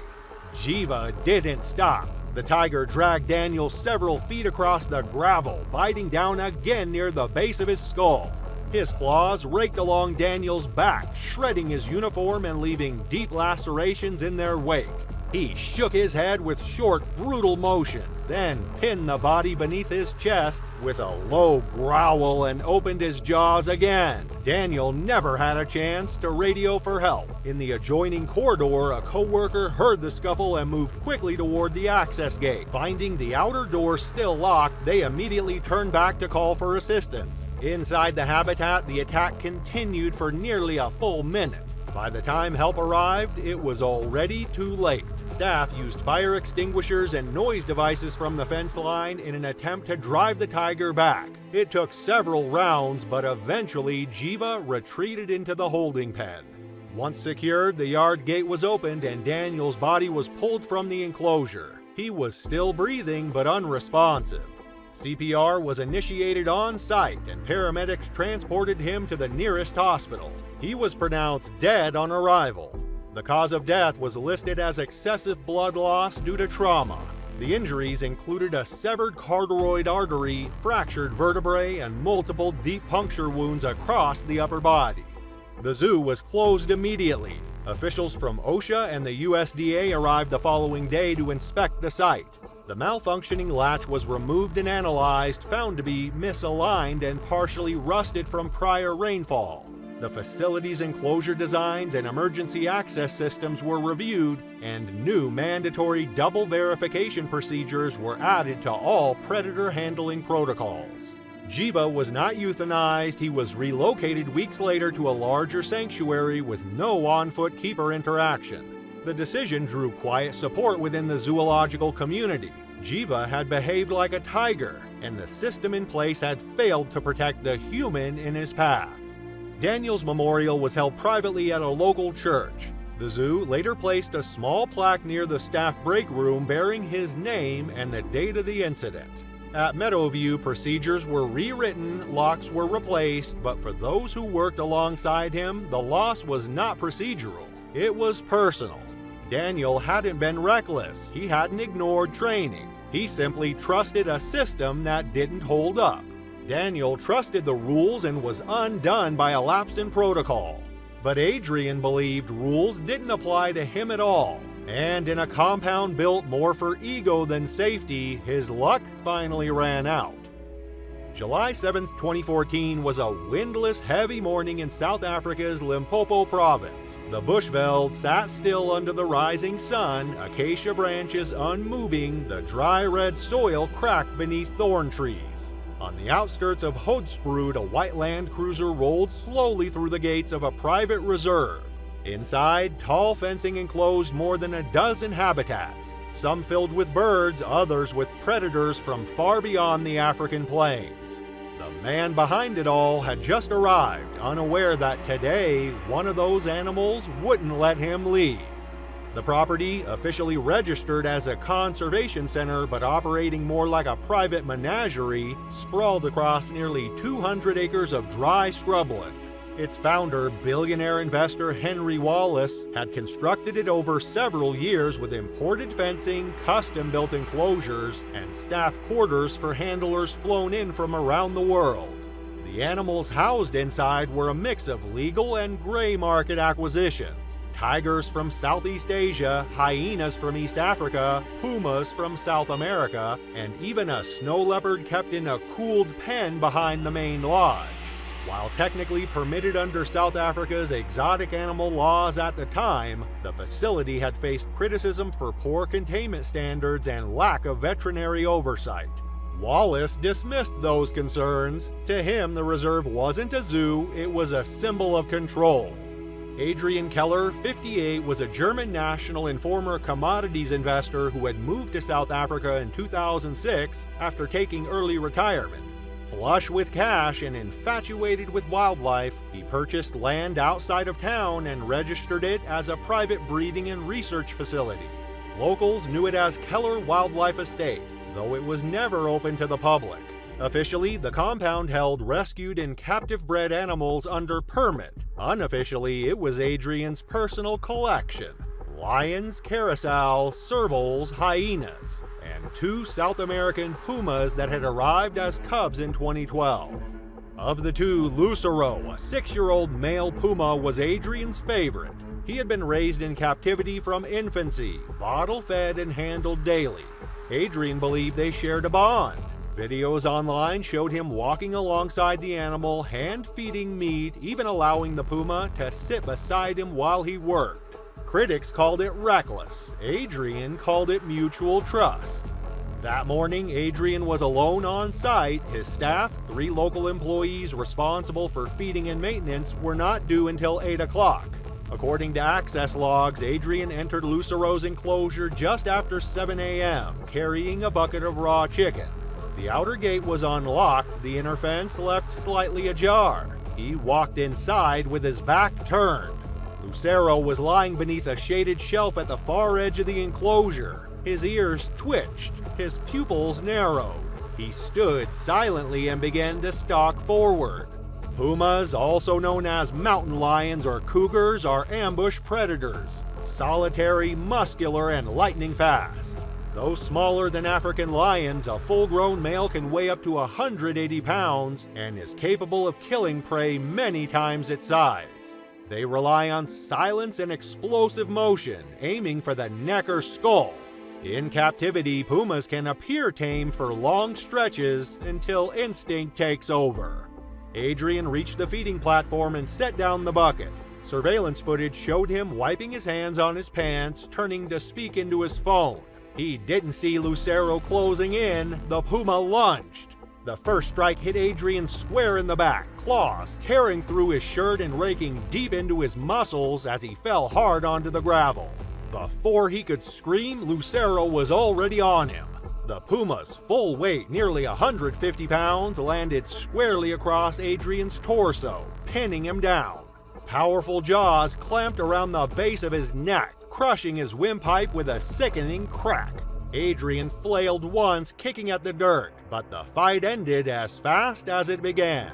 Jiva didn't stop. The tiger dragged Daniel several feet across the gravel, biting down again near the base of his skull. His claws raked along Daniel's back, shredding his uniform and leaving deep lacerations in their wake. He shook his head with short, brutal motions, then pinned the body beneath his chest with a low growl and opened his jaws again. Daniel never had a chance to radio for help. In the adjoining corridor, a co-worker heard the scuffle and moved quickly toward the access gate. Finding the outer door still locked, they immediately turned back to call for assistance. Inside the habitat, the attack continued for nearly a full minute. By the time help arrived, it was already too late. Staff used fire extinguishers and noise devices from the fence line in an attempt to drive the tiger back. It took several rounds, but eventually Jiva retreated into the holding pen. Once secured, the yard gate was opened and Daniel's body was pulled from the enclosure. He was still breathing but unresponsive. CPR was initiated on site and paramedics transported him to the nearest hospital. He was pronounced dead on arrival. The cause of death was listed as excessive blood loss due to trauma. The injuries included a severed carotid artery, fractured vertebrae, and multiple deep puncture wounds across the upper body. The zoo was closed immediately. Officials from OSHA and the USDA arrived the following day to inspect the site. The malfunctioning latch was removed and analyzed, found to be misaligned and partially rusted from prior rainfall. The facility's enclosure designs and emergency access systems were reviewed, and new mandatory double verification procedures were added to all predator handling protocols. Jiva was not euthanized. He was relocated weeks later to a larger sanctuary with no on-foot keeper interaction. The decision drew quiet support within the zoological community. Jiva had behaved like a tiger, and the system in place had failed to protect the human in his path. Daniel's memorial was held privately at a local church. The zoo later placed a small plaque near the staff break room bearing his name and the date of the incident. At Meadowview, procedures were rewritten, locks were replaced, but for those who worked alongside him, the loss was not procedural. It was personal. Daniel hadn't been reckless. He hadn't ignored training. He simply trusted a system that didn't hold up. Daniel trusted the rules and was undone by a lapse in protocol. But Adrian believed rules didn't apply to him at all. And in a compound built more for ego than safety, his luck finally ran out. July 7, 2014 was a windless, heavy morning in South Africa's Limpopo province. The bushveld sat still under the rising sun, acacia branches unmoving, the dry red soil cracked beneath thorn trees. On the outskirts of Hoedspruit, a white Land Cruiser rolled slowly through the gates of a private reserve. Inside, tall fencing enclosed more than a dozen habitats, some filled with birds, others with predators from far beyond the African plains. The man behind it all had just arrived, unaware that today one of those animals wouldn't let him leave. The property, officially registered as a conservation center but operating more like a private menagerie, sprawled across nearly 200 acres of dry scrubland. Its founder, billionaire investor Henry Wallace, had constructed it over several years with imported fencing, custom-built enclosures, and staff quarters for handlers flown in from around the world. The animals housed inside were a mix of legal and gray market acquisitions. Tigers from Southeast Asia, hyenas from East Africa, pumas from South America, and even a snow leopard kept in a cooled pen behind the main lodge. While technically permitted under South Africa's exotic animal laws at the time, the facility had faced criticism for poor containment standards and lack of veterinary oversight. Wallace dismissed those concerns. To him, the reserve wasn't a zoo, it was a symbol of control. Adrian Keller, 58, was a German national and former commodities investor who had moved to South Africa in 2006 after taking early retirement. Flush with cash and infatuated with wildlife, he purchased land outside of town and registered it as a private breeding and research facility. Locals knew it as Keller Wildlife Estate, though it was never open to the public. Officially, the compound held rescued and captive-bred animals under permit. Unofficially, it was Adrian's personal collection: lions, carousels, servals, hyenas, and 2 South American pumas that had arrived as cubs in 2012. Of the 2, Lucero, a 6-year-old male puma, was Adrian's favorite. He had been raised in captivity from infancy, bottle-fed and handled daily. Adrian believed they shared a bond. Videos online showed him walking alongside the animal, hand-feeding meat, even allowing the puma to sit beside him while he worked. Critics called it reckless. Adrian called it mutual trust. That morning, Adrian was alone on site. His staff, 3 local employees responsible for feeding and maintenance, were not due until 8 o'clock. According to access logs, Adrian entered Lucero's enclosure just after 7 a.m., carrying a bucket of raw chicken. The outer gate was unlocked, the inner fence left slightly ajar. He walked inside with his back turned. Lucero was lying beneath a shaded shelf at the far edge of the enclosure. His ears twitched, his pupils narrowed. He stood silently and began to stalk forward. Pumas, also known as mountain lions or cougars, are ambush predators. Solitary, muscular, and lightning fast. Though smaller than African lions, a full-grown male can weigh up to 180 pounds and is capable of killing prey many times its size. They rely on silence and explosive motion, aiming for the neck or skull. In captivity, pumas can appear tame for long stretches until instinct takes over. Adrian reached the feeding platform and set down the bucket. Surveillance footage showed him wiping his hands on his pants, turning to speak into his phone. He didn't see Lucero closing in. The puma lunged. The first strike hit Adrian square in the back, claws tearing through his shirt and raking deep into his muscles as he fell hard onto the gravel. Before he could scream, Lucero was already on him. The puma's full weight, nearly 150 pounds, landed squarely across Adrian's torso, pinning him down. Powerful jaws clamped around the base of his neck, crushing his windpipe with a sickening crack. Adrian flailed once, kicking at the dirt, but the fight ended as fast as it began.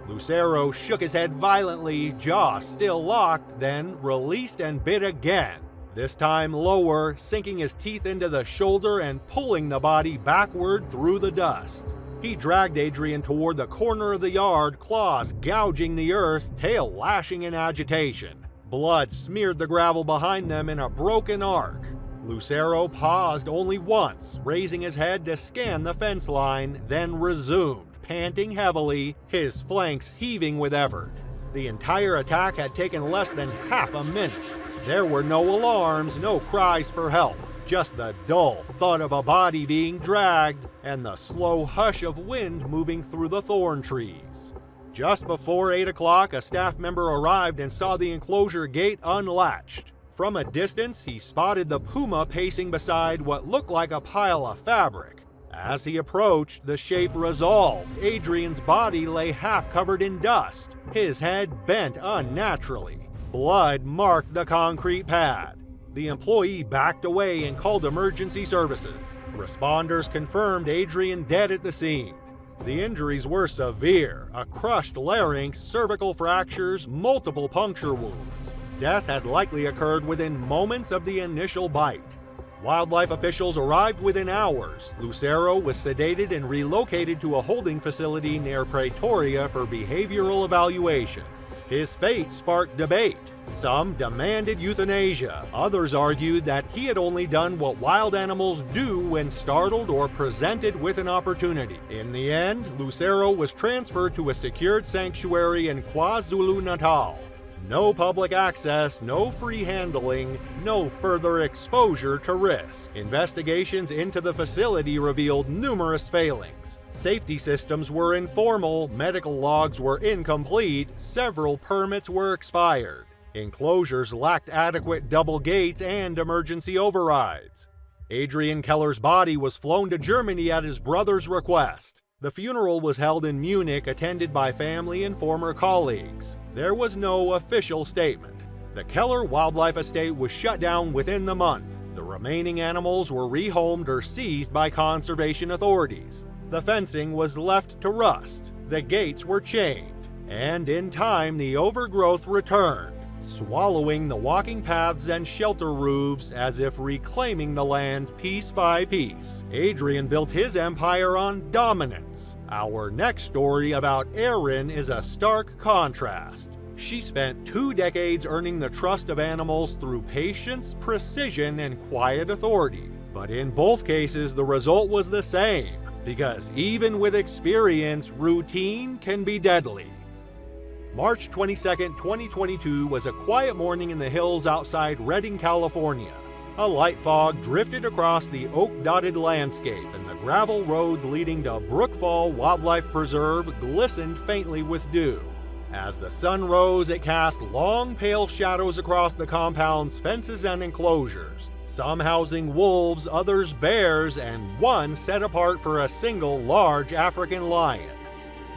Lucero shook his head violently, jaw still locked, then released and bit again. This time lower, sinking his teeth into the shoulder and pulling the body backward through the dust. He dragged Adrian toward the corner of the yard, claws gouging the earth, tail lashing in agitation. Blood smeared the gravel behind them in a broken arc. Lucero paused only once, raising his head to scan the fence line, then resumed, panting heavily, his flanks heaving with effort. The entire attack had taken less than half a minute. There were no alarms, no cries for help, just the dull thud of a body being dragged and the slow hush of wind moving through the thorn trees. Just before 8 o'clock, a staff member arrived and saw the enclosure gate unlatched. From a distance, he spotted the puma pacing beside what looked like a pile of fabric. As he approached, the shape resolved. Adrian's body lay half covered in dust, his head bent unnaturally. Blood marked the concrete pad. The employee backed away and called emergency services. Responders confirmed Adrian dead at the scene. The injuries were severe: a crushed larynx, cervical fractures, multiple puncture wounds. Death had likely occurred within moments of the initial bite. Wildlife officials arrived within hours. Lucero was sedated and relocated to a holding facility near Pretoria for behavioral evaluation. His fate sparked debate. Some demanded euthanasia. Others argued that he had only done what wild animals do when startled or presented with an opportunity. In the end, Lucero was transferred to a secured sanctuary in KwaZulu-Natal. No public access, no free handling, no further exposure to risk. Investigations into the facility revealed numerous failings. Safety systems were informal, medical logs were incomplete, several permits were expired. Enclosures lacked adequate double gates and emergency overrides. Adrian Keller's body was flown to Germany at his brother's request. The funeral was held in Munich, attended by family and former colleagues. There was no official statement. The Keller Wildlife Estate was shut down within the month. The remaining animals were rehomed or seized by conservation authorities. The fencing was left to rust, the gates were chained, and in time the overgrowth returned, swallowing the walking paths and shelter roofs as if reclaiming the land piece by piece. Adrian built his empire on dominance. Our next story about Erin is a stark contrast. She spent 2 decades earning the trust of animals through patience, precision, and quiet authority. But in both cases, the result was the same, because even with experience, routine can be deadly. March 22, 2022 was a quiet morning in the hills outside Redding, California. A light fog drifted across the oak-dotted landscape, and the gravel roads leading to Brookfall Wildlife Preserve glistened faintly with dew. As the sun rose, it cast long, pale shadows across the compound's fences and enclosures, some housing wolves, others bears, and one set apart for a single large African lion.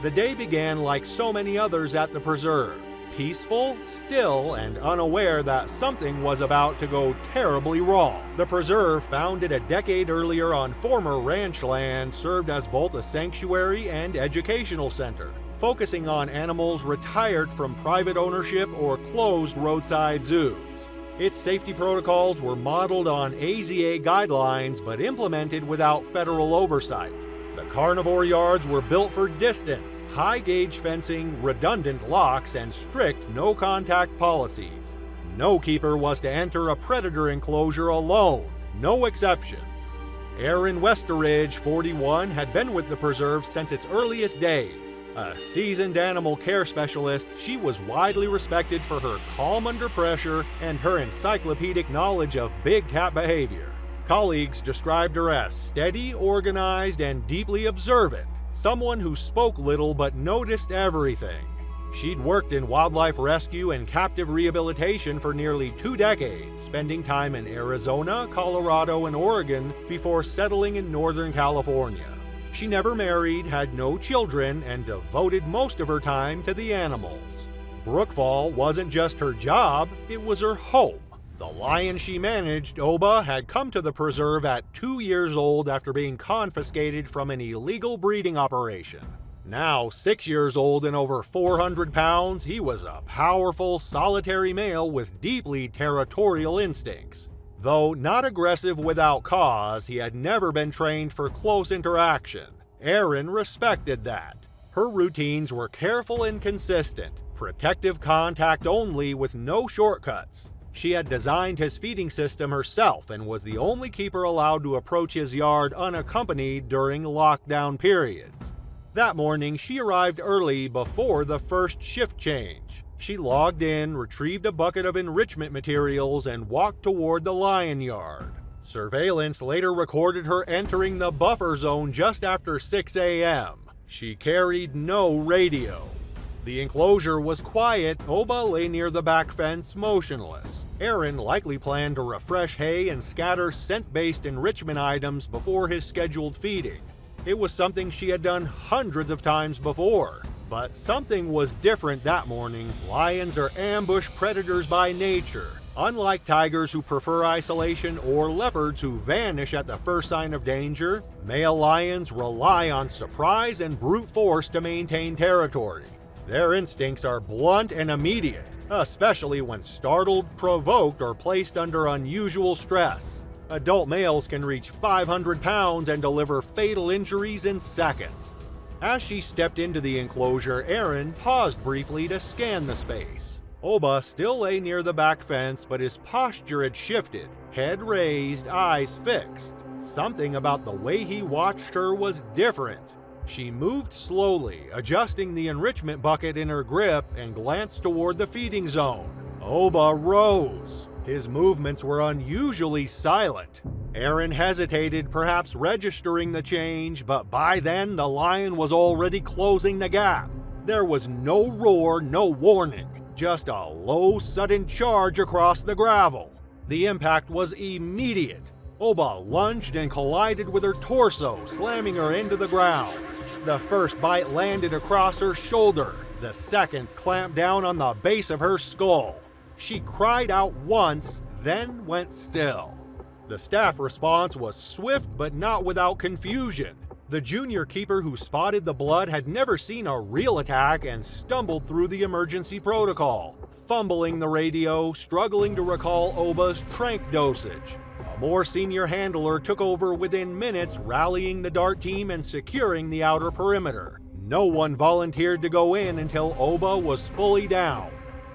The day began like so many others at the preserve, peaceful, still, and unaware that something was about to go terribly wrong. The preserve, founded a decade earlier on former ranch land, served as both a sanctuary and educational center, focusing on animals retired from private ownership or closed roadside zoos. Its safety protocols were modeled on AZA guidelines but implemented without federal oversight. The carnivore yards were built for distance, high-gauge fencing, redundant locks, and strict no-contact policies. No keeper was to enter a predator enclosure alone, no exceptions. Erin Westeridge, 41, had been with the preserve since its earliest days. A seasoned animal care specialist, she was widely respected for her calm under pressure and her encyclopedic knowledge of big cat behavior. Colleagues described her as steady, organized, and deeply observant, someone who spoke little but noticed everything. She'd worked in wildlife rescue and captive rehabilitation for nearly 2 decades, spending time in Arizona, Colorado, and Oregon before settling in Northern California. She never married, had no children, and devoted most of her time to the animals. Brookfall wasn't just her job, it was her home. The lion she managed, Oba, had come to the preserve at 2 years old after being confiscated from an illegal breeding operation. Now 6 years old and over 400 pounds, he was a powerful, solitary male with deeply territorial instincts. Though not aggressive without cause, he had never been trained for close interaction. Erin respected that. Her routines were careful and consistent, protective contact only with no shortcuts. She had designed his feeding system herself and was the only keeper allowed to approach his yard unaccompanied during lockdown periods. That morning, she arrived early before the first shift change. She logged in, retrieved a bucket of enrichment materials, and walked toward the lion yard. Surveillance later recorded her entering the buffer zone just after 6 a.m. She carried no radio. The enclosure was quiet. Oba lay near the back fence, motionless. Erin likely planned to refresh hay and scatter scent-based enrichment items before his scheduled feeding. It was something she had done hundreds of times before. But something was different that morning. Lions are ambush predators by nature. Unlike tigers who prefer isolation or leopards who vanish at the first sign of danger, male lions rely on surprise and brute force to maintain territory. Their instincts are blunt and immediate, especially when startled, provoked, or placed under unusual stress. Adult males can reach 500 pounds and deliver fatal injuries in seconds. As she stepped into the enclosure, Erin paused briefly to scan the space. Oba still lay near the back fence, but his posture had shifted, head raised, eyes fixed. Something about the way he watched her was different. She moved slowly, adjusting the enrichment bucket in her grip, and glanced toward the feeding zone. Oba rose. His movements were unusually silent. Erin hesitated, perhaps registering the change, but by then the lion was already closing the gap. There was no roar, no warning, just a low, sudden charge across the gravel. The impact was immediate. Oba lunged and collided with her torso, slamming her into the ground. The first bite landed across her shoulder. The second clamped down on the base of her skull. She cried out once, then went still. The staff response was swift but not without confusion. The junior keeper who spotted the blood had never seen a real attack and stumbled through the emergency protocol, fumbling the radio, struggling to recall Oba's tranq dosage. A more senior handler took over within minutes, rallying the DART team and securing the outer perimeter. No one volunteered to go in until Oba was fully down.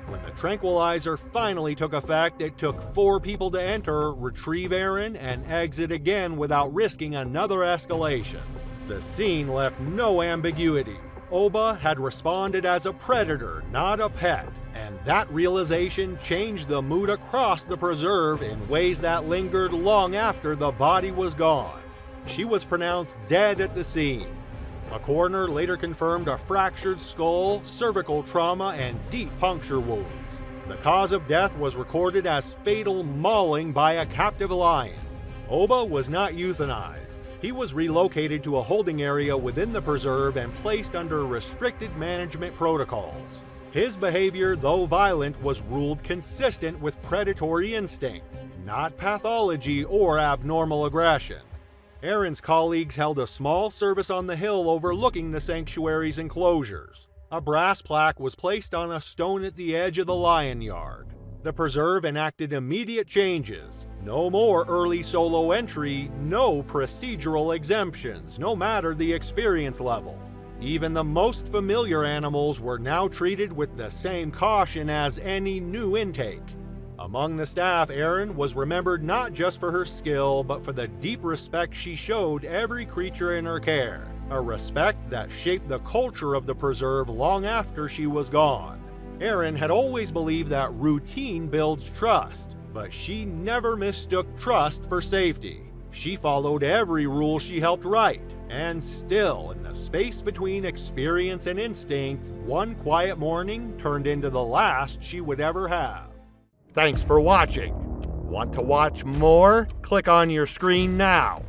When the tranquilizer finally took effect, it took 4 people to enter, retrieve Aaron, and exit again without risking another escalation. The scene left no ambiguity. Oba had responded as a predator, not a pet, and that realization changed the mood across the preserve in ways that lingered long after the body was gone. She was pronounced dead at the scene. A coroner later confirmed a fractured skull, cervical trauma, and deep puncture wounds. The cause of death was recorded as fatal mauling by a captive lion. Oba was not euthanized. He was relocated to a holding area within the preserve and placed under restricted management protocols. His behavior, though violent, was ruled consistent with predatory instinct, not pathology or abnormal aggression. Aaron's colleagues held a small service on the hill overlooking the sanctuary's enclosures. A brass plaque was placed on a stone at the edge of the lion yard. The preserve enacted immediate changes. No more early solo entry, no procedural exemptions, no matter the experience level. Even the most familiar animals were now treated with the same caution as any new intake. Among the staff, Aaron was remembered not just for her skill, but for the deep respect she showed every creature in her care, a respect that shaped the culture of the preserve long after she was gone. Aaron had always believed that routine builds trust, but she never mistook trust for safety. She followed every rule she helped write, and still, in the space between experience and instinct, one quiet morning turned into the last she would ever have. Thanks for watching. Want to watch more? Click on your screen now.